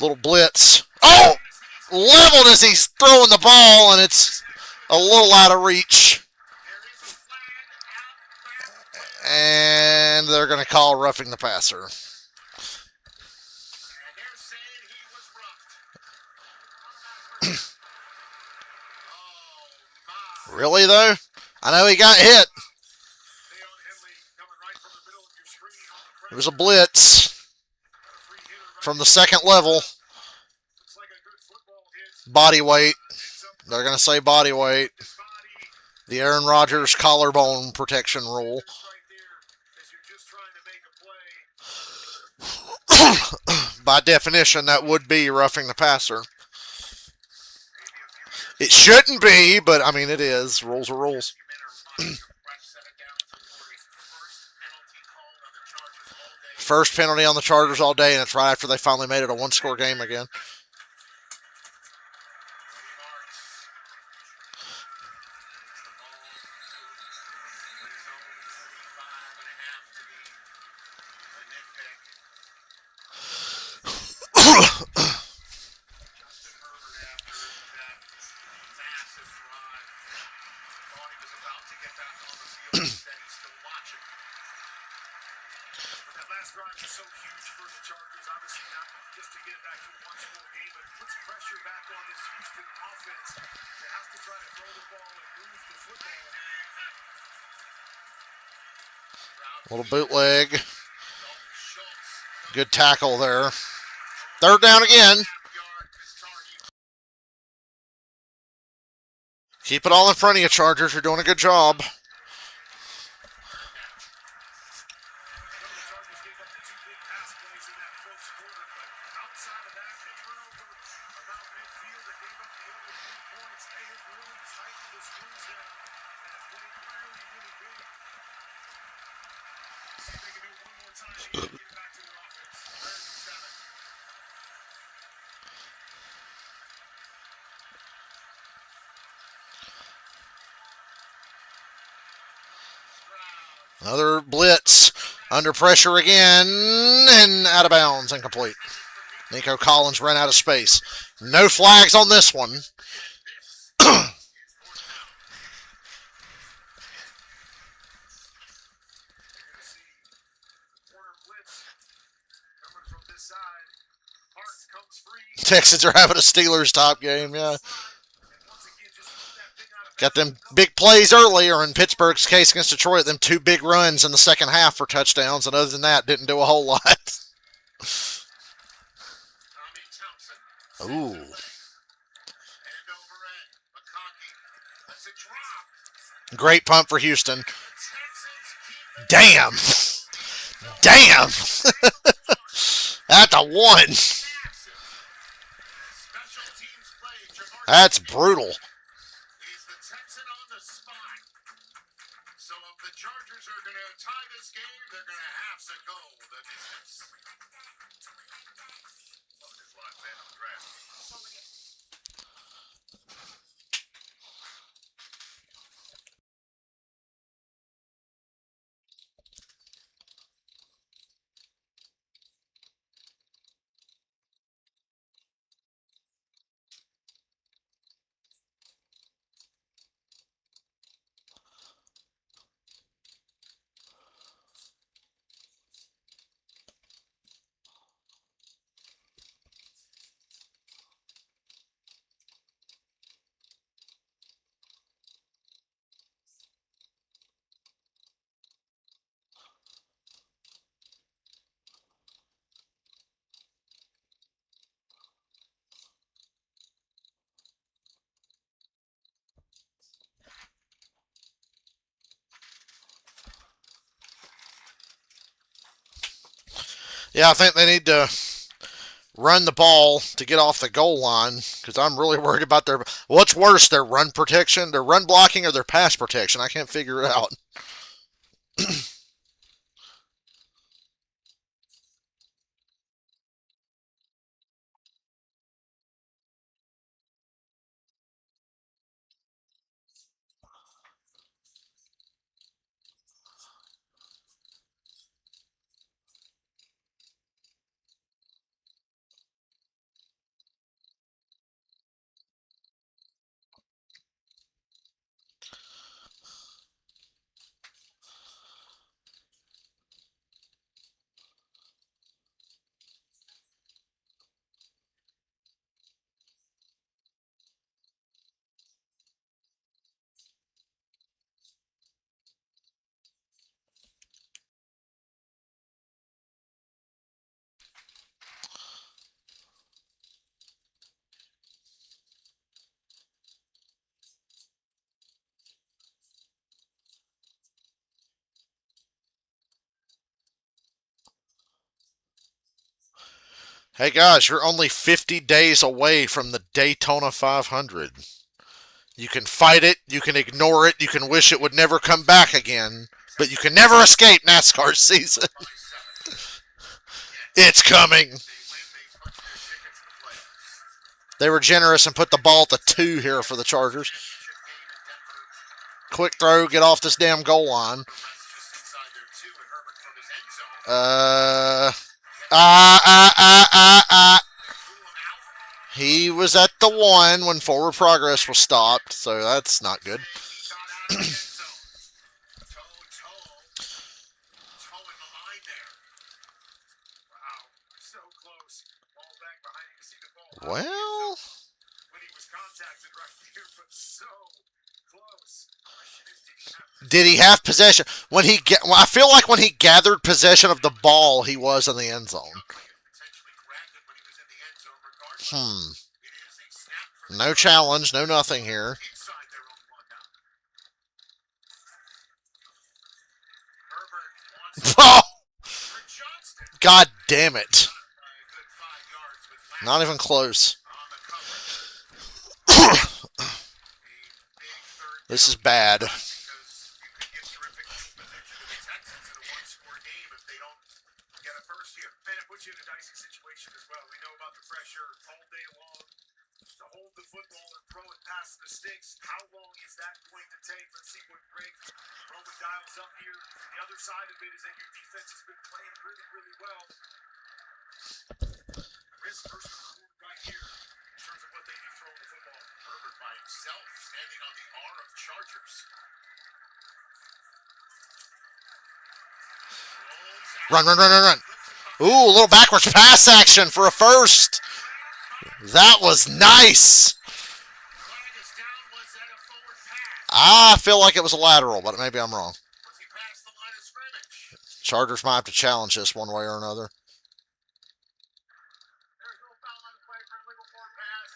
Little blitz. Oh! Leveled as he's throwing the ball, and it's a little out of reach. And they're going to call roughing the passer. Really, though? I know he got hit. It was a blitz from the second level. Body weight. They're going to say body weight. The Aaron Rodgers collarbone protection rule. By definition, that would be roughing the passer. It shouldn't be, but I mean, it is. Rules are rules. First penalty on the Chargers all day, and it's right after they finally made it a one-score game again. Little bootleg. Good tackle there. Third down again. Keep it all in front of you, Chargers. You're doing a good job. The Chargers gave up the 2 big pass plays in that close quarter, but outside of that, the turnover about midfield that gave up the other 3 points, they have really tightened the screws down and have played really, really big. See if they can do it one more time and get it back to their offense. 3rd and 7. Another blitz. Under pressure again. And out of bounds. Incomplete. Nico Collins ran out of space. No flags on this one. Texans are having a Steelers top game, yeah. Got them big plays early, or in Pittsburgh's case against Detroit, them 2 big runs in the second half for touchdowns, and other than that, didn't do a whole lot. Ooh. Great punt for Houston. Damn. Damn. That's a 1. That's brutal. He's the Texan on the spot. So if the Chargers are going to tie this game, they're going to have to go the distance. Love this live fan on the grass. Yeah, I think they need to run the ball to get off the goal line, because I'm really worried about their... What's worse, their run protection, their run blocking, or their pass protection? I can't figure it out. Hey guys, you're only 50 days away from the Daytona 500. You can fight it, you can ignore it, you can wish it would never come back again, but you can never escape NASCAR season. It's coming. They were generous and put the ball at the 2 here for the Chargers. Quick throw, get off this damn goal line. He was at the 1 when forward progress was stopped, so that's not good. Well, did he have possession? I feel like when he gathered possession of the ball, he was in the end zone. No challenge, no nothing here. God damn it. a good 5 yards with Not even close. on the coverage. A big third This is down bad. because you could give terrific field position to the Texans in a one-score game if they don't get a first here. And it puts you in a dicey situation as well. We know about the pressure all day long to hold the football and throw it past the sticks. How long is that going to take? Let's see what Greg Roman dials up here. The other side of it is that your defense has been playing really, really well. Risk versus reward right here in terms of what they do throwing the football. Herbert by himself standing on the R of Chargers. Run, run, run, run, run. Ooh, a little backwards pass action for a first. That was nice. Flag is down. Was that a forward pass? I feel like it was a lateral, but maybe I'm wrong. Was he past the line of scrimmage? Chargers might have to challenge this one way or another. There's no foul on the play for a legal forward pass.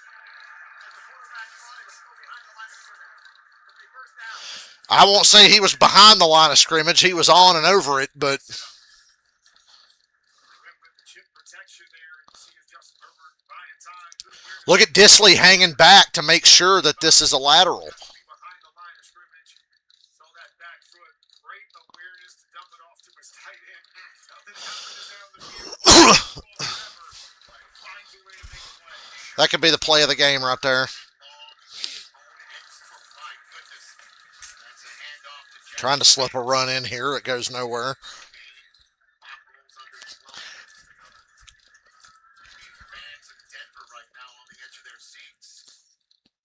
And the quarterback's line is still behind the line of scrimmage. It'll be first down. I won't say he was behind the line of scrimmage. He was on and over it, but They went with the chip protection there. You see if Justin Herbert buying time. Good awareness. look at Disley hanging back to make sure that this is a lateral. Behind the line of scrimmage. Saw that back foot. Great awareness to dump it off to his tight end. Nothing happening down the field. Finds a way to make a play. That could be the play of the game right there. Trying to slip a run in here. It goes nowhere. Fans in Denver right now on the edge of their seats.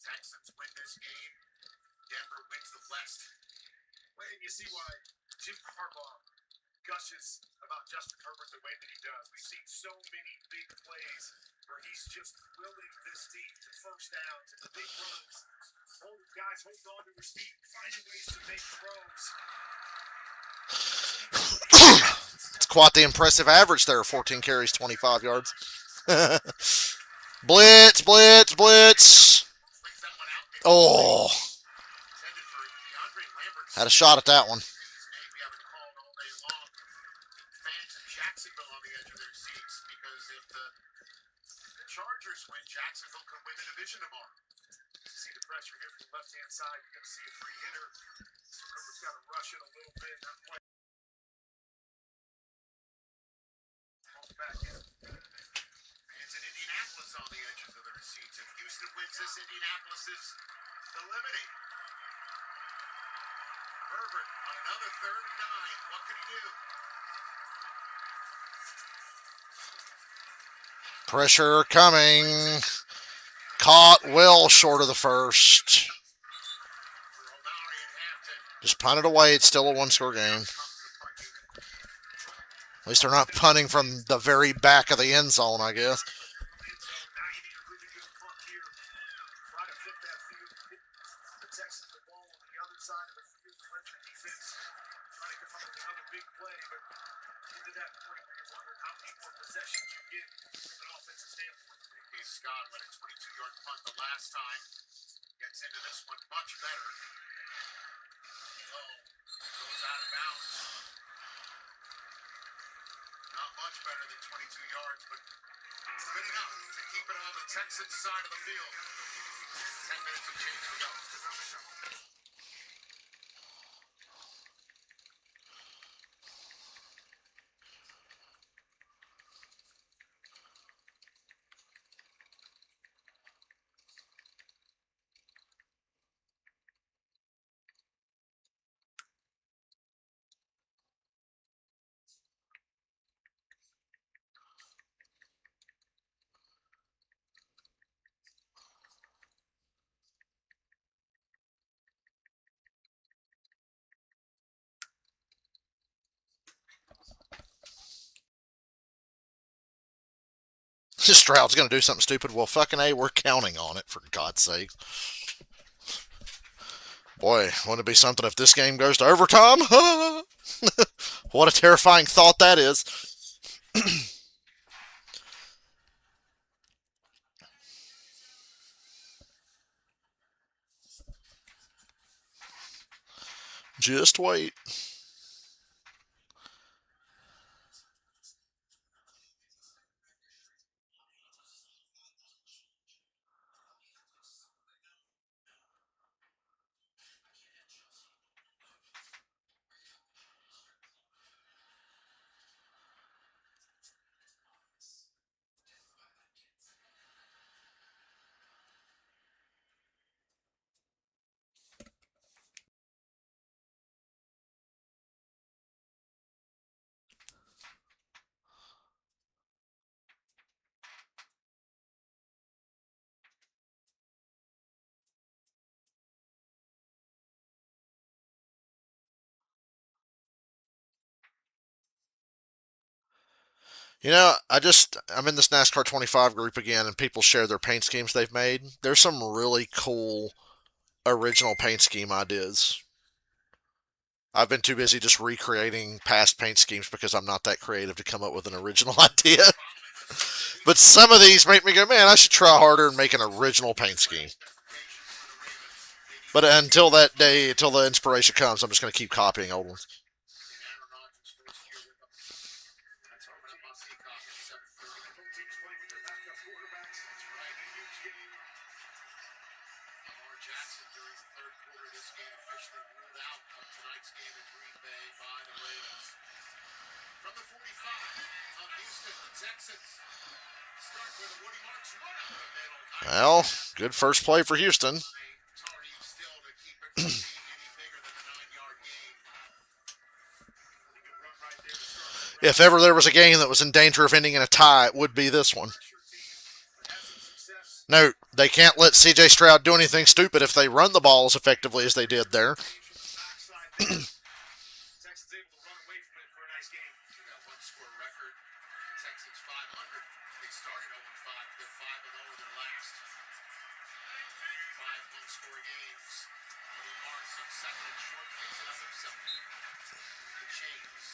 Texans win this game. Denver wins the West. Well, and you see why Jim Harbaugh gushes about Justin Herbert the way that he does. We've seen so many big plays where he's just willing this team to first downs and the big runs. Guys holding on to his feet, finding ways to make throws. It's quite the impressive average there. 14 carries, 25 yards. Blitz, blitz, blitz. Swings that one out. Oh, Intended for DeAndre Lambert. had a shot at that one. His name we haven't called all day long. Fans in Jacksonville on the edge of their seats because if the Chargers win, Jacksonville can win the division tomorrow. See the pressure here from the left-hand side. You're going to see a free hitter. So Herbert's got to rush it a little bit. Not quite. Back in. Fans in Indianapolis on the edges of their seats. If Houston wins this, Indianapolis is eliminated. Herbert on another 3rd and 9. What can he do? Pressure coming. Caught well short of the first. For O'Malley and Hampton. Just punt it away. It's still a one-score game. At least they're not punting from the very back of the end zone, I guess. Now you need a really good punt here. Try to flip that field. Hit the Texans the ball on the other side of the field. Let your defense try to come up with another big play. But get to that point where you're wondering how many more possessions you get from an offensive standpoint. Scott led a 22-yard punt the last time. Gets into this one much better. Goes out of bounds. Not much better than 22 yards, but good enough to keep it on the Texans side of the field. 10 minutes of change to go. Stroud's going to do something stupid. Well, fucking A, we're counting on it, for God's sake. Boy, wouldn't it be something if this game goes to overtime? What a terrifying thought that is. Just wait. You know, I'm in this NASCAR 25 group again, and people share their paint schemes they've made. There's some really cool original paint scheme ideas. I've been too busy just recreating past paint schemes because I'm not that creative to come up with an original idea. But some of these make me go, man, I should try harder and make an original paint scheme. But until that day, until the inspiration comes, I'm just going to keep copying old ones. Both teams playing with their backup quarterbacks. That's right. A huge game. Lamar Jackson during the third quarter of this game officially ruled out of tonight's game in Green Bay by the Ravens. From the 45 of Houston, the Texans start with a Woody Marks right up the middle. Well, good first play for Houston. Tar Heels still to keep it from being any bigger than the 9-yard gain. Pretty good run right there to start the drive. If ever there was a game that was in danger of ending in a tie, it would be this one. Pressure team, but had some success. Note, they can't let CJ Stroud do anything stupid if they run the ball as effectively as they did there. From the backside there. Texans able to run away from it for a nice game. To that one-score record, the Texans 500. They started 0-5. They're 5-0 in their last 5 one-score games. Woody Marks on second and short takes another something. The chains.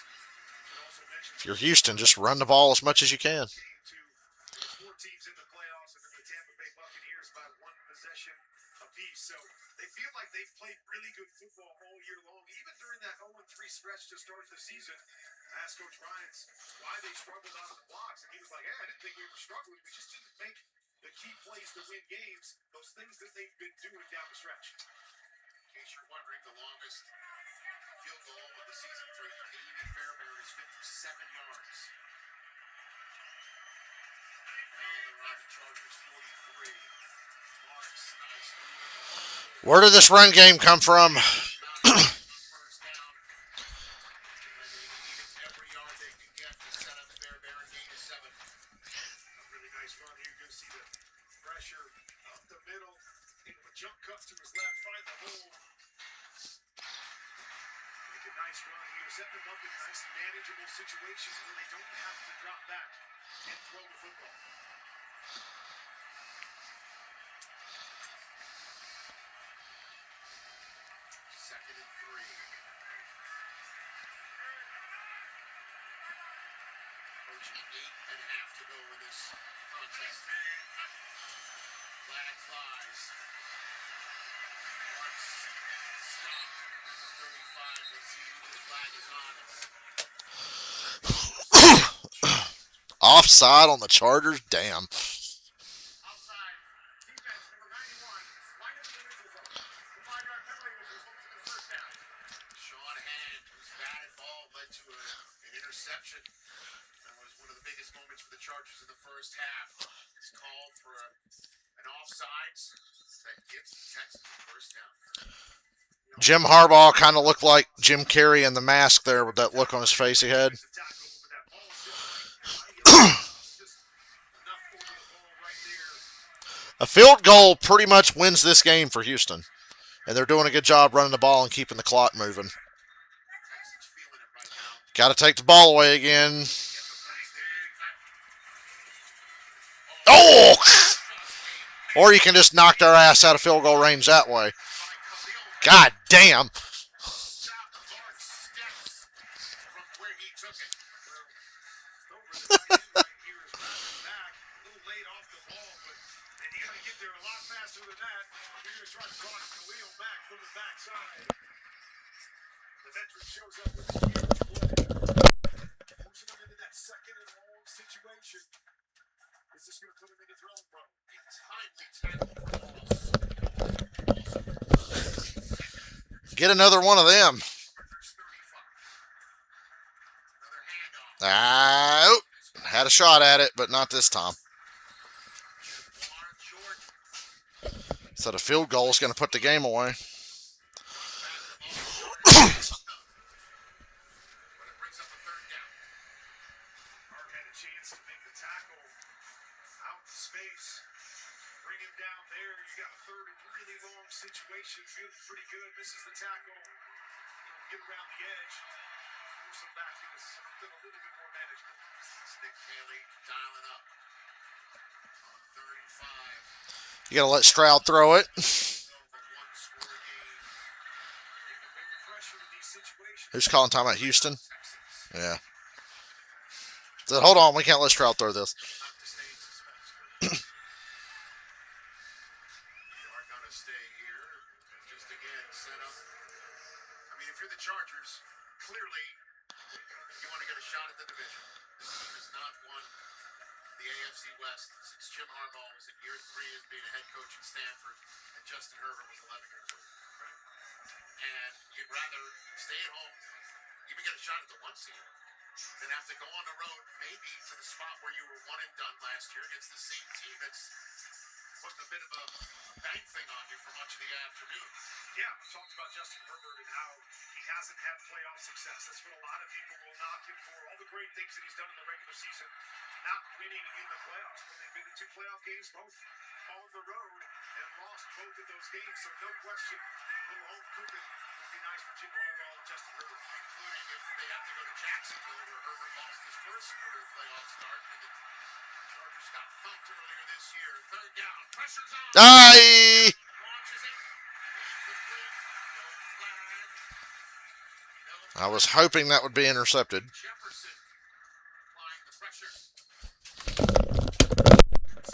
Should also mention If you're Houston, just run the ball as much as you can. there's 4 teams in the playoffs, and then the Tampa Bay Buccaneers by 1 possession apiece. So they feel like they've played really good football all year long, even during that 0-3 stretch to start the season. I asked Coach Ryans why they struggled out of the blocks, and he was like, "Hey, I didn't think we were struggling. We just didn't make the key plays to win games. Those things that they've been doing down the stretch." In case you're wondering, the longest field goal of the season for Davey Fairbairn is 57 yards. Now they're on the Chargers 43. Marks, nice move. Where did this run game come from? First down. And they needed every yard they could get to set up Fairbairn gain of 7. A really nice run here. You're going to see the pressure up the middle. Able to jump cut to his left, find the hole. Make a nice run here. Set them up in nice manageable situations where they don't have to drop back and throw the football. Second and 3. Approaching 8.5 to go in this contest. Flag flies. Marks stopped at the 35. Let's see who the flag is on. Offside on the Chargers? Damn. Outside defense, number 91. Line up the neutral zone. The 5-yard penalty was resulted in the first down. Sean Hand, whose batted ball led to an interception. That was one of the biggest moments for the Chargers in the first half. It's called for an offsides that gives the Texans the first down. Jim Harbaugh kind of looked like Jim Carrey in the mask there with that look on his face he had. It's a tackle, but that ball just enough over the ball right there. A field goal pretty much wins this game for Houston. And they're doing a good job running the ball and keeping the clock moving. Texans feeling it right now. Got to take the ball away again. Oh! Or you can just knock their ass out of field goal range that way. God damn. Marks steps from where he took it. Over the tight end right here is running back. A little late off the ball, but you got to get there a lot faster than that. You're going to try to cross the wheel back from the backside. The veteran shows up with a huge play. Forcing him into that second and long situation. Is this going to put him into throwing problem? A timely tackle for loss. Get another one of them. Chargers 35. Another handoff. Had a shot at it, but not this time. Warren Jordan. So the field goal is going to put the game away. But it brings up a third down. Hart had a chance to make the tackle out in space. Bring him down there. You got a third and really long situation. Feeling pretty good. Misses the tackle. Get around the edge. force them back into something a little bit more manageable. Nick Haley dialing up on 35. You gotta let Stroud throw it. A one-score game. They can bring the pressure in these situations. Who's calling time out? Houston? Texans. Yeah. So, hold on, we can't let Stroud throw this. Not to stay in suspense, but we are going to stay here. Just again, set up. I mean, if you're the Chargers, clearly you want to get a shot at the division. This team has not won the AFC West since Jim Harbaugh was in year 3 as being a head coach at Stanford, and Justin Herbert was 11 years old. And you'd rather stay at home, even get a shot at the 1 seed, than have to go on the road, maybe to the spot where you were 1 and done last year against the same team that's putting a bit of a bang thing on you for much of the afternoon. Yeah, we talked about Justin Herbert and how he hasn't had playoff success. That's what a lot of people will knock him for. All the great things that he's done in the regular season, not winning in the playoffs. When they've been to 2 playoff games, both on the road, and lost both of those games. So no question, little home cooking would be nice for Jim Harbaugh and Justin Herbert. Including if they have to go to Jacksonville, where Herbert lost his first career playoff start, and the Chargers got thumped earlier this year. 3rd down, pressure's on. Aye! Launches it. Incomplete. No flag. No I was hoping that would be intercepted. Jefferson applying the pressure. See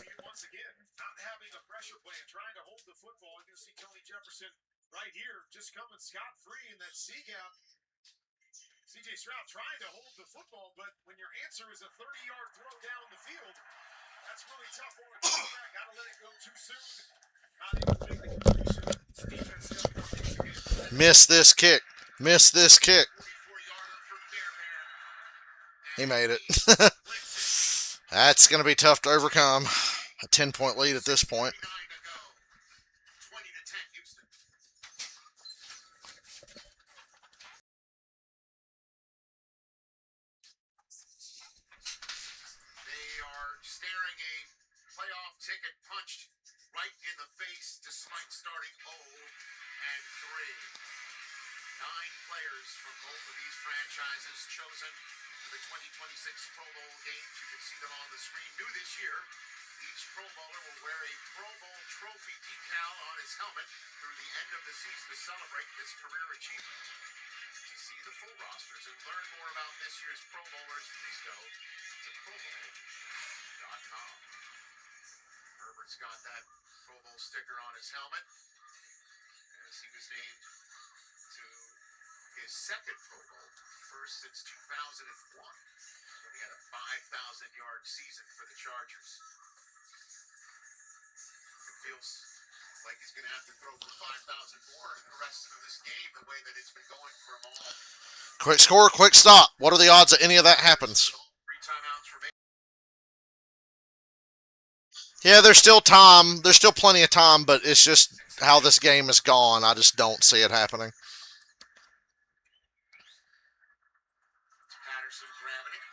it once again, not having a pressure plan, trying to hold the football. You're going to see Tony Jefferson right here, just coming scot-free in that C gap. C.J. Stroud trying to hold the football, but when your answer is a 30-yard throw down the field, that's really tough for a quarterback. Got to let it go too soon. Not able to make the completion. It's defense stepping up once again. Miss this kick. Miss this kick. 44-yarder for Bear Bear. He made it. Blitzes. That's going to be tough to overcome. A 10-point lead at this point. 39 to go. 20 to 10, Houston. They are staring a playoff ticket punched right in the face despite starting 0 and 3. 9 players from both of these franchises chosen for the 2026 Pro Bowl games. You can see them on the screen. New this year, each Pro Bowler will wear a Pro Bowl trophy decal on his helmet through the end of the season to celebrate this career achievement. To see the full rosters and learn more about this year's Pro Bowlers, please go to ProBowl.com. Herbert's got that Pro Bowl sticker on his helmet as he was named to his 2nd Pro Bowl, first since 2001, when he had a 5,000-yard season for the Chargers. It feels like he's going to have to throw for 5,000 more in the rest of this game, the way that it's been going for him all. Quick score, quick stop. What are the odds that any of that happens? 3 timeouts remaining. Yeah, there's still time. There's still plenty of time, but it's just how this game is gone. I just don't see it happening. Patterson grabbing it,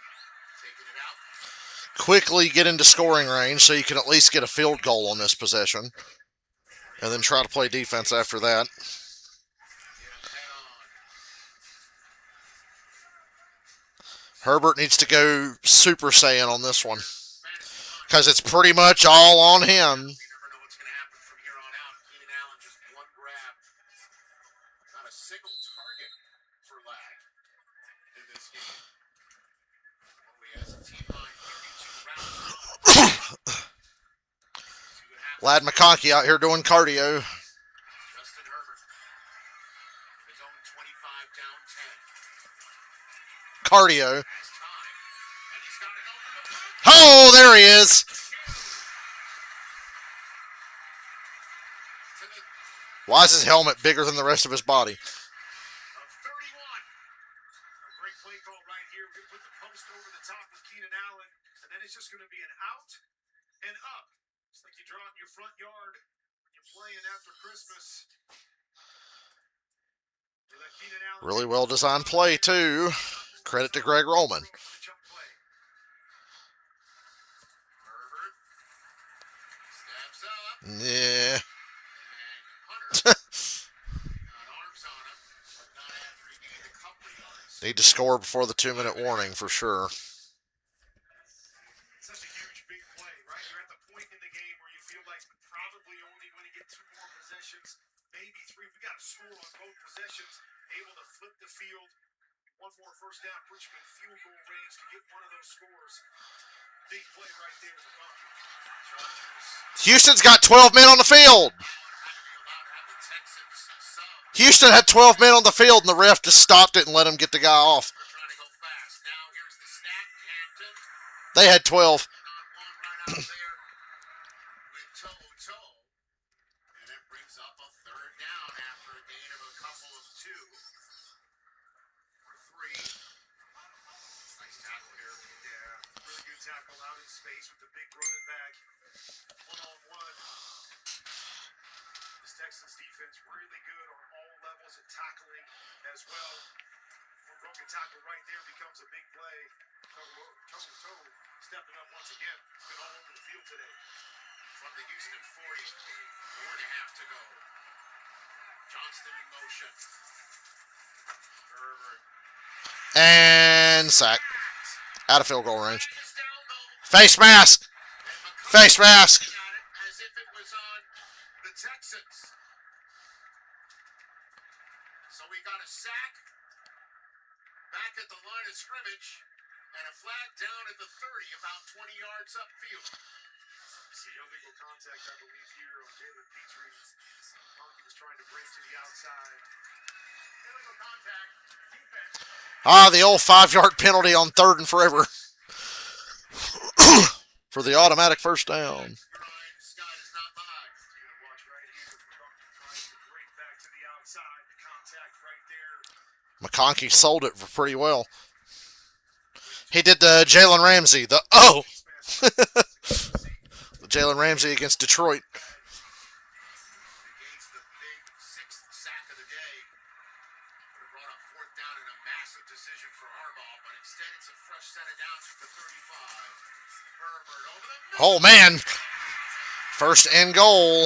taking it out. Quickly get into scoring range so you can at least get a field goal on this possession. And then try to play defense after that. Get him head on. Herbert needs to go Super Saiyan on this one. Because it's pretty much all on him. You never know what's going to happen from here on out. Keenan Allen just 1 grab. Not a single target for Lag in this game. Only has a team high 32 rounds. Lad McConkey out here doing cardio. Justin Herbert. His own 25 down 10. Cardio. Has time. And he's got it over the back. Oh, there he is. To the Why is his helmet bigger than the rest of his body? of 31. A great play call right here. We're going to put the post over the top with Keenan Allen, and then it's just going to be an out and up. It's like you draw it in your front yard when you're playing after Christmas. You let Keenan Allen Really well designed play, too. Credit to Greg Roman. Jump play. Herbert steps up. Yeah. And Hunter got arms on him, but not after he gained a couple of yards. Need to score before the 2-minute warning for sure. Such a huge, big play, right? You're at the point in the game where you feel like we're probably only going to get 2 more possessions, maybe 3. We got to score on both possessions, able to flip the field. 1 more first down, puts you in field goal range to get one of those scores. Big play right there for Bucky. Houston's got 12 men on the field. Houston had 12 men on the field, and the ref just stopped it and let him get the guy off. They had 12. Tackle out in space with the big running back. 1-on-1. This Texans defense really good on all levels of tackling as well. One broken tackle right there becomes a big play. Toe stepping up once again. He's been all over the field today. From the Houston 40, 4.5 to go. Johnston in motion. Herbert. And sack. Out of field goal range. Face mask. Face mask. As if it was on the Texans. So we got a sack back at the line of scrimmage and a flag down at the 30, about 20 yards upfield. See illegal contact, I believe, here on Jalen Petrie. Monkey was trying to break to the outside. Illegal contact. Ah, Defense. the old 5-yard penalty on 3rd and forever. For the automatic first down. McConkey sold it for pretty well. He did the Jalen Ramsey. The Jalen Ramsey against Detroit. Oh, man. First and goal.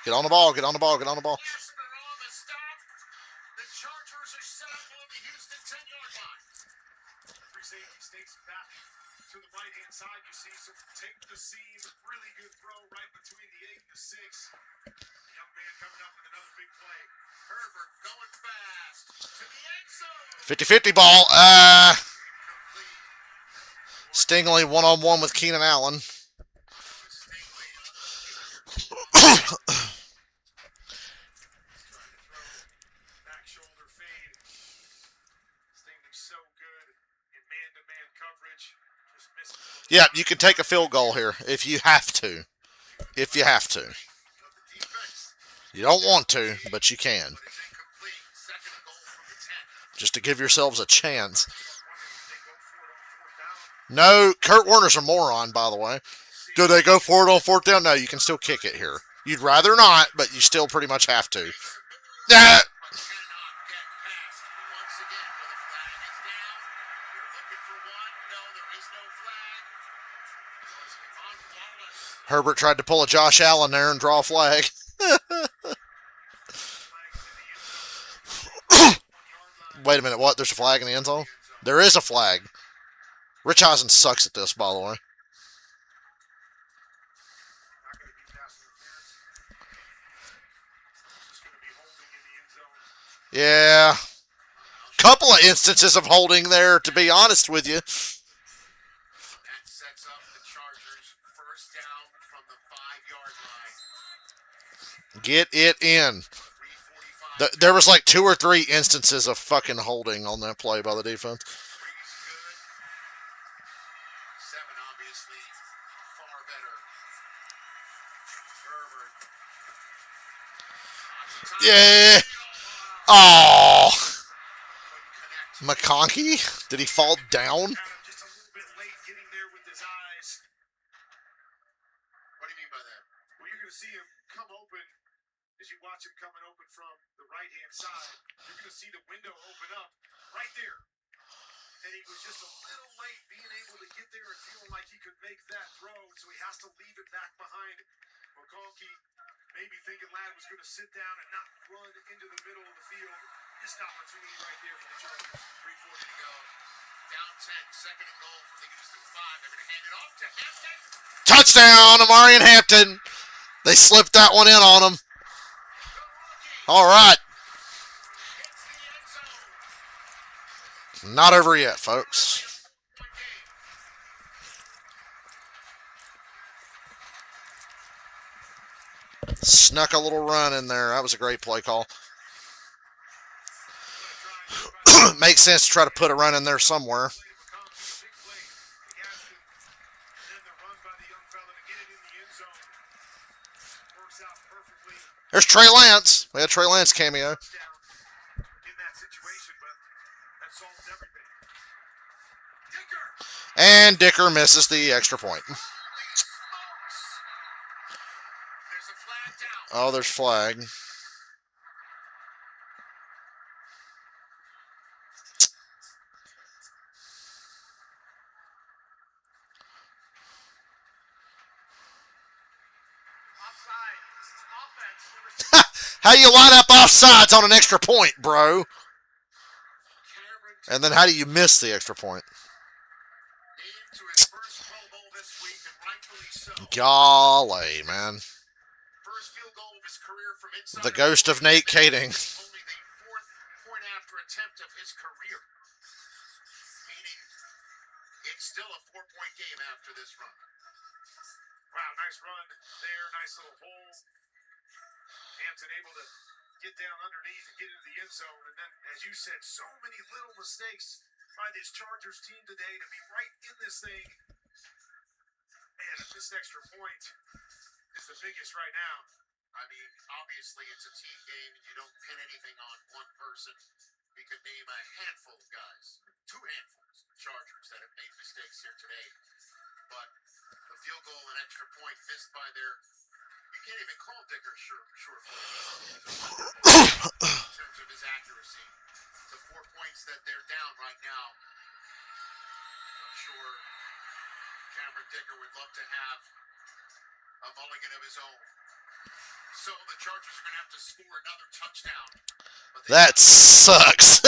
Get on the ball, get on the ball, get on the ball. The Chargers are set up on the Houston 10-yard line. Free safety stakes back to the right-hand side. You see some take the seam. Really good throw right between the 8 and the 6. The young man coming up with another big play. Herbert going fast to the end zone. 50-50 ball. Stingley one-on-one with Keenan Allen. Back shoulder fade. Stingley's so good in man-to-man coverage. Just misses. Yeah, you can take a field goal here if you have to. If you have to. You don't want to, but you can. Just to give yourselves a chance. No, Kurt Warner's a moron, by the way. Do they go for it on 4th down? No, you can still kick it here. You'd rather not, but you still pretty much have to. Ah! Herbert tried to pull a Josh Allen there and draw a flag. Wait a minute, what? There's a flag in the end zone? There is a flag. Rich Eisen sucks at this, by the way. Yeah. Couple of instances of holding there, to be honest with you. That sets up the Chargers first down from the 5-yard line. Get it in. There was like 2 or 3 instances of fucking holding on that play by the defense. 7 obviously far better. Yeah. Herbert. Oh. McConkey? Did he fall down? Just a little bit late getting there with his eyes. What do you mean by that? Well, you're going to see him come open as you watch him coming open from the right-hand side. You're going to see the window open up right there. And he was just a little late being able to get there and feeling like he could make that throw, so he has to leave it back behind. McConkey maybe thinking Ladd was going to sit down and not run into the middle of the field. Missed opportunity right there for the Chargers. Second and goal from the Houston 5. They're going to hand it off to Hampton. Touchdown, Amari and Hampton. They slipped that one in on him. All right. Hits the end zone. Not over yet, folks. Snuck a little run in there. That was a great play call. Makes sense to try to put a run in there somewhere. There's Trey Lance. We had Trey Lance cameo. In that situation, but that solves everything. And Dicker misses the extra point. There's a flag down. Oh, there's flag. How do you line up offsides on an extra point, bro? And then how do you miss the extra point? Named to his first Pro Bowl this week, and rightfully so. Golly, man. First field goal of his career from inside The ghost of Nate Kading. Only the fourth point after attempt of his career. Meaning it's still a 4-point game after this run. Wow, nice run there. Nice little hole. Hampton able to get down underneath and get into the end zone. And then, as you said, so many little mistakes by this Chargers team today to be right in this thing. Man, if this extra point is the biggest right now. I mean, obviously it's a team game and you don't pin anything on one person. We could name a handful of guys, 2 handfuls of Chargers that have made mistakes here today. But the field goal and extra point missed by their, you can't even call Dicker sure in terms of his accuracy. The 4 points that they're down right now, I'm sure Cameron Dicker would love to have a mulligan of his own. So the Chargers are going to have to score another touchdown. That sucks.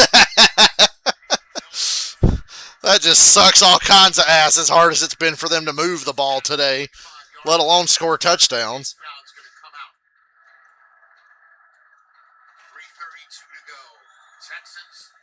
That just sucks all kinds of ass as hard as it's been for them to move the ball today, let alone score touchdowns. Crowd's going to come out. 3:32 to go. Texans.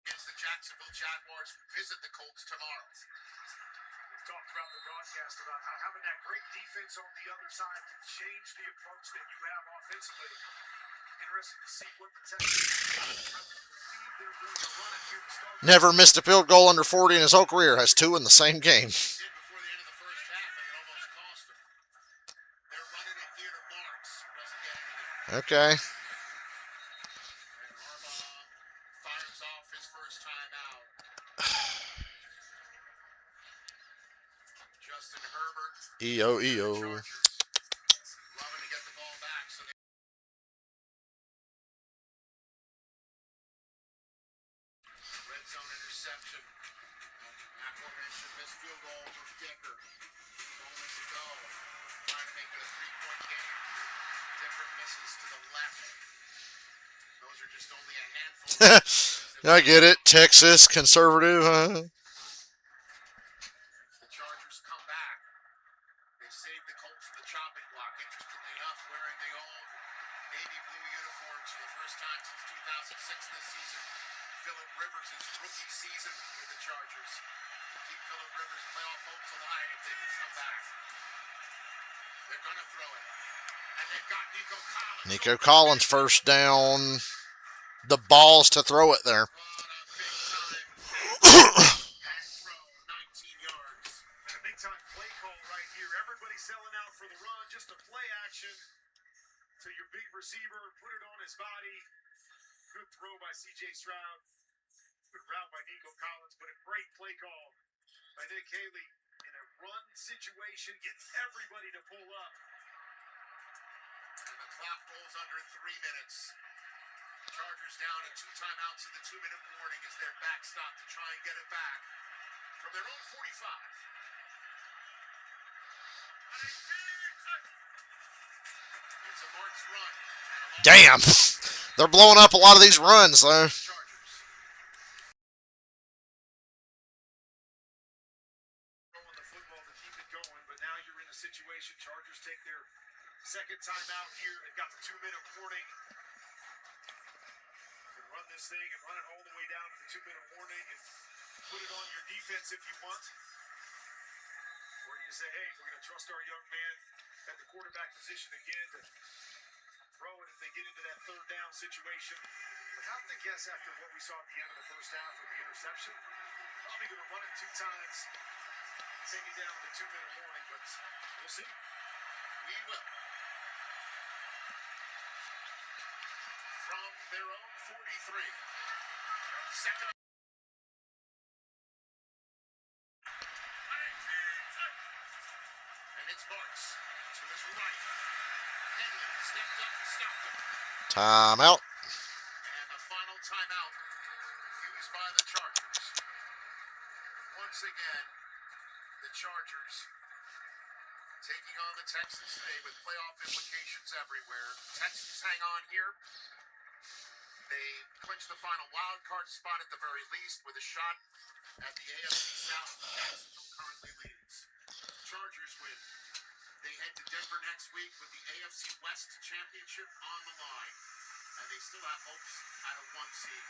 Against the Jacksonville Jaguars, who visit the Colts tomorrow. We've talked throughout the broadcast about how having that great defense on the other side can change the approach that you have offensively. Interesting to see what the Texans they're going to run it here to start. Never missed a field goal under 40 in his whole career. Has 2 in the same game. Did before the end of the first half, and it almost cost them. They're running it here to Marks. Doesn't get anything. Okay. And Harbaugh fires off his first time out. Justin Herbert. EO, EO. Chargers loving to get the ball back, so they red zone interception. Aforementioned missed field goal from Dicker. Moments ago, trying to make it a 3-point game. Different misses to the left. Those are just only a handful. I get it. Texas, conservative, huh? The Chargers come back. They saved the Colts from the chopping block. Interestingly enough, wearing the old navy blue uniforms for the first time since 2006 this season. Phillip Rivers' rookie season with the Chargers. Keep Phillip Rivers' playoff hopes alive if they can come back. They're going to throw it. And they've got Nico Collins. Nico Collins first down. The balls to throw it there. On a big time pass throw, 19 yards. And a big time play call right here. Everybody selling out for the run. Just a play action to your big receiver. Put it on his body. Good throw by C.J. Stroud. Good route by Nico Collins, but a great play call by Nick Haley in a run situation. Gets everybody to pull up. And the clock rolls under 3 minutes. Chargers down at 2 timeouts in the 2-minute warning as their backstop to try and get it back from their own 45. Damn. They're blowing up a lot of these runs, though. Throwing the football to keep it going, but now you're in a situation. Chargers take their second timeout here. They've got the 2-minute warning. You can run this thing and run it all the way down to the 2-minute warning and put it on your defense if you want. Or you say, hey, we're going to trust our young man at the quarterback position again to throw it if they get into that third down situation. But have to guess after what we saw at the end of the first half with the interception, probably going to run it 2 times, take it down to the 2-minute warning, but we'll see. We will. From their own 43. Second. And it's Marks to his right. Henley stepped up and stopped him. Timeout. And the final timeout used by the Chargers. Once again, the Chargers taking on the Texans today with playoff implications everywhere. Texans hang on here. They clinch the final wild card spot at the very least with a shot at the AFC South. Jacksonville currently leads. Chargers win. They head to Denver next week with the AFC West Championship on the line. And they still have hopes at a 1 seed.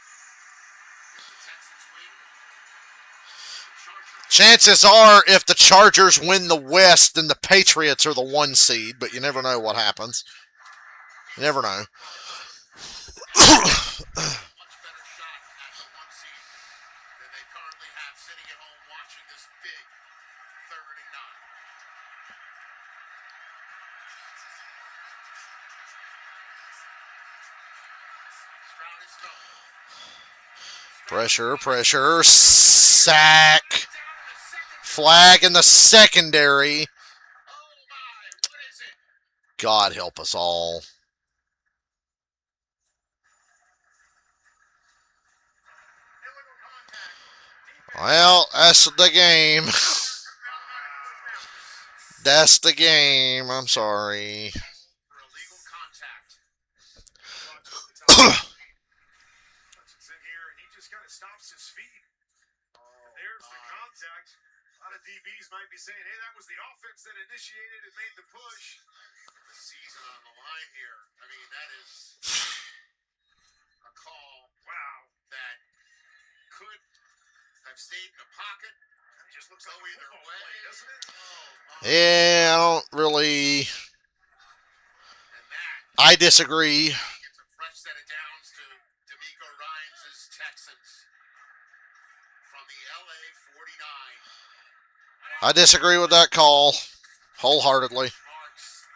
If the Texans win, the Chargers. Chances are, if the Chargers win the West, then the Patriots are the 1 seed, but you never know what happens. You never know. Much better shot at the 1 seed than they currently have sitting at home watching this big 3rd and 9. Stroud is going. Pressure, pressure, sack. Down in the second. Flag in the secondary. Oh my, what is it? God help us all. Illegal contact. Well, that's the game. That's the game. I'm sorry. For illegal contact. Hudson's in here, and he just kind of stops his feet. And there's the contact. A lot of DBs might be saying, hey, that was the offense that initiated and made the push. The season on the line here. I mean, that is a call Wow. that could have stayed in the pocket. It just looks Go like a either football way, play, doesn't it? Yeah, I don't really. And that I disagree. gets a fresh set of downs to D'Amico Ryans' Texans from the LA 49. I disagree with that call wholeheartedly. Marks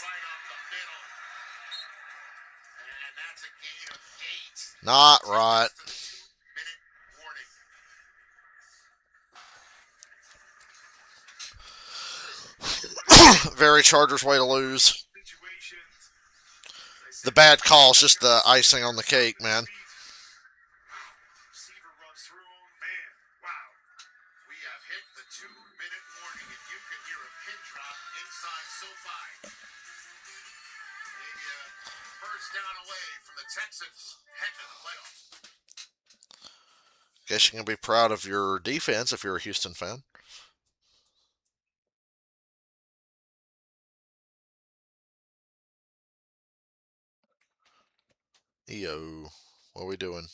right up the middle. And that's a gain of 8. Not right. Just a 2-minute warning. Very Chargers way to lose. Situations. The bad call is just the icing on the cake, man. Receiver runs through him. Man, wow. We have hit the 2-minute warning, and you can hear a pin drop inside SoFi. Maybe a first down away from the Texans heading to the playoffs. Guess you can be proud of your defense if you're a Houston fan. Yo, what are we doing?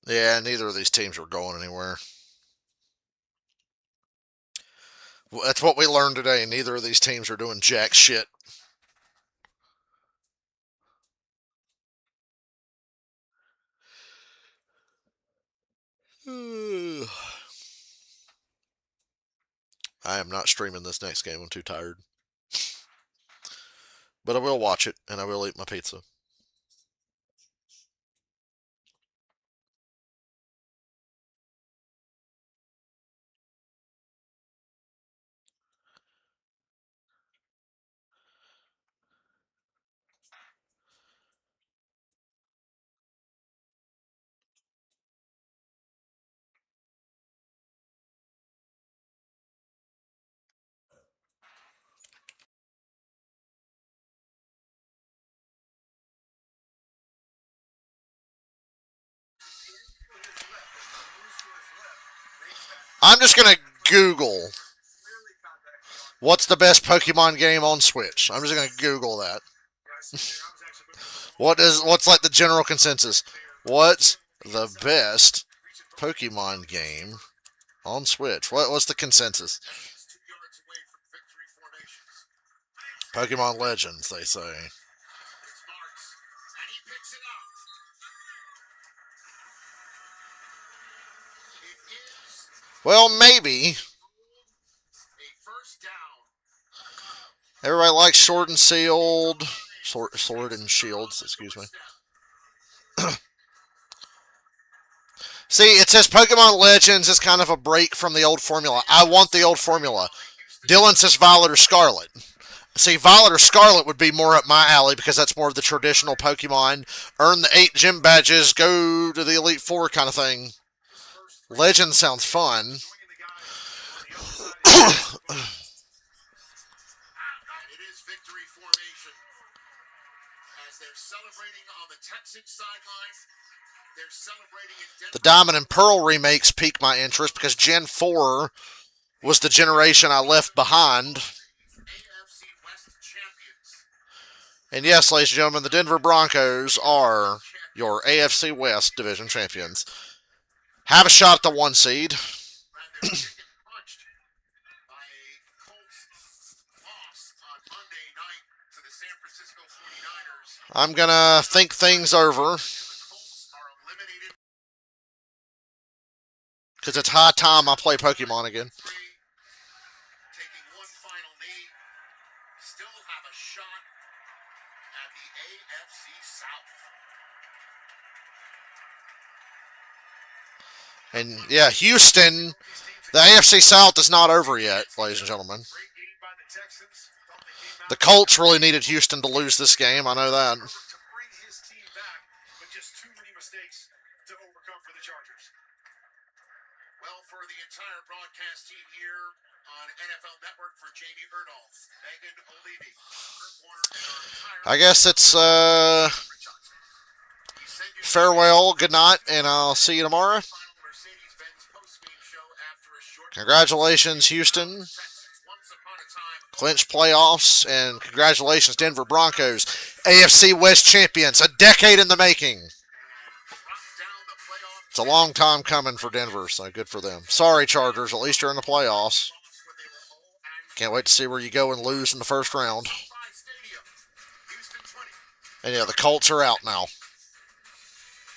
Yeah, neither of these teams are going anywhere. Well, that's what we learned today. Neither of these teams are doing jack shit. I am not streaming this next game. I'm too tired. But I will watch it, and I will eat my pizza. I'm just going to Google what's the best Pokemon game on Switch. I'm just going to Google that. What's like the general consensus? What's the best Pokemon game on Switch? What's the consensus? Pokemon Legends, they say. Well, maybe. Everybody likes Sword and Shield. Sword and Shields, excuse me. See, it says Pokemon Legends is kind of a break from the old formula. I want the old formula. Dylan says Violet or Scarlet. See, Violet or Scarlet would be more up my alley because that's more of the traditional Pokemon. Earn the 8 gym badges, go to the Elite Four kind of thing. Legend sounds fun. It is victory formation. As they're celebrating on the Texans sideline, they're celebrating in Denver. The Diamond and Pearl remakes pique my interest because Gen 4 was the generation I left behind. AFC West champions. And yes, ladies and gentlemen, the Denver Broncos are your AFC West division champions. Have a shot at the 1 seed. Rather getting punched by a Colts loss on Monday night to the San Francisco 49ers. I'm going to think things over Colts are eliminated. because it's high time I play Pokemon again. Taking one final knee, still have a shot at the AFC South. And yeah, Houston, the AFC South is not over yet, ladies and gentlemen. Great game by the Texans. Thought they came out The Colts really needed Houston to lose this game. I know that. to bring his team back, but just too many mistakes to overcome for the Chargers. Well, for the entire broadcast team here on NFL Network, for Jamie Erdahl, Megan O'Leary, Kurt Warner, and our entire I guess it's We send you farewell, good night, and I'll see you tomorrow. final Mercedes-Benz post-game show after a short Congratulations, Houston. Texans once upon a time Clinch playoffs, and congratulations, Denver Broncos, AFC West champions, a decade in the making. dropped down the playoff It's a long time coming for Denver, so good for them. Sorry, Chargers, at least you're in the playoffs. when they were 0-5 Can't wait to see where you go and lose in the first round. Stadium. Houston 20. And yeah, the Colts are out now.